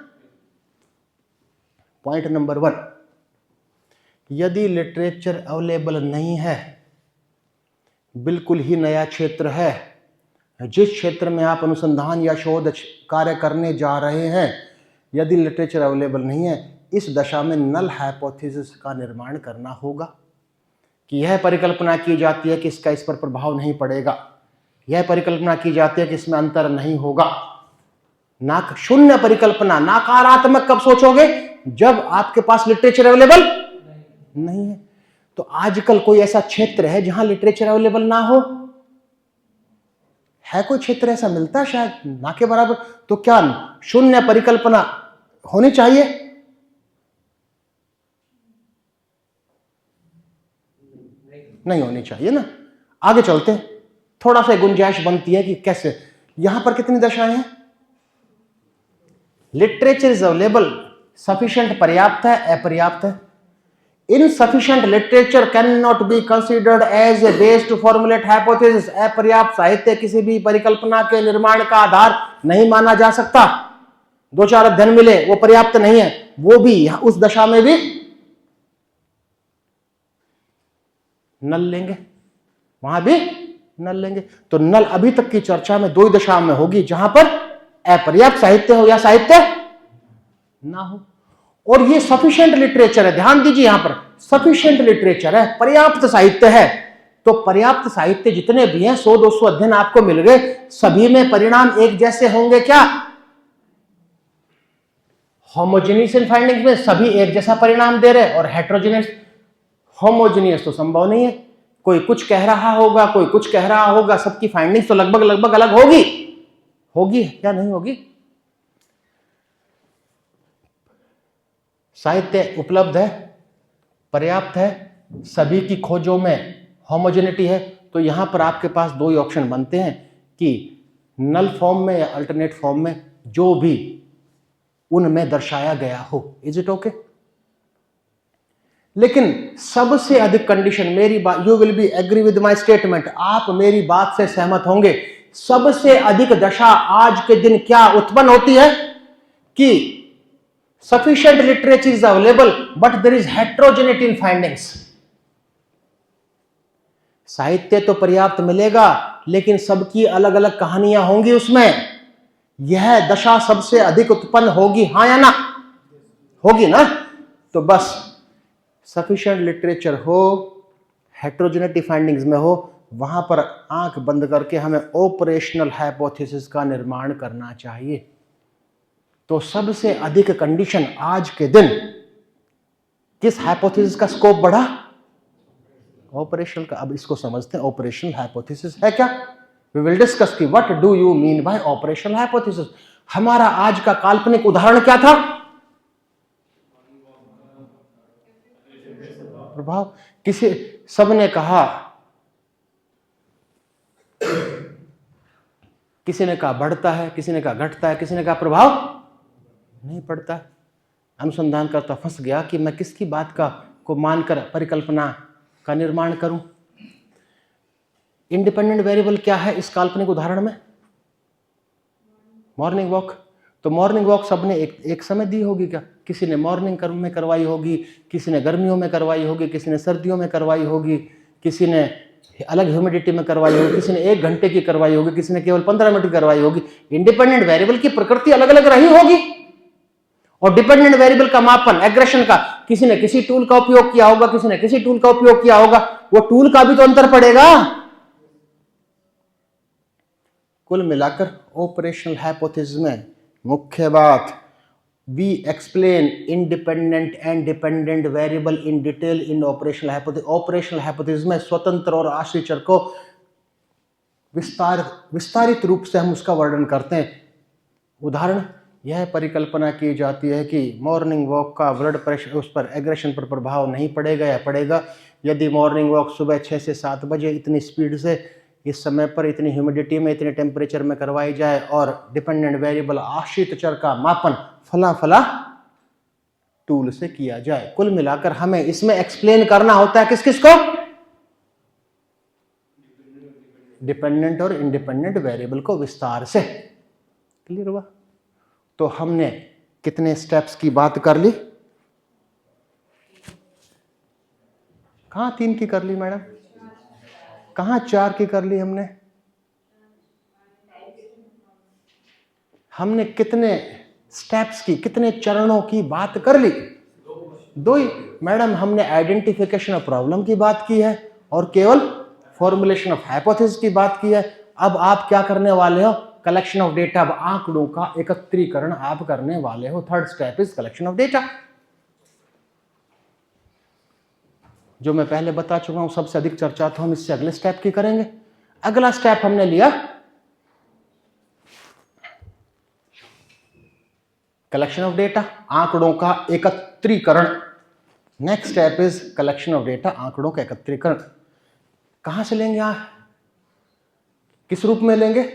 पॉइंट नंबर 1, यदि लिटरेचर अवेलेबल नहीं है, बिल्कुल ही नया क्षेत्र है, जिस क्षेत्र में आप अनुसंधान या शोध कार्य करने जा रहे हैं, यदि लिटरेचर अवेलेबल नहीं है, इस दशा में नल हाइपोथेसिस का निर्माण करना होगा। कि यह परिकल्पना की जाती है कि इसका इस पर प्रभाव नहीं पड़ेगा, यह परिकल्पना की जाती है कि इसमें अंतर नहीं होगा। शून्य परिकल्पना, नकारात्मक कब सोचोगे, जब आपके पास लिटरेचर अवेलेबल नहीं है। तो आजकल कोई ऐसा क्षेत्र है जहां लिटरेचर अवेलेबल ना हो, है कोई क्षेत्र ऐसा, मिलता है शायद, ना के बराबर। तो क्या शून्य परिकल्पना होनी चाहिए, नहीं होनी चाहिए ना। आगे चलते हैं, थोड़ा सा गुंजाइश बनती है कि कैसे। यहां पर कितनी दशाएं हैं, लिटरेचर इज अवेलेबल, सफिशिएंट पर्याप्त है, अपर्याप्त है। Insufficient literature can not be considered as a base to formulate hypothesis. अपर्याप्त साहित्य किसी भी परिकल्पना के निर्माण का आधार नहीं माना जा सकता। 2-4 अध्ययन मिले वो पर्याप्त नहीं है, वो भी उस दशा में भी नल लेंगे, वहां भी नल लेंगे। तो नल अभी तक की चर्चा में 2 ही दशाओं में होगी, जहां पर अपर्याप्त साहित्य हो या साहित्य ना हो। और ये सफिशिएंट लिटरेचर है, ध्यान दीजिए, यहां पर सफिशिएंट लिटरेचर है, पर्याप्त साहित्य है। तो पर्याप्त साहित्य जितने भी हैं, 100-200 अध्ययन आपको मिल गए, सभी में परिणाम एक जैसे होंगे क्या? होमोजेनियस इन फाइंडिंग्स में सभी एक जैसा परिणाम दे रहे, और हेटेरोजेनियस, होमोजेनियस तो संभव नहीं है। कोई कुछ कह रहा होगा, कोई कुछ कह रहा होगा, सबकी फाइंडिंग्स तो लगभग अलग होगी क्या नहीं होगी? साहित्य उपलब्ध है, पर्याप्त है, सभी की खोजों में होमोजेनिटी है। तो यहां पर आपके पास 2 ही ऑप्शन बनते हैं कि नल फॉर्म में या अल्टरनेट फॉर्म में, जो भी उनमें दर्शाया गया हो। Is it okay? लेकिन सबसे अधिक कंडीशन, मेरी बात, you will be agree with my statement, आप मेरी बात से सहमत होंगे, सबसे अधिक दशा आज के दिन क्या उत्पन्न होती है कि sufficient literature is available but there is heterogeneity in findings। साहित्य तो पर्याप्त मिलेगा, लेकिन सबकी अलग अलग कहानियां होंगी उसमें। यह दशा सबसे अधिक उत्पन्न होगी, हां या ना? होगी ना? तो बस सफिशिएंट लिटरेचर हो, हेटेरोजेनिटी फाइंडिंग्स में हो, वहां पर आंख बंद करके हमें ऑपरेशनल हाइपोथेसिस का निर्माण करना चाहिए। तो सबसे अधिक कंडीशन आज के दिन किस हाइपोथेसिस का स्कोप बढ़ा? ऑपरेशनल का। अब इसको समझते हैं, ऑपरेशनल हाइपोथेसिस है क्या? वी विल डिस्कस कि what do you mean by operational hypothesis. हमारा आज का काल्पनिक उदाहरण क्या था? प्रभाव। किसी, सबने कहा, किसी ने कहा बढ़ता है, किसी ने कहा घटता है, किसी ने कहा प्रभाव नहीं पड़ता। अनुसंधानकर्ता फंस गया कि मैं किसकी बात को मानकर परिकल्पना का निर्माण करूं। इंडिपेंडेंट वेरिएबल क्या है इस काल्पनिक उदाहरण में? Morning walk. तो मॉर्निंग वॉक सबने एक समय दी होगी क्या? किसी ने मॉर्निंग में करवाई होगी, किसी ने गर्मियों में करवाई होगी, किसी ने सर्दियों में करवाई होगी, किसी ने अलग ह्यूमिडिटी में करवाई होगी, किसी ने 1 घंटे की करवाई होगी, किसी ने केवल 15 मिनट की करवाई होगी। इंडिपेंडेंट वेरिएबल की प्रकृति अलग अलग रही होगी। और डिपेंडेंट वेरिएबल का मापन, एग्रेशन का, किसी ने किसी टूल का उपयोग किया होगा, किसी ने किसी टूल का उपयोग किया होगा, वो टूल का भी तो अंतर पड़ेगा। कुल मिलाकर ऑपरेशनल हाइपोथेसिस में मुख्य बात, we explain independent and dependent variable in detail in operational hypothesis. Operational hypothesis में स्वतंत्र और आश्रित चर को विस्तारित रूप से हम उसका वर्णन करते हैं। उदाहरण, यह परिकल्पना की जाती है कि मॉर्निंग वॉक का ब्लड प्रेशर, उस पर एग्रेशन पर प्रभाव नहीं पड़ेगा या पड़ेगा यदि मॉर्निंग वॉक सुबह 6 से 7 बजे इतनी स्पीड से, इस समय पर, इतनी ह्यूमिडिटी में, इतने टेम्परेचर में करवाई जाए, और डिपेंडेंट वेरिएबल आश्रित चर का मापन फला फला टूल से किया जाए। कुल मिलाकर हमें इसमें एक्सप्लेन करना होता है किस किस को? डिपेंडेंट और इंडिपेंडेंट वेरिएबल को विस्तार से। क्लियर हुआ? तो हमने कितने स्टेप्स की बात कर ली? कहां 3 की कर ली मैडम? कहां 4 की कर ली हमने? हमने कितने स्टेप्स की, कितने चरणों की बात कर ली? 2 ही मैडम। हमने आइडेंटिफिकेशन ऑफ प्रॉब्लम की बात की है और केवल फॉर्मुलेशन ऑफ हाइपोथेसिस की बात की है। अब आप क्या करने वाले हो? कलेक्शन ऑफ डेटा, आंकड़ों का एकत्रीकरण आप करने वाले हो। 3rd step is collection of data. जो मैं पहले बता चुका हूं, सबसे अधिक चर्चा तो हम इससे अगले स्टेप की करेंगे। अगला स्टेप हमने लिया कलेक्शन ऑफ डेटा, आंकड़ों का एकत्रीकरण। Next step is collection of data, आंकड़ों का एकत्रीकरण। कहां से लेंगे? किस रूप में लेंगे?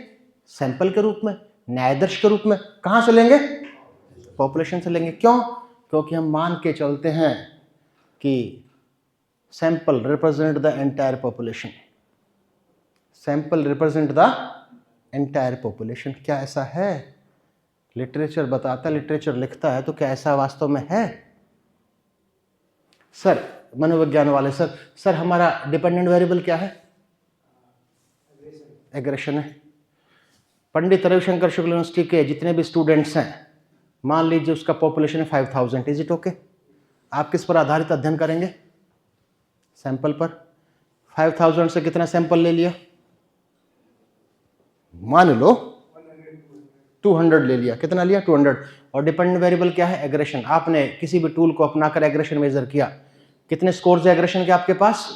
सैंपल के रूप में, न्यायादर्श के रूप में। कहां से लेंगे? पॉपुलेशन से लेंगे। क्यों? क्योंकि हम मान के चलते हैं कि sample represent the entire population, sample represent the entire population. क्या ऐसा है? लिटरेचर बताता, लिटरेचर लिखता है, तो क्या ऐसा वास्तव में है? सर मनोविज्ञान वाले सर हमारा डिपेंडेंट वेरिएबल क्या है? एग्रेशन है। पंडित रविशंकर शुक्ल यूनिवर्सिटी के जितने भी स्टूडेंट्स हैं, मान लीजिए उसका पॉपुलेशन है 5000, इज इट ओके? आप किस पर आधारित अध्ययन करेंगे? सैंपल पर। 5000 से कितना सैंपल ले लिया? मान लो 200 ले लिया। कितना लिया? 200। और डिपेंडेंट वेरिएबल क्या है? एग्रेशन। आपने किसी भी टूल को अपनाकर एग्रेशन मेजर किया, कितने स्कोर्स है एग्रेशन के आपके पास?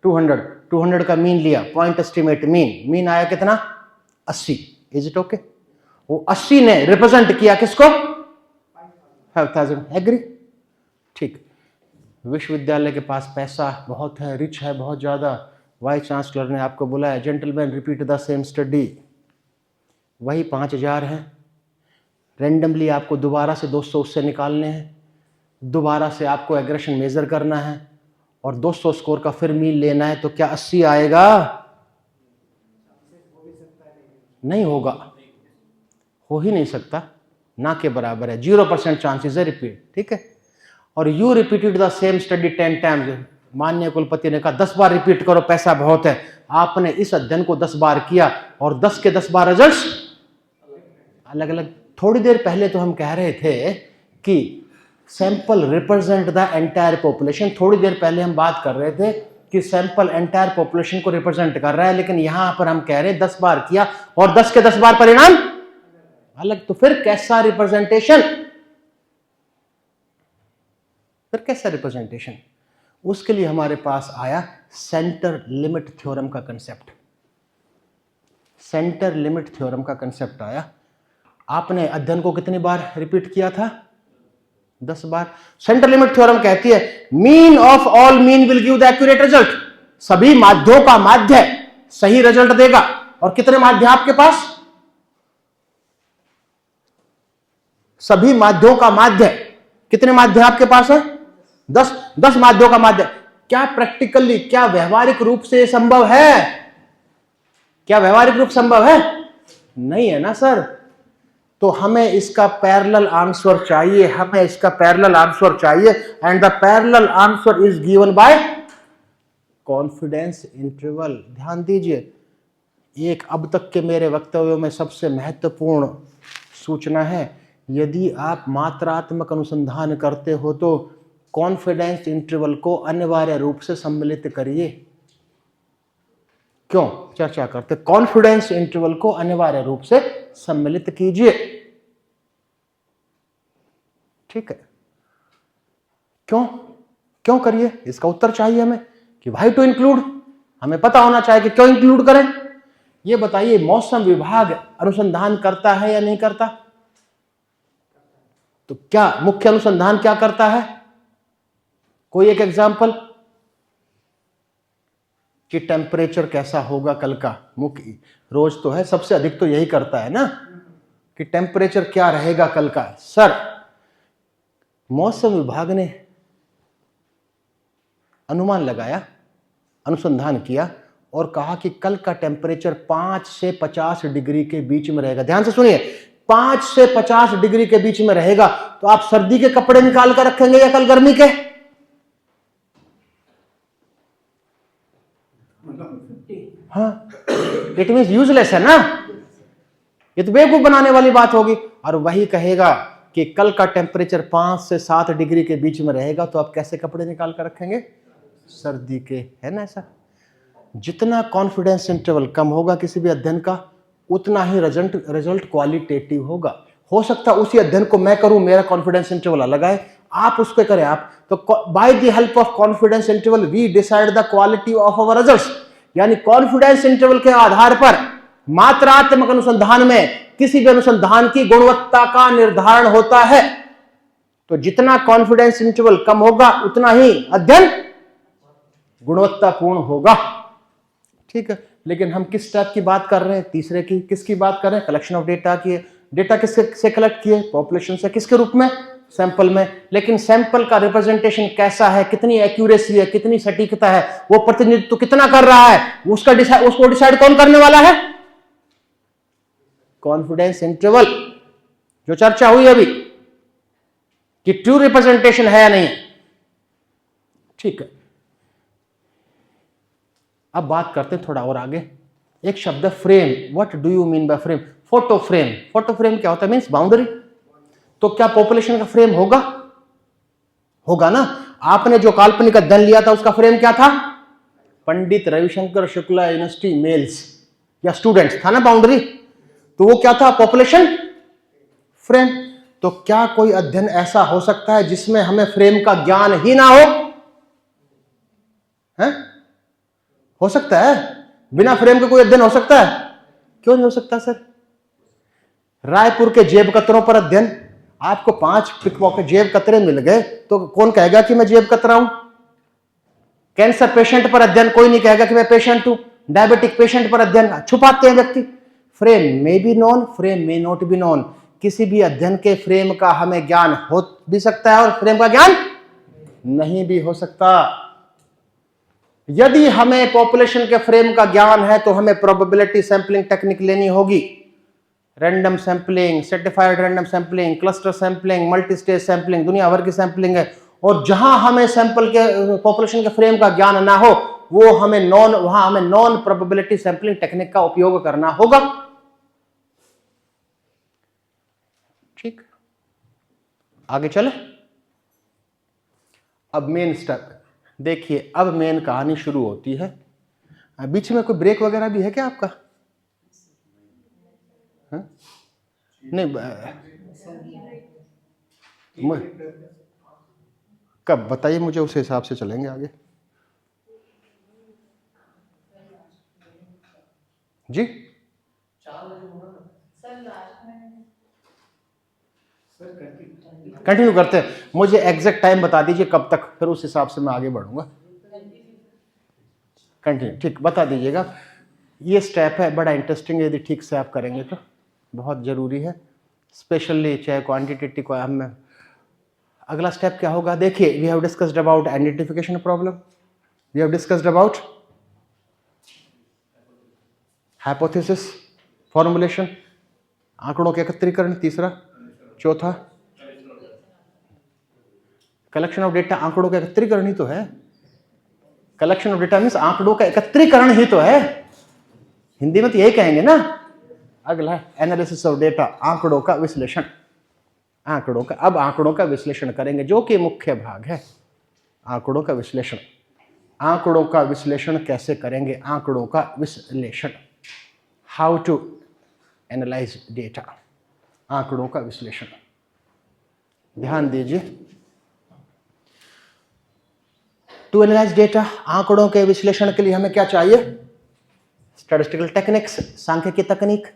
200 का मीन लिया, पॉइंट एस्टिमेट मीन आया कितना? 80। Is it okay? वो 80 ने रिप्रेजेंट किया किसको? 5000। एग्री? ठीक। विश्वविद्यालय के पास पैसा बहुत है, रिच है बहुत ज्यादा, वाइस चांसलर ने आपको बुलाया, gentleman repeat the same study, वही 5000 है। रेंडमली आपको दोबारा से 200 उससे निकालने हैं, दोबारा से आपको एग्रेशन मेजर करना है और 200 स्कोर का फिर मीन लेना है। तो क्या 80 आएगा? नहीं होगा, हो ही नहीं सकता, ना के बराबर है। 0% चांसेस है रिपीट। ठीक है। और you repeated the same study 10 times. माननीय कुलपति ने कहा 10 बार रिपीट करो, पैसा बहुत है। आपने इस अध्ययन को 10 बार किया और 10 के 10 बार रिजल्ट्स अलग अलग। थोड़ी देर पहले तो हम कह रहे थे कि sample represent the entire population, थोड़ी देर पहले हम बात कर रहे थे कि सैंपल एंटायर पॉपुलेशन को रिप्रेजेंट कर रहा है, लेकिन यहां पर हम कह रहे हैं 10 बार किया और 10 के 10 बार परिणाम अलग। तो फिर कैसा रिप्रेजेंटेशन? उसके लिए हमारे पास आया सेंटर लिमिट थ्योरम का कंसेप्ट। सेंटर लिमिट थ्योरम का कंसेप्ट आया। आपने अध्ययन को कितनी बार रिपीट किया था? 10 बार। सेंटर लिमिट थ्योरम कहती है mean of all mean will give the accurate result. सभी माध्यों का माध्य सही रिजल्ट देगा। और कितने माध्य आपके पास? सभी माध्यों का माध्य। कितने माध्य आपके पास है? 10 माध्यों का माध्य। क्या प्रैक्टिकली, क्या व्यवहारिक रूप से संभव है? क्या व्यवहारिक रूप संभव है? नहीं है ना सर। तो हमें इसका पैरेलल आंसर चाहिए, हमें इसका पैरेलल आंसर चाहिए। And the parallel answer is given by confidence interval. ध्यान दीजिए, एक अब तक के मेरे वक्तव्यों में सबसे महत्वपूर्ण सूचना है, यदि आप मात्रात्मक अनुसंधान करते हो तो कॉन्फिडेंस इंटरवल को अनिवार्य रूप से सम्मिलित करिए। क्यों? चर्चा करते। कॉन्फिडेंस इंटरवल को अनिवार्य रूप से सम्मिलित कीजिए। ठीक है। क्यों करिए? इसका उत्तर चाहिए हमें कि व्हाई टू इंक्लूड। हमें पता होना चाहिए कि क्यों इंक्लूड करें। ये बताइए, मौसम विभाग अनुसंधान करता है या नहीं करता? तो क्या मुख्य अनुसंधान क्या करता है? कोई एक एग्जाम्पल कि टेम्परेचर कैसा होगा कल का। मुख्य रोज तो है, सबसे अधिक तो यही करता है ना कि टेम्परेचर क्या रहेगा कल का। सर, मौसम विभाग ने अनुमान लगाया, अनुसंधान किया और कहा कि कल का टेम्परेचर 5 से 50 डिग्री के बीच में रहेगा। ध्यान से सुनिए, 5 से 50 डिग्री के बीच में रहेगा। तो आप सर्दी के कपड़े निकाल कर रखेंगे या कल गर्मी के? हाँ, इट मींस यूजलेस है ना। ये तो बेवकूफ बनाने वाली बात होगी। और वही कहेगा कि कल का टेम्परेचर 5 से 7 डिग्री के बीच में रहेगा, तो आप कैसे कपड़े निकाल कर रखेंगे? सर्दी के, है ना ऐसा। जितना कॉन्फिडेंस इंटरवल कम होगा किसी भी अध्ययन का, उतना ही रिजल्ट क्वालिटेटिव होगा। हो सकता है उसी अध्ययन को मैं करूं, मेरा कॉन्फिडेंस इंटरवल अलग आए, आप उसको करें आप। तो by the help of confidence interval we decide the quality of our results. यानी कॉन्फिडेंस इंटरवल के आधार पर मात्रात्मक अनुसंधान में किसी भी अनुसंधान की गुणवत्ता का निर्धारण होता है। तो जितना कॉन्फिडेंस इंटरवल कम होगा, उतना ही अध्ययन गुणवत्तापूर्ण होगा। ठीक है। लेकिन हम किस टाइप की बात कर रहे हैं? तीसरे की। किसकी बात कर रहे हैं? कलेक्शन ऑफ डेटा की। डेटा किससे कलेक्ट किए? पॉपुलेशन से। किसके रूप में? सैंपल में, लेकिन सैंपल का रिप्रेजेंटेशन कैसा है, कितनी एक्यूरेसी है, कितनी सटीकता है, वो प्रतिनिधित्व तो कितना कर रहा है, उसको डिसाइड कौन करने वाला है? कॉन्फिडेंस इंटरवल, जो चर्चा हुई अभी कि ट्रू रिप्रेजेंटेशन है या नहीं। ठीक है, अब बात करते हैं थोड़ा और आगे। एक शब्द frame, what do you mean by frame? Photo frame. Photo frame क्या होता है? Means boundary. तो क्या पॉपुलेशन का फ्रेम होगा? होगा ना। आपने जो काल्पनिक अध्ययन लिया था उसका फ्रेम क्या था? पंडित रविशंकर शुक्ला यूनिवर्सिटी मेल्स या स्टूडेंट्स था ना बाउंड्री। तो वो क्या था? Population frame. तो क्या कोई अध्ययन ऐसा हो सकता है जिसमें हमें फ्रेम का ज्ञान ही ना हो? है? हो सकता है? बिना फ्रेम के कोई अध्ययन हो सकता है? क्यों नहीं हो सकता सर? रायपुर के जेब कतरों पर अध्ययन, आपको 5 पिकपॉकेट जेब कतरे मिल गए तो कौन कहेगा कि मैं जेब कतरा हूं? कैंसर पेशेंट पर अध्ययन, कोई नहीं कहेगा कि मैं पेशेंट हूं। डायबिटिक पेशेंट पर अध्ययन, छुपाते हैं व्यक्ति। Frame may be known, frame may not be known. किसी भी अध्ययन के फ्रेम का हमें ज्ञान हो भी सकता है और फ्रेम का ज्ञान नहीं भी हो सकता। यदि हमें पॉपुलेशन के फ्रेम का ज्ञान है तो हमें प्रोबेबिलिटी सैंपलिंग टेक्निक लेनी होगी। Random sampling, certified random sampling, cluster sampling, multi stage sampling, दुनिया भर की सैंपलिंग है। और जहां हमें सैंपल के पॉपुलेशन के फ्रेम का ज्ञान ना हो वहां हमें नॉन प्रोबेबिलिटी सैंपलिंग टेक्निक का उपयोग करना होगा। ठीक, आगे चले। अब मेन स्टेप देखिए, अब मेन कहानी शुरू होती है। बीच में कोई ब्रेक वगैरह भी है क्या आपका? हा? नहीं, कब बताइए मुझे, उस हिसाब से चलेंगे आगे। जी कंटिन्यू करते हैं। मुझे एग्जैक्ट टाइम बता दीजिए कब तक, फिर उस हिसाब से मैं आगे बढ़ूंगा। कंटिन्यू, ठीक, बता दीजिएगा। ये स्टेप है, बड़ा इंटरेस्टिंग है, यदि ठीक से आप करेंगे तो बहुत ज़रूरी है, स्पेशली चाहे क्वांटिटेटिव को हम। अगला स्टेप क्या होगा? देखिए, we have discussed about identification problem, we have discussed about hypothesis formulation, आंकड़ों के एकत्रीकरण, तीसरा, चौथा कलेक्शन ऑफ डेटा। आंकड़ों का एकत्रीकरण ही तो है। कलेक्शन ऑफ डेटा मीन्स आंकड़ों का एकत्रीकरण ही तो है, हिंदी में तो यही कहेंगे ना। अगला एनालिसिस ऑफ डेटा, आंकड़ों का विश्लेषण। अब आंकड़ों का विश्लेषण करेंगे, जो कि मुख्य भाग है। आंकड़ों का विश्लेषण, आंकड़ों का विश्लेषण कैसे करेंगे? आंकड़ों का विश्लेषण, हाउ टू एनालाइज डेटा, आंकड़ों का विश्लेषण। ध्यान दीजिए, टू एनालाइज डेटा, आंकड़ों के विश्लेषण के लिए हमें क्या चाहिए? स्टैटिस्टिकल टेक्निक्स, सांख्यिकी तकनीक।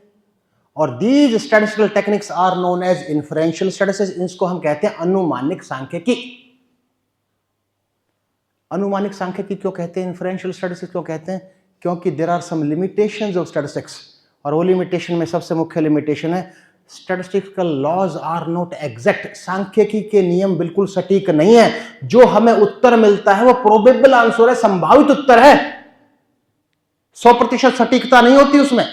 और these statistical techniques are known as inferential statistics, इसको हम कहते हैं अनुमानिक सांख्यिकी। अनुमानिक सांख्यिकी क्यों कहते हैं? इन्फरेंशियल स्टैटिस्टिक्स क्यों कहते हैं? क्योंकि there are some limitations of statistics, और वो लिमिटेशन में सबसे मुख्य लिमिटेशन है statistical laws are not exact. सांख्यिकी के नियम बिल्कुल सटीक नहीं है। जो हमें उत्तर मिलता है वो प्रोबेबल आंसर है, संभावित उत्तर है, 100% सटीकता नहीं होती उसमें।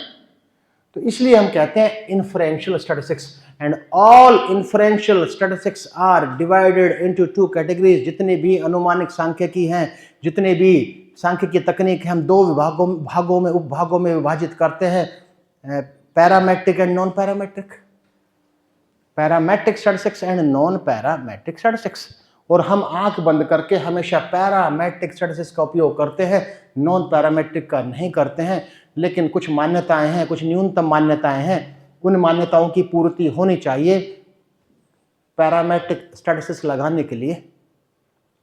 तो इसलिए हम कहते हैं inferential statistics. And all inferential statistics are divided into 2 categories. जितने भी अनुमानिक सांख्यिकी हैं, जितने भी सांख्यिकी तकनीक हैं, हम 2 उपभागों में विभाजित करते हैं, parametric and non parametric, parametric statistics and non parametric statistics. और हम आंख बंद करके हमेशा पैरामेट्रिक स्टैटिस्टिक्स का उपयोग करते हैं, नॉन पैरामेट्रिक का नहीं करते हैं। लेकिन कुछ मान्यताएं हैं, कुछ न्यूनतम मान्यताएं हैं, उन मान्यताओं की पूर्ति होनी चाहिए पैरामेट्रिक स्टैटिस्टिक्स लगाने के लिए।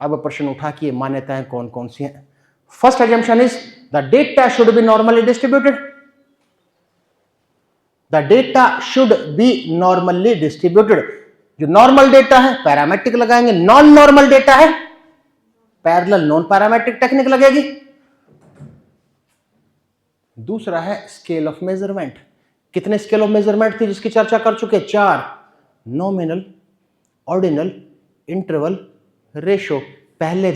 अब प्रश्न उठा कि ये मान्यताएं कौन कौन सी हैं। First assumption is the data should be normally distributed. The data should be normally distributed. जो नॉर्मल डेटा है पैरामेट्रिक लगाएंगे, नॉन नॉर्मल डेटा है पैरेलल नॉन पैरामेट्रिक टेक्निक लगेगी। दूसरा है स्केल ऑफ मेजरमेंट। कितने स्केल ऑफ मेजरमेंट थी जिसकी चर्चा कर चुके? 4, नॉमिनल, ऑर्डिनल, इंटरवल, रेशो। पहले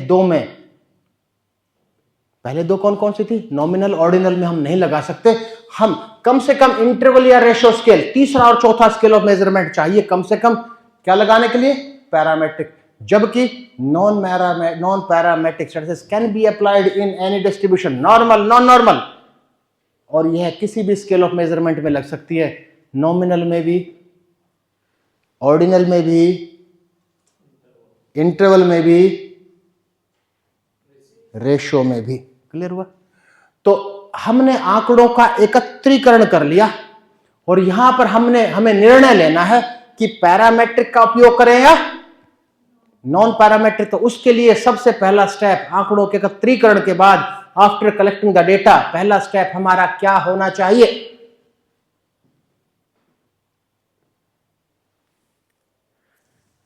दो कौन कौन सी थी? नॉमिनल, ऑर्डिनल में हम नहीं लगा सकते। हम कम से कम इंटरवल या रेशो स्केल, तीसरा और चौथा स्केल ऑफ मेजरमेंट चाहिए कम से कम, क्या लगाने के लिए? पैरामेट्रिक। जबकि non parametric statistics can be applied in any distribution, normal, non normal, और यह किसी भी स्केल ऑफ मेजरमेंट में लग सकती है, नॉमिनल में भी, ऑर्डिनल में भी, इंटरवल में भी, रेशो में भी। क्लियर हुआ? तो हमने आंकड़ों का एकत्रीकरण कर लिया और यहां पर हमें निर्णय लेना है कि पैरामेट्रिक का उपयोग करें या नॉन पैरामेट्रिक। तो उसके लिए सबसे पहला स्टेप, आंकड़ों के एकत्रीकरण के बाद, आफ्टर कलेक्टिंग द डेटा, पहला स्टेप हमारा क्या होना चाहिए?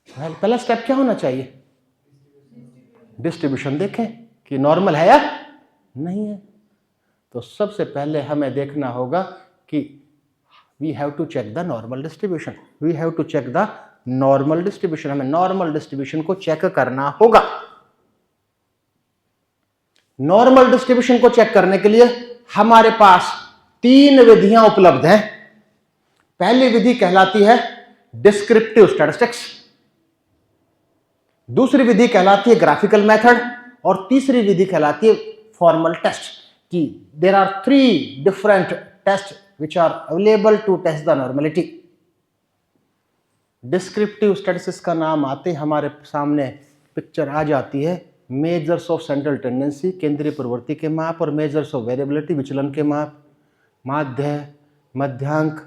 पहला स्टेप क्या होना चाहिए? डिस्ट्रीब्यूशन देखें कि नॉर्मल है या नहीं है। तो सबसे पहले हमें देखना होगा कि we have to check the normal distribution, we have to check the normal distribution. हमें नॉर्मल डिस्ट्रीब्यूशन को चेक करना होगा। नॉर्मल डिस्ट्रीब्यूशन को चेक करने के लिए हमारे पास 3 विधियां उपलब्ध हैं। पहली विधि कहलाती है डिस्क्रिप्टिव स्टैटिस्टिक्स, दूसरी विधि कहलाती है ग्राफिकल मेथड, और तीसरी विधि कहलाती है फॉर्मल टेस्ट। कि there are 3 different test which are available to test the normality. Descriptive statistics का नाम आते हमारे सामने पिक्चर आ जाती है। मेजर्स ऑफ सेंट्रल टेंडेंसी, केंद्रीय प्रवृत्ति के माप, और मेजर्स ऑफ वेरिएबिलिटी, विचलन के माप, माध्य, मध्यांक,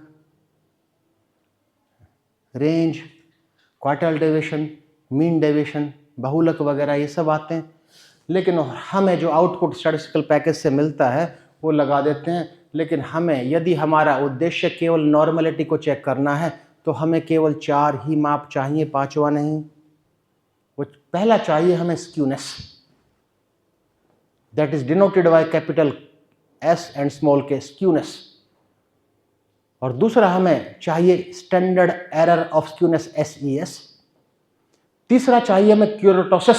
range, quartile deviation, mean deviation, बहुलक वगैरह, ये सब आते हैं। लेकिन हमें जो आउटपुट स्टैटिस्टिकल पैकेज से मिलता है वो लगा देते हैं। लेकिन हमें, यदि हमारा उद्देश्य केवल नॉर्मलिटी को चेक करना है, तो हमें केवल 4 ही माप चाहिए, 5वां नहीं। वो पहला चाहिए हमें skewness, that is denoted by capital S and small K, skewness. और दूसरा हमें चाहिए standard error of skewness, SES। तीसरा चाहिए हमें क्यूरोटोसिस,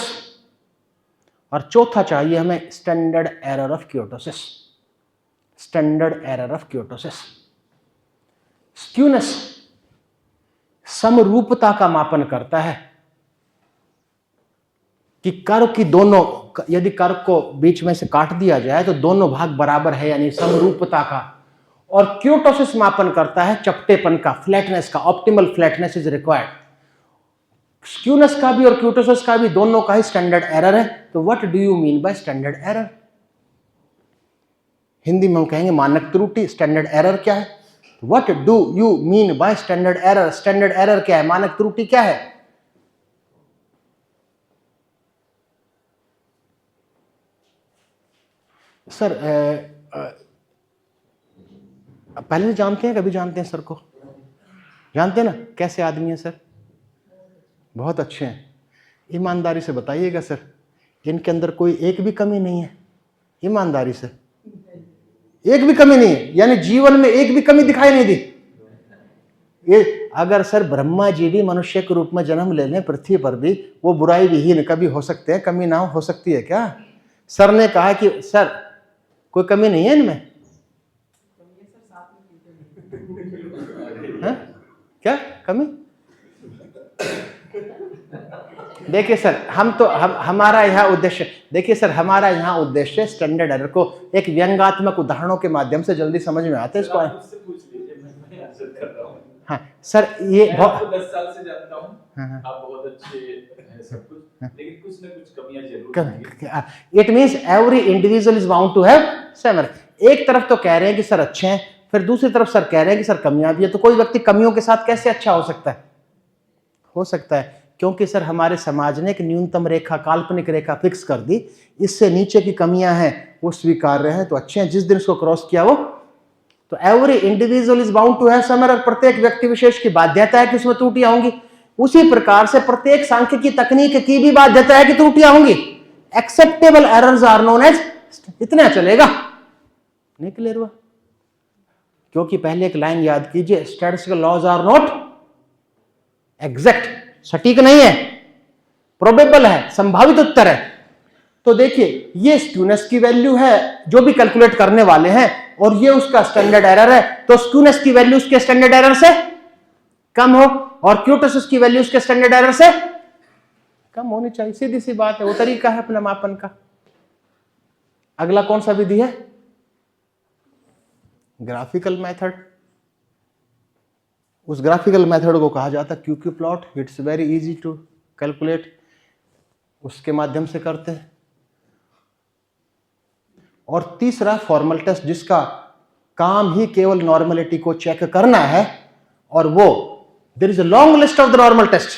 और चौथा चाहिए हमें standard error of kurtosis, standard error of kurtosis. Skewness समरूपता का मापन करता है कि कर्व की दोनों, यदि कर्व को बीच में से काट दिया जाए तो दोनों भाग बराबर है, यानी समरूपता का। और क्यूरोटोसिस मापन करता है चपटेपन का, फ्लैटनेस का, optimal flatness is required. Skewness का भी और क्यूरोटोसिस का भी दोनों का ही स्टैंडर्ड एरर है। तो what do you mean by standard error? Hindi में हम कहेंगे मानक त्रुटि। स्टैंडर्ड एरर क्या है? What do you mean by standard error? Standard error क्या है? मानक त्रुटि क्या है? सर पहले से जानते हैं, कभी जानते हैं सर को? जानते हैं ना कैसे आदमी है सर? बहुत अच्छे हैं। ईमानदारी से बताइएगा सर, इनके अंदर कोई एक भी कमी नहीं है? ईमानदारी से, एक भी कमी नहीं है, यानी जीवन में एक भी कमी दिखाई नहीं दी। ये अगर सर ब्रह्मा जी भी मनुष्य के रूप में जन्म ले लें पृथ्वी पर भी, वो बुराई विहीन कभी हो सकते हैं, कमी ना हो सकती है क्या? सर ने कहा कि सर कोई कमी नहीं है इनमें, है? क्या कमी? देखिए सर, हमारा यहाँ उद्देश्य, देखिए सर, हमारा यहाँ उद्देश्य स्टैंडर्ड एरर को एक व्यंग्यात्मक उदाहरणों के माध्यम से जल्दी समझ में आते हैं इसको। हाँ सर, ये बहुत 10 साल से जानता हूँ, आप बहुत अच्छे हैं सब कुछ, लेकिन कुछ ना कुछ कमियां जरूर होंगी। It means every individual is bound to have some error. एक तरफ तो कह रहे हैं कि सर अच्छे हैं, फिर दूसरी तरफ सर कह रहे हैं कि सर कमियां भी है। तो कोई व्यक्ति कमियों के साथ कैसे अच्छा हो सकता है? हो सकता है क्योंकि सर हमारे समाज ने एक न्यूनतम रेखा, काल्पनिक रेखा फिक्स कर दी, इससे नीचे की कमियां हैं वो स्वीकार्य हैं, तो अच्छे हैं। जिस दिन इसको क्रॉस किया वो, तो every individual is bound to have some error. प्रत्येक व्यक्ति विशेष की बाध्यता है कि उसमें त्रुटियां होंगी। उसी प्रकार से प्रत्येक सांख्यिकी तकनीक की भी बाध्यता है कि त्रुटियां होंगी। Acceptable errors are known as, इतना चलेगा। नहीं क्लियर हुआ? क्योंकि पहले एक लाइन याद कीजिए, statistical laws are not exact, सटीक नहीं है, प्रोबेबल है, संभावित उत्तर है। तो देखिए ये स्क्यूनेस की वैल्यू है जो भी कैलकुलेट करने वाले हैं, और ये उसका स्टैंडर्ड एरर है। तो स्क्यूनेस की वैल्यू उसके स्टैंडर्ड एरर से कम हो और क्यूटोसिस की वैल्यू उसके स्टैंडर्ड एरर से कम होनी चाहिए। सीधी सी बात है, वो तरीका है अपना मापन का। अगला कौन सा विधि है? Graphical method. उस ग्राफिकल मेथड को कहा जाता है QQ plot. It's very easy to calculate, उसके माध्यम से करते हैं। और तीसरा फॉर्मल टेस्ट, जिसका काम ही केवल नॉर्मलिटी को चेक करना है, और वो there is a long list of the normal test,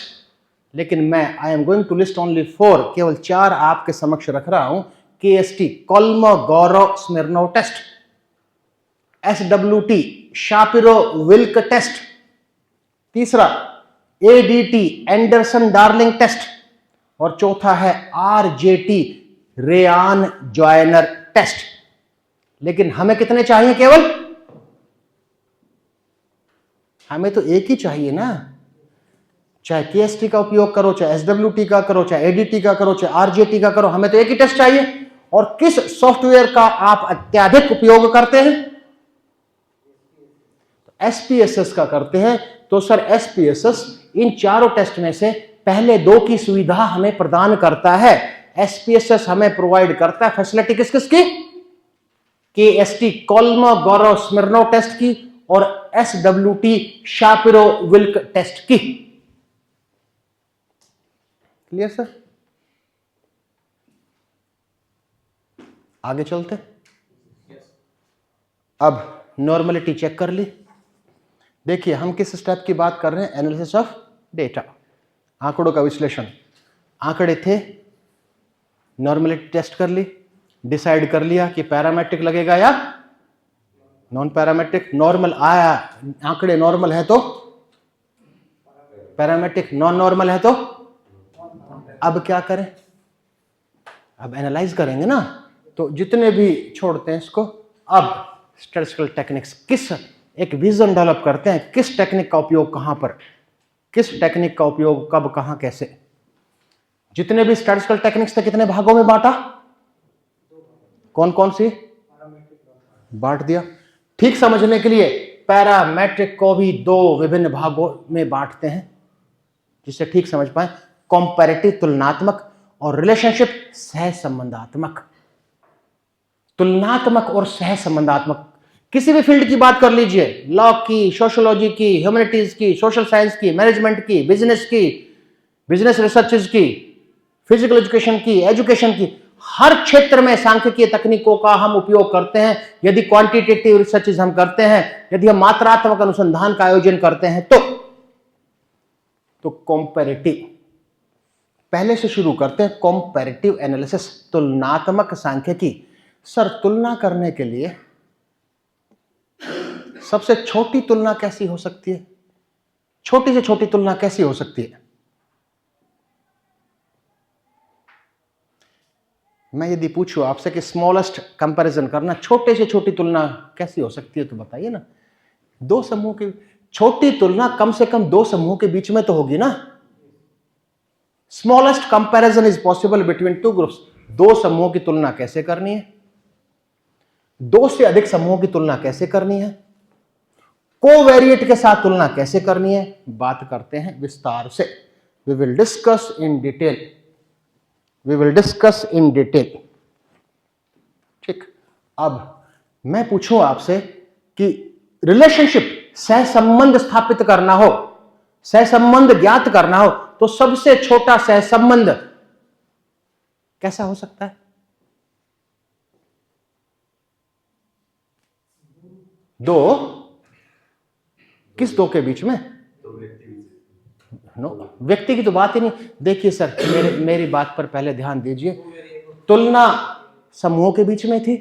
लेकिन मैं I am going to list only 4, केवल 4 आपके समक्ष रख रहा हूं। KST Kolmogorov Smirnov test, SWT Shapiro Wilk test, तीसरा ADT एंडरसन डार्लिंग टेस्ट, और चौथा है RJT रेयान जॉयनर टेस्ट। लेकिन हमें कितने चाहिए? केवल हमें तो एक ही चाहिए ना। चाहे KST का उपयोग करो, चाहे SWT का करो, चाहे ADT का करो, चाहे RJT का करो, हमें तो एक ही टेस्ट चाहिए। और किस सॉफ्टवेयर का आप अत्यधिक उपयोग करते हैं? SPSS का करते हैं। तो सर SPSS इन चारों टेस्ट में से पहले 2 की सुविधा हमें प्रदान करता है। SPSS हमें प्रोवाइड करता है फैसिलिटी किस किस की? KST कोल्मोगोरोव स्मिर्नोव टेस्ट की और SWT शापिरो विल्क टेस्ट की। Clear sir? आगे चलते। अब नॉर्मलिटी चेक कर ली। देखिए हम किस स्टेप की बात कर रहे हैं? एनालिसिस ऑफ डेटा, आंकड़ों का विश्लेषण। आंकड़े थे, नॉर्मलिटी टेस्ट कर ली, डिसाइड कर लिया कि पैरामेट्रिक लगेगा या नॉन पैरामेट्रिक। नॉर्मल आया, आंकड़े नॉर्मल है तो पैरामेट्रिक, नॉन नॉर्मल है तो अब क्या करें? अब एनालाइज करेंगे ना। तो जितने भी छोड़ते हैं इसको। अब स्टैटिस्टिकल टेक्निक्स, किस एक विजन डेवलप करते हैं, किस टेक्निक का उपयोग कहां पर, किस टेक्निक का उपयोग कब, कहां, कैसे। जितने भी स्टैटिस्टिकल टेक्निक्स थे कितने भागों में बांटा? कौन कौन सी बांट दिया? ठीक समझने के लिए पैरामेट्रिक को भी 2 विभिन्न भागों में बांटते हैं, जिससे ठीक समझ पाए। कंपैरेटिव तुलनात्मक और रिलेशनशिप सहसंबंधात्मक। तुलनात्मक और सहसंबंधात्मक, किसी भी फील्ड की बात कर लीजिए, लॉ की, सोशियोलॉजी की, ह्यूमैनिटीज की, सोशल साइंस की, मैनेजमेंट की, बिजनेस की, बिजनेस रिसर्चेज की, फिजिकल एजुकेशन की, एजुकेशन की, हर क्षेत्र में सांख्यिकीय तकनीकों का हम उपयोग करते हैं। यदि क्वांटिटेटिव रिसर्चेज हम करते हैं, यदि हम मात्रात्मक अनुसंधान का आयोजन करते हैं, तो कंपैरेटिव पहले से शुरू करते हैं। कंपैरेटिव एनालिसिस, तुलनात्मक सांख्यिकी। सर तुलना करने के लिए सबसे छोटी तुलना कैसी हो सकती है? छोटी से छोटी तुलना कैसी हो सकती है? मैं यदि पूछूं आपसे कि स्मॉलेस्ट कंपैरिजन करना, छोटे से छोटी तुलना कैसी हो सकती है, तो बताइए ना। 2 समूह की छोटी तुलना कम से कम 2 समूह के बीच में तो होगी ना। Smallest comparison is possible between 2 groups. 2 समूहों की तुलना कैसे करनी है? 2 से अधिक समूहों की तुलना कैसे करनी है? कोवेरिएट के साथ तुलना कैसे करनी है? बात करते हैं विस्तार से। We will discuss in detail, we will discuss in detail. ठीक। अब मैं पूछूं आपसे कि रिलेशनशिप, सहसंबंध स्थापित करना हो, सहसंबंध ज्ञात करना हो, तो सबसे छोटा सहसंबंध कैसा हो सकता है? 2, किस 2 के बीच में? नो, व्यक्ति की तो बात ही नहीं। देखिए सर, मेरी बात पर पहले ध्यान दीजिए। तुलना समूहों के बीच में थी,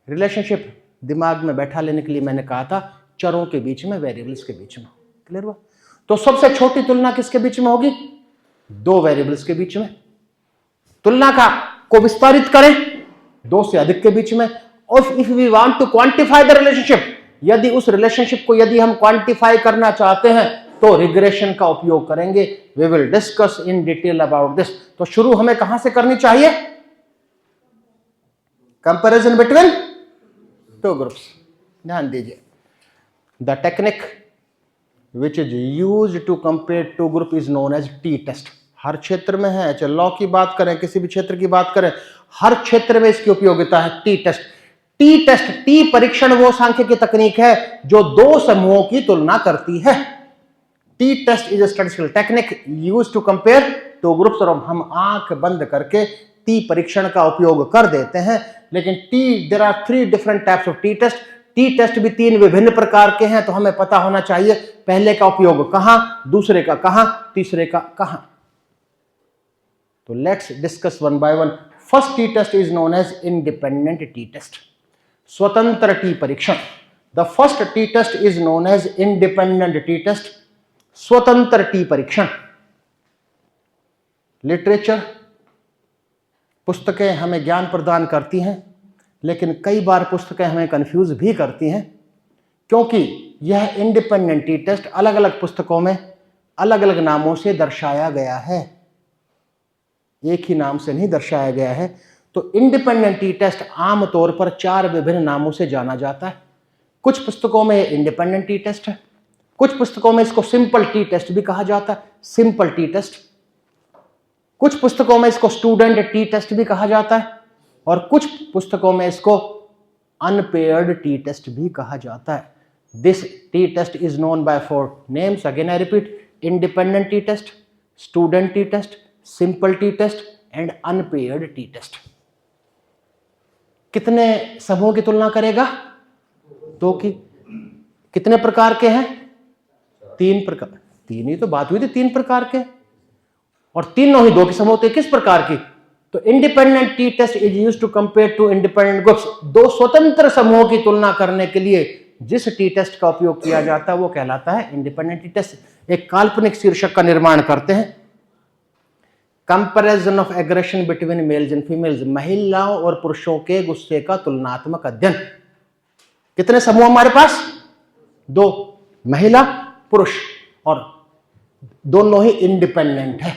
रिलेशनशिप दिमाग में बैठा लेने के लिए मैंने कहा था चरों के बीच में, वेरिएबल्स के बीच में। क्लियर हुआ? तो सबसे छोटी तुलना किसके बीच में होगी? 2 वेरिएबल्स के बीच में। तुलना को विस्तारित करें 2 से अधिक के बीच में। और if we want to quantify the relationship, यदि उस रिलेशनशिप को यदि हम क्वांटिफाई करना चाहते हैं, तो रिग्रेशन का उपयोग करेंगे। We will discuss in detail about this. तो शुरू हमें कहां से करनी चाहिए? Comparison between two groups. ध्यान दीजिए, the technique which is used to compare two group is known as T test. हर क्षेत्र में है, चाहे लॉ की बात करें, किसी भी क्षेत्र की बात करें, हर क्षेत्र में इसकी उपयोगिता है। T test, T test, T परीक्षण वो सांख्यिकी तकनीक है जो दो समूहों की तुलना करती है। T test is a statistical technique used to compare two groups. और हम आंख बंद करके टी परीक्षण का उपयोग कर देते हैं। लेकिन T, there are 3 different types of T test. T test भी 3 विभिन्न प्रकार के हैं। तो हमें पता होना चाहिए पहले का उपयोग कहां, दूसरे का कहां, तीसरे का कहां। तो let's discuss one by one. First T test is known as independent T test, स्वतंत्र टी परीक्षण। The first T test is known as independent T test, स्वतंत्र टी परीक्षण। लिटरेचर, पुस्तकें हमें ज्ञान प्रदान करती हैं, लेकिन कई बार पुस्तकें हमें कंफ्यूज भी करती हैं, क्योंकि यह इंडिपेंडेंट टी टेस्ट अलग अलग पुस्तकों में अलग अलग नामों से दर्शाया गया है, एक ही नाम से नहीं दर्शाया गया है। तो इंडिपेंडेंट टी टेस्ट आमतौर पर 4 विभिन्न नामों से जाना जाता है। कुछ पुस्तकों में इंडिपेंडेंट टी टेस्ट है, कुछ पुस्तकों में इसको सिंपल टी टेस्ट भी कहा जाता है, सिंपल टी टेस्ट। कुछ पुस्तकों में इसको स्टूडेंट टी टेस्ट भी कहा जाता है, और कुछ पुस्तकों में इसको अनपेयर्ड टी टेस्ट भी कहा जाता है। This T test is known by 4 names. Again I repeat, independent T test, student T test, simple T test and unpaired T test. कितने समूह की तुलना करेगा? 2 की। कितने प्रकार के हैं? 3 प्रकार। 3 ही तो बात हुई थी, 3 प्रकार के, और तीनों ही 2 के समूह थे। किस प्रकार की? तो independent T test is used to compare two independent groups. 2 स्वतंत्र समूहों की तुलना करने के लिए जिस टी टेस्ट का उपयोग किया जाता है वो कहलाता है इंडिपेंडेंट टी टेस्ट। एक काल्पनिक शीर्षक का निर्माण करते हैं, comparison of aggression between males and females. महिलाओं और पुरुषों के गुस्से का तुलनात्मक अध्ययन। कितने समूह हमारे पास? 2, महिला पुरुष, और दोनों ही इंडिपेंडेंट है।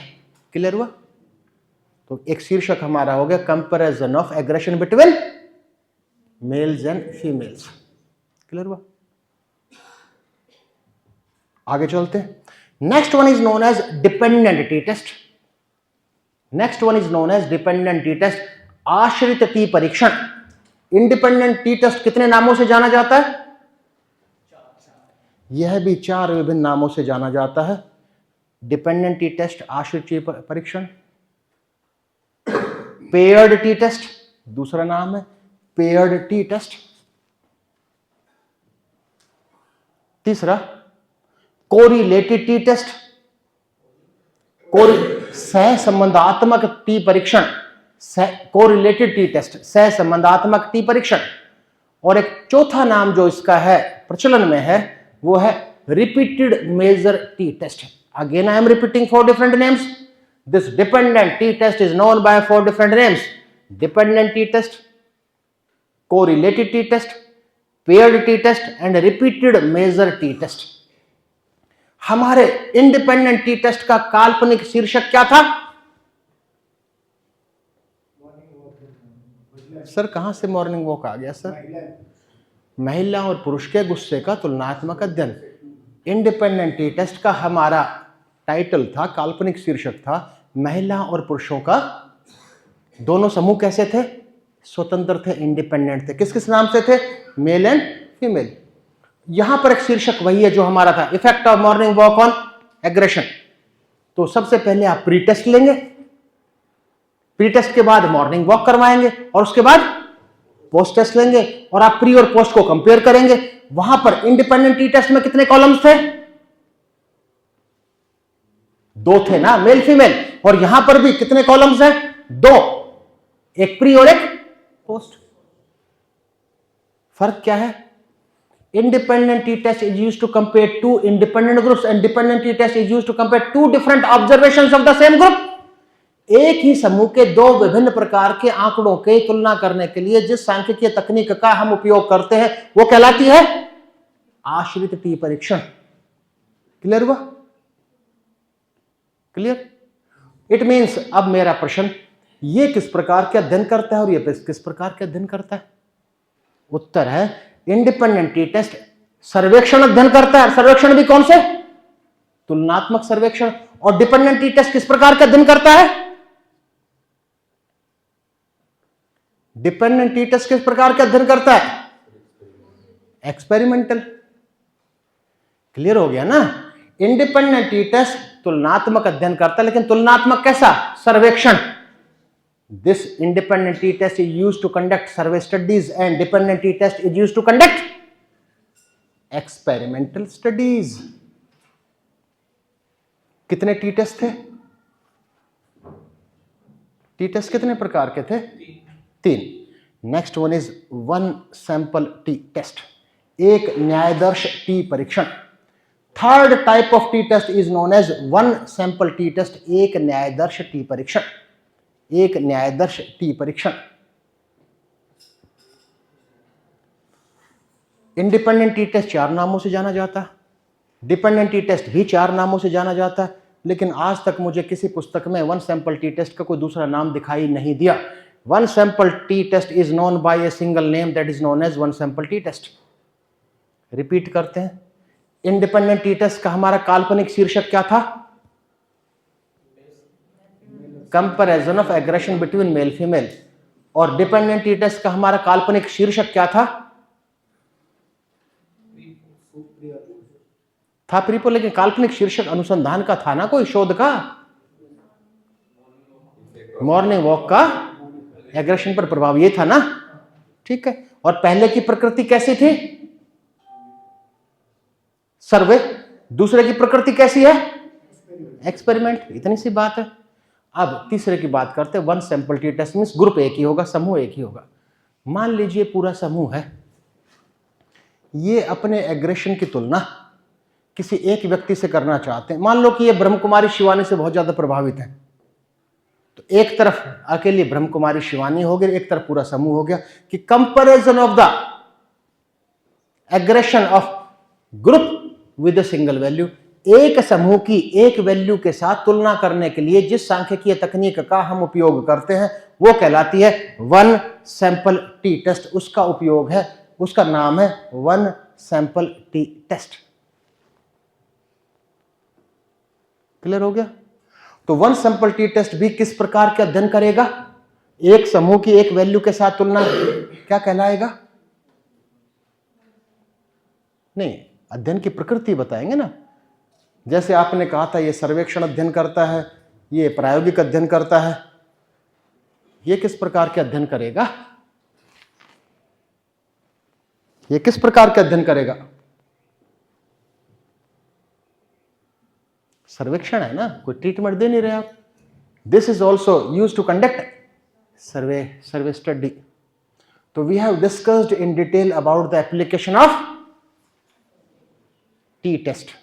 क्लियर हुआ? तो एक शीर्षक हमारा हो गया comparison of aggression between males and females. Clear हुआ? आगे चलते हैं। Next one is known as dependent T test. Next one is known as dependent T test, आश्रित टी परीक्षण। इंडिपेंडेंट टी टेस्ट कितने नामों से जाना जाता है? यह भी 4 विभिन्न नामों से जाना जाता है। डिपेंडेंट टी टेस्ट, आश्रित टी परीक्षण। पेयर्ड टी टेस्ट दूसरा नाम है, पेयर्ड टी टेस्ट। तीसरा कोरिलेटेड टी टेस्ट, सहसंबंधात्मक टी परीक्षण, कोरिलेटेड टी टेस्ट, सहसंबंधात्मक टी परीक्षण। और एक चौथा नाम जो इसका है, प्रचलन में है, वो है repeated measure T test. Again I am repeating 4 different names. This dependent t-test is known by 4 different names: dependent t-test, correlated t-test, paired t-test and repeated measure t-test. हमारे इंडिपेंडेंट टी-टेस्ट का काल्पनिक शीर्षक क्या था? सर कहां से मॉर्निंग वॉक आ गया सर? महिला और पुरुष के गुस्से का तुलनात्मक अध्ययन। इंडिपेंडेंट टी-टेस्ट का हमारा टाइटल था, काल्पनिक शीर्षक था, महिला और पुरुषों का दोनों समूह कैसे थे? स्वतंत्र थे, इंडिपेंडेंट थे। किस किस नाम से थे? Male and female. यहां पर एक शीर्षक वही है जो हमारा था, effect of morning walk on aggression. तो सबसे पहले आप प्री टेस्ट लेंगे, प्री टेस्ट के बाद मॉर्निंग वॉक करवाएंगे, और उसके बाद पोस्ट टेस्ट लेंगे, और आप प्री और पोस्ट को कंपेयर करेंगे। वहां पर इंडिपेंडेंट टी टेस्ट में कितने कॉलम्स थे? 2 थे ना, मेल फीमेल। और यहां पर भी कितने कॉलम्स हैं? 2, एक प्री और एक पोस्ट। फर्क क्या है? Independent T test is used to compare 2 independent groups and dependent T test is used to compare 2 different observations of the same group. एक ही समूह के 2 विभिन्न प्रकार के आंकड़ों की तुलना करने के लिए जिस सांख्यिकीय तकनीक का हम उपयोग करते हैं वो कहलाती है आश्रित टी परीक्षण। क्लियर हुआ? क्लियर? इट मीन्स अब मेरा प्रश्न, ये किस प्रकार के अध्ययन करता है और ये किस प्रकार के अध्ययन करता है? उत्तर है इंडिपेंडेंट टी टेस्ट सर्वेक्षण अध्ययन करता है। सर्वेक्षण भी कौन से? तुलनात्मक सर्वेक्षण। और डिपेंडेंट टी टेस्ट किस प्रकार का अध्ययन करता है? डिपेंडेंट टी टेस्ट किस प्रकार का अध्ययन करता है? एक्सपेरिमेंटल। क्लियर हो गया ना? इंडिपेंडेंट टी टेस्ट तुलनात्मक अध्ययन करता है, लेकिन तुलनात्मक कैसा? सर्वेक्षण। This independent T test is used to conduct survey studies and dependent T test is used to conduct experimental studies. कितने टी टेस्ट थे? टी टेस्ट कितने प्रकार के थे? 3। Next one is one sample T test, एक न्यायदर्श टी परीक्षण। Third type of T test is known as one sample T test, एक न्यायदर्श टी परीक्षण। एक न्यायदर्श टी परीक्षण। इंडिपेंडेंट टी टेस्ट 4 नामों से जाना जाता है, डिपेंडेंट टी टेस्ट भी 4 नामों से जाना जाता है, लेकिन आज तक मुझे किसी पुस्तक में वन सैंपल टी टेस्ट का कोई दूसरा नाम दिखाई नहीं दिया। One sample T test is known by a single name, that is known as one sample T test. Repeat करते हैं, इंडिपेंडेंट टी टेस्ट का हमारा काल्पनिक शीर्षक क्या था? Comparison of aggression between male female. और डिपेंडेंट टी टेस्ट का हमारा काल्पनिक शीर्षक क्या था? था प्रीपो, लेकिन काल्पनिक शीर्षक अनुसंधान का था ना, कोई शोध का। मॉर्निंग वॉक का एग्रेशन पर प्रभाव, ये था ना? ठीक है। और पहले की प्रकृति कैसी थी? सर्वे। दूसरे की प्रकृति कैसी है? एक्सपेरिमेंट। इतनी सी बात है। अब तीसरे की बात करते हैं, one sample T test means group एक ही होगा, समूह एक ही होगा। मान लीजिए पूरा समूह है, ये अपने एग्रेशन की तुलना किसी एक व्यक्ति से करना चाहते हैं। मान लो कि ये ब्रह्म कुमारी शिवानी से बहुत ज्यादा प्रभावित है, तो एक तरफ अकेली ब्रह्म कुमारी शिवानी हो गई, एक तरफ पूरा समूह हो गया कि comparison of the aggression of group with a single value. एक समूह की एक वैल्यू के साथ तुलना करने के लिए जिस सांख्यिकीय तकनीक का हम उपयोग करते हैं वो कहलाती है वन सैंपल टी टेस्ट। उसका उपयोग है, उसका नाम है one sample T test. Clear हो गया? तो वन सैंपल टी टेस्ट भी किस प्रकार के अध्ययन करेगा? एक समूह की एक वैल्यू के साथ तुलना क्या कहलाएगा? नहीं, अध्ययन की प्रकृति बताएंगे ना। जैसे आपने कहा था ये सर्वेक्षण अध्ययन करता है, ये प्रायोगिक अध्ययन करता है, ये किस प्रकार के अध्ययन करेगा? ये किस प्रकार का अध्ययन करेगा? सर्वेक्षण है ना, कोई ट्रीटमेंट दे नहीं रहे आप। This is also use to conduct survey study. तो we have discussed in detail about the application of T test.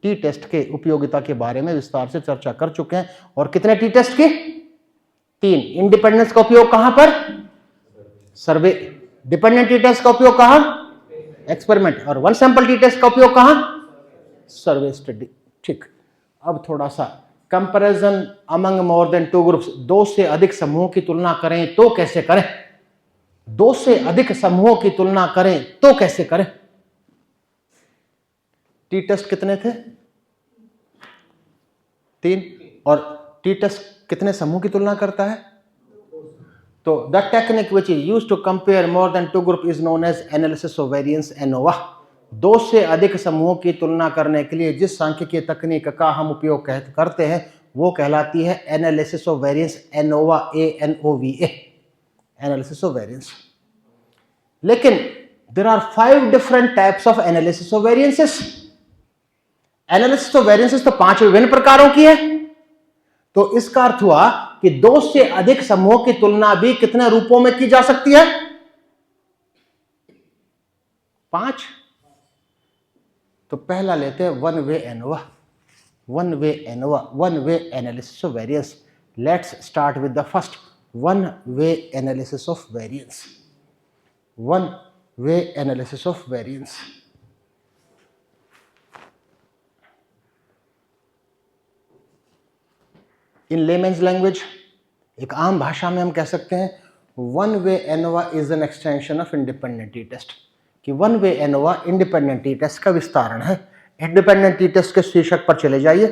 T test के उपयोगिता के बारे में विस्तार से चर्चा कर चुके हैं। और कितने टी टेस्ट के? 3। इंडिपेंडेंस का उपयोग कहां पर? सर्वे। डिपेंडेंट टी टेस्ट का उपयोग कहां? एक्सपेरिमेंट। और वन सैंपल टी टेस्ट का उपयोग कहां? सर्वे स्टडी। ठीक। अब थोड़ा सा कंपैरिजन अमंग मोर देन 2 ग्रुप्स, 2 से अधिक समूहों की तुलना करें तो कैसे करें? 2 से अधिक समूहों की तुलना करें तो कैसे करें? टी टेस्ट कितने थे? 3। और टी टेस्ट कितने समूह की तुलना करता है? तो the technique which is used to compare more than 2 group is known as analysis of variance ANOVA. 2 से अधिक समूहों की तुलना करने के लिए जिस सांख्यिकीय तकनीक का हम उपयोग करते हैं वो कहलाती है analysis of variance ANOVA, ANOVA, analysis of variance. लेकिन there are 5 different types of analysis of variances. Analysis of variances तो 5 विभिन्न प्रकारों की है। तो इसका अर्थ हुआ कि 2 से अधिक समूहों की तुलना भी कितने रूपों में की जा सकती है? 5। तो पहला लेते हैं one way ANOVA. One way ANOVA, one way analysis of variance. Let's start with the first, one way analysis of variance. One way analysis of variance. In layman's language, एक आम भाषा में हम कह सकते हैं one way ANOVA is an extension of independent T test, कि one way ANOVA independent T test का विस्तारण है। इंडिपेंडेंट टी टेस्ट के शीर्षक पर चले जाइए,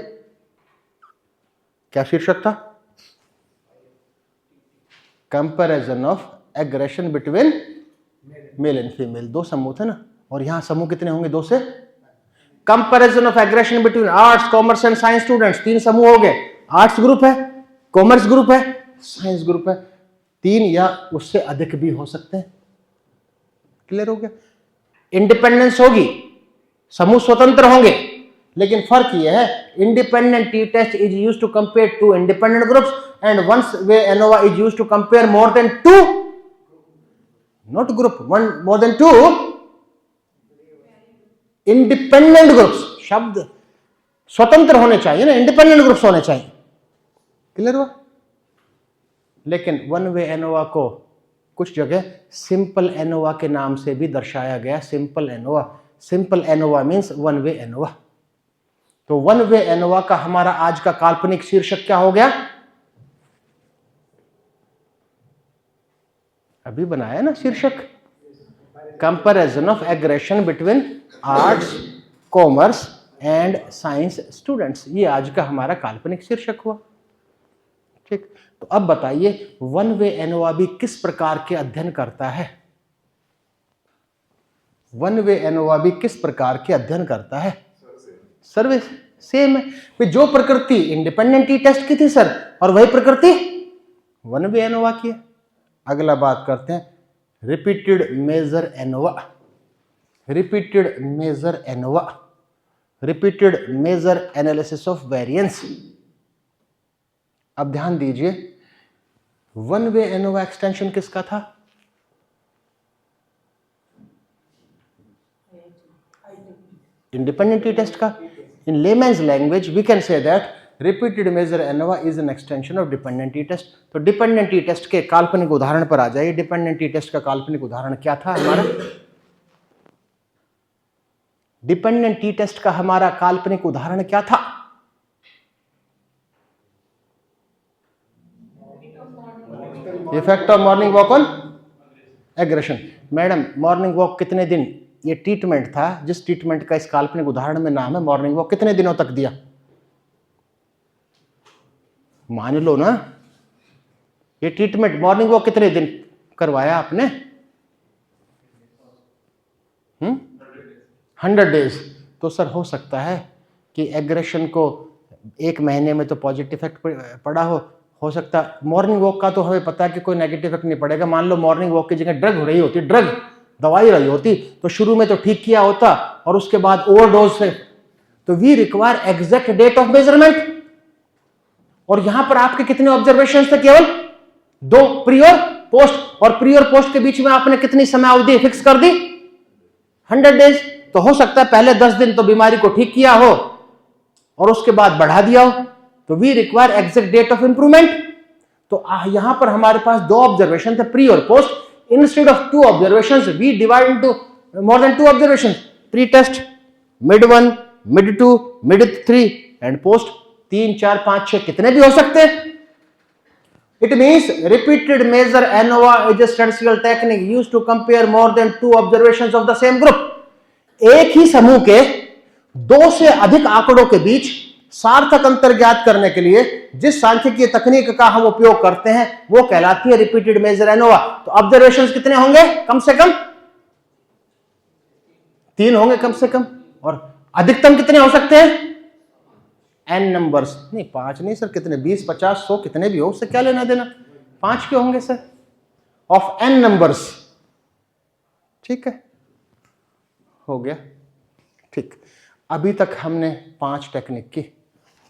क्या शीर्षक था? Comparison of aggression between male and female. दो समूह थे ना, और यहां समूह कितने होंगे? 2 से। Comparison of aggression between arts, commerce and science students, 3 समूह हो गए। आर्ट्स ग्रुप है, कॉमर्स ग्रुप है, साइंस ग्रुप है। 3 या उससे अधिक भी हो सकते हैं। क्लियर हो गया? इंडिपेंडेंस होगी, समूह स्वतंत्र होंगे, लेकिन फर्क यह है independent T test is used to compare 2 independent groups and ones way ANOVA is used to compare more than 2, not group, one more than 2 independent groups. शब्द स्वतंत्र होने चाहिए ना, इंडिपेंडेंट ग्रुप्स होने चाहिए। क्लियर हुआ? लेकिन वन वे एनोवा को कुछ जगह सिंपल एनोवा के नाम से भी दर्शाया गया। Simple ANOVA, simple ANOVA means one way ANOVA. तो वन वे एनोवा का हमारा आज का काल्पनिक शीर्षक क्या हो गया? अभी बनाया ना शीर्षक, comparison of aggression between arts, commerce and science students. ये आज का हमारा काल्पनिक शीर्षक हुआ। ठीक, तो अब बताइए वन वे एनोवा भी किस प्रकार के अध्ययन करता है? वन वे एनोवा भी किस प्रकार के अध्ययन करता है? सर्वे सेम है। जो प्रकृति इंडिपेंडेंट टी टेस्ट की थी सर, और वही प्रकृति वन वे एनोवा की है। अगला बात करते हैं repeated measure ANOVA. Repeated measure ANOVA, repeated measure analysis of variance. अब ध्यान दीजिए, वन वे एनोवा एक्सटेंशन किसका था? इंडिपेंडेंट टी टेस्ट का। In layman's language we can say that repeated measure ANOVA is an extension of dependent T test. तो डिपेंडेंट टी टेस्ट के काल्पनिक उदाहरण पर आ जाइए। डिपेंडेंट टी टेस्ट का काल्पनिक उदाहरण क्या था हमारा? डिपेंडेंट टी टेस्ट का हमारा काल्पनिक उदाहरण क्या था? Effect of morning walk on aggression. Madam morning walk कितने दिन, ये ट्रीटमेंट था जिस ट्रीटमेंट का इस काल्पनिक उदाहरण में नाम है मॉर्निंग वॉक, कितने दिनों तक दिया? मान लो ना, ये ट्रीटमेंट मॉर्निंग वॉक कितने दिन करवाया आपने? 100 डेज। तो सर हो सकता है कि एग्रेशन को 1 महीने में तो पॉजिटिव इफेक्ट पड़ा हो सकता है। मॉर्निंग वॉक का तो हमें पता है कि कोई नेगेटिव इफेक्ट नहीं पड़ेगा। मान लो मॉर्निंग वॉक की जगह ड्रग हो रही होती, ड्रग दवाई रही होती, तो शुरू में तो ठीक किया होता और उसके बाद ओवरडोज से। तो we require exact date of measurement. और यहां पर आपके कितने ऑब्जर्वेशन थे? केवल 2, प्री और पोस्ट। और प्री और पोस्ट के बीच में आपने कितनी समय अवधि फिक्स कर दी? 100 डेज। तो हो सकता है पहले 10 दिन तो बीमारी को ठीक किया हो और उसके बाद बढ़ा दिया हो। तो we require exact date of improvement. तो यहां पर हमारे पास 2 ऑब्जर्वेशन थे, प्री और post. Instead of 2 observations we divide into more than 2 observations. Pre test, mid 1, mid 2, mid 3 and post. 3, 4, 5, 6 कितने भी हो सकते हैं। It means repeated measure ANOVA is a statistical technique used to compare more than 2 observations of the same group. एक ही समूह के 2 से अधिक आंकड़ों के बीच सार्थक अंतर ज्ञात करने के लिए जिस सांख्यिकीय तकनीक का हम उपयोग करते हैं वो कहलाती है रिपीटेड मेजर एनोवा। तो ऑब्जर्वेशंस कितने होंगे? कम से कम 3 होंगे कम से कम। और अधिकतम कितने हो सकते हैं? n numbers. नहीं 5 नहीं सर, कितने? 20, 50, 100 कितने भी हो, उससे क्या लेना देना। 5 क्यों होंगे सर? Of n numbers. ठीक है, हो गया। ठीक, अभी तक हमने 5 टेक्निक की।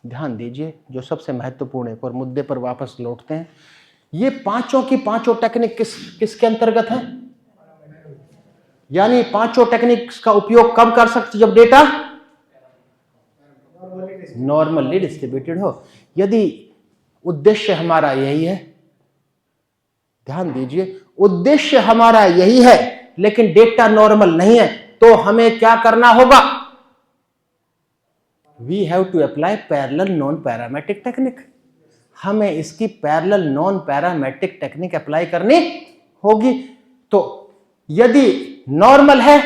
ध्यान दीजिए जो सबसे महत्वपूर्ण है, पर मुद्दे पर वापस लौटते हैं। ये पांचों की पांचों टेक्निक किसके अंतर्गत है? यानी पांचों टेक्निक्स का उपयोग कब कर सकते? जब डेटा नॉर्मली डिस्ट्रीब्यूटेड हो। यदि उद्देश्य हमारा यही है, ध्यान दीजिए, उद्देश्य हमारा यही है लेकिन डेटा नॉर्मल नहीं है, तो हमें क्या करना होगा? We have to apply parallel non parametric technique. हमें इसकी parallel non parametric technique apply करनी होगी। तो यदि नॉर्मल है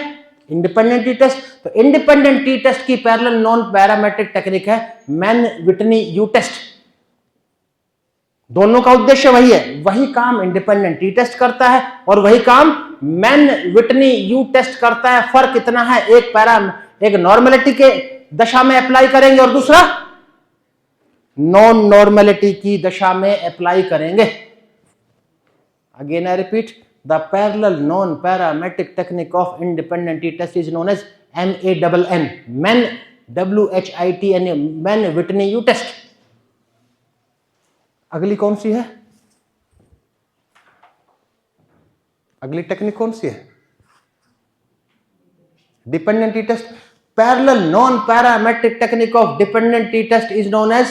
इंडिपेंडेंट टी टेस्ट, तो इंडिपेंडेंट टी टेस्ट की पैरेलल नॉन पैरामेट्रिक टेक्निक है मैन विटनी यू टेस्ट। दोनों का उद्देश्य वही है, वही काम इंडिपेंडेंट टी टेस्ट करता है और वही काम मैन विटनी यू टेस्ट करता है। फर्क इतना है, एक नॉर्मेलिटी के दशा में अप्लाई करेंगे और दूसरा नॉन नॉर्मेलिटी की दशा में अप्लाई करेंगे। Again I repeat, the parallel non parametric technique of independent T test is known as MANN, Mann WHITN, Mann Whitney U test. अगली कौन सी है? अगली टेक्निक कौन सी है? Dependent T test. Parallel non parametric technique of dependent T test is known as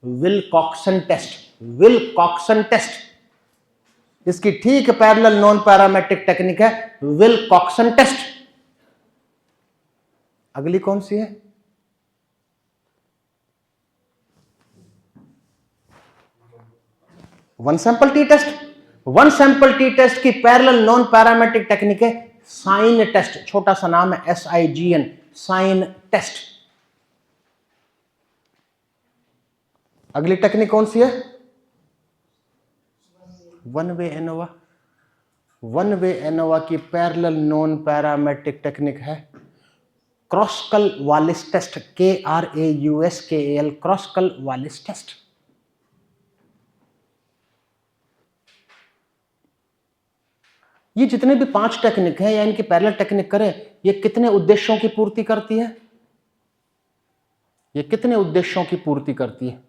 Wilcoxon test. Wilcoxon test इसकी ठीक पैरेलल नॉन पैरामेट्रिक टेक्निक है विल्कॉक्सन टेस्ट। अगली कौन सी है? One sample T test. One sample T test की पैरेलल नॉन पैरामेट्रिक टेक्निक है साइन टेस्ट। छोटा सा नाम है SIGN, साइन टेस्ट। अगली टेक्निक कौन सी है? One way ANOVA. One way ANOVA की पैरेलल नॉन पैरामेट्रिक टेक्निक है Kruskal Wallis test, KRAUSKAL, Kruskal Wallis test. ये जितने भी 5 टेक्निक हैं या इनकी पैरेलल टेक्निक करें, ये कितने उद्देश्यों की पूर्ति करती है? ये कितने उद्देश्यों की पूर्ति करती है?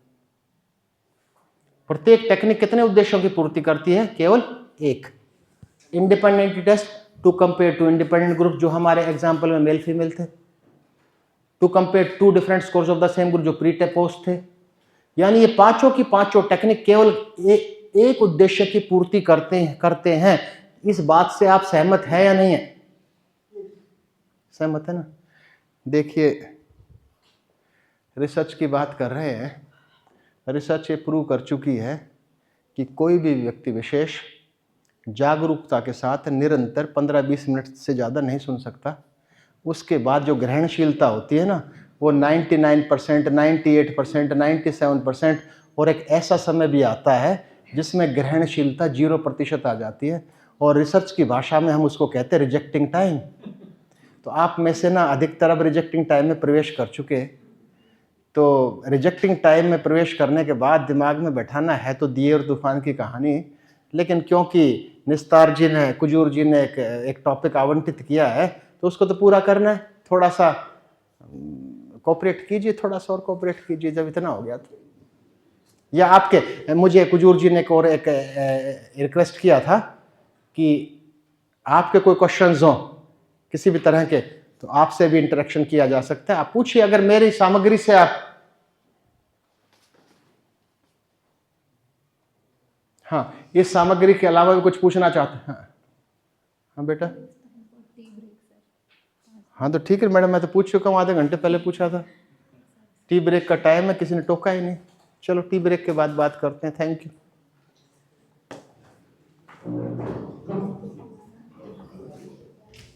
प्रत्येक टेक्निक कितने उद्देश्यों की पूर्ति करती है? केवल एक। Independent test to compare two independent group, जो हमारे एग्जांपल में मेल फीमेल थे, to compare two different scores of the same group जो प्री पोस्ट थे। यानी ये पांचों की पांचों टेक्निक केवल एक उद्देश्य की पूर्ति करते हैं। इस बात से आप सहमत है या नहीं है? सहमत है ना? देखिए, रिसर्च की बात कर रहे हैं। रिसर्च ये प्रूव कर चुकी है कि कोई भी व्यक्ति विशेष जागरूकता के साथ निरंतर 15-20 मिनट से ज़्यादा नहीं सुन सकता। उसके बाद जो ग्रहणशीलता होती है ना, वो 99%, 98%, 97%, और एक ऐसा समय भी आता है जिसमें ग्रहणशीलता 0% आ जाती है। और रिसर्च की भाषा में हम उसको कहते हैं रिजेक्टिंग टाइम। तो आप में से ना अधिकतर अब रिजेक्टिंग टाइम में प्रवेश कर चुके। तो रिजेक्टिंग टाइम में प्रवेश करने के बाद दिमाग में बैठाना है तो दिए और तूफान की कहानी, लेकिन क्योंकि निस्तार जी ने, कुजूर जी ने एक टॉपिक आवंटित किया है तो उसको तो पूरा करना है। थोड़ा सा कोऑपरेट कीजिए, थोड़ा सा और कोऑपरेट कीजिए। जब इतना हो गया तो, या आपके, मुझे कुजूर जी ने और एक रिक्वेस्ट किया था कि आपके कोई क्वेश्चंस हों किसी भी तरह के, तो आपसे भी इंटरेक्शन किया जा सकता है। आप पूछिए, अगर मेरी सामग्री से आप, हाँ, इस सामग्री के अलावा भी कुछ पूछना चाहते हैं? हाँ, हाँ बेटा। हाँ तो ठीक है मैडम, मैं तो पूछ चुका हूँ, आधे घंटे पहले पूछा था। टी ब्रेक का टाइम है, किसी ने टोका ही नहीं। चलो टी ब्रेक के बाद बात करते हैं। Thank you.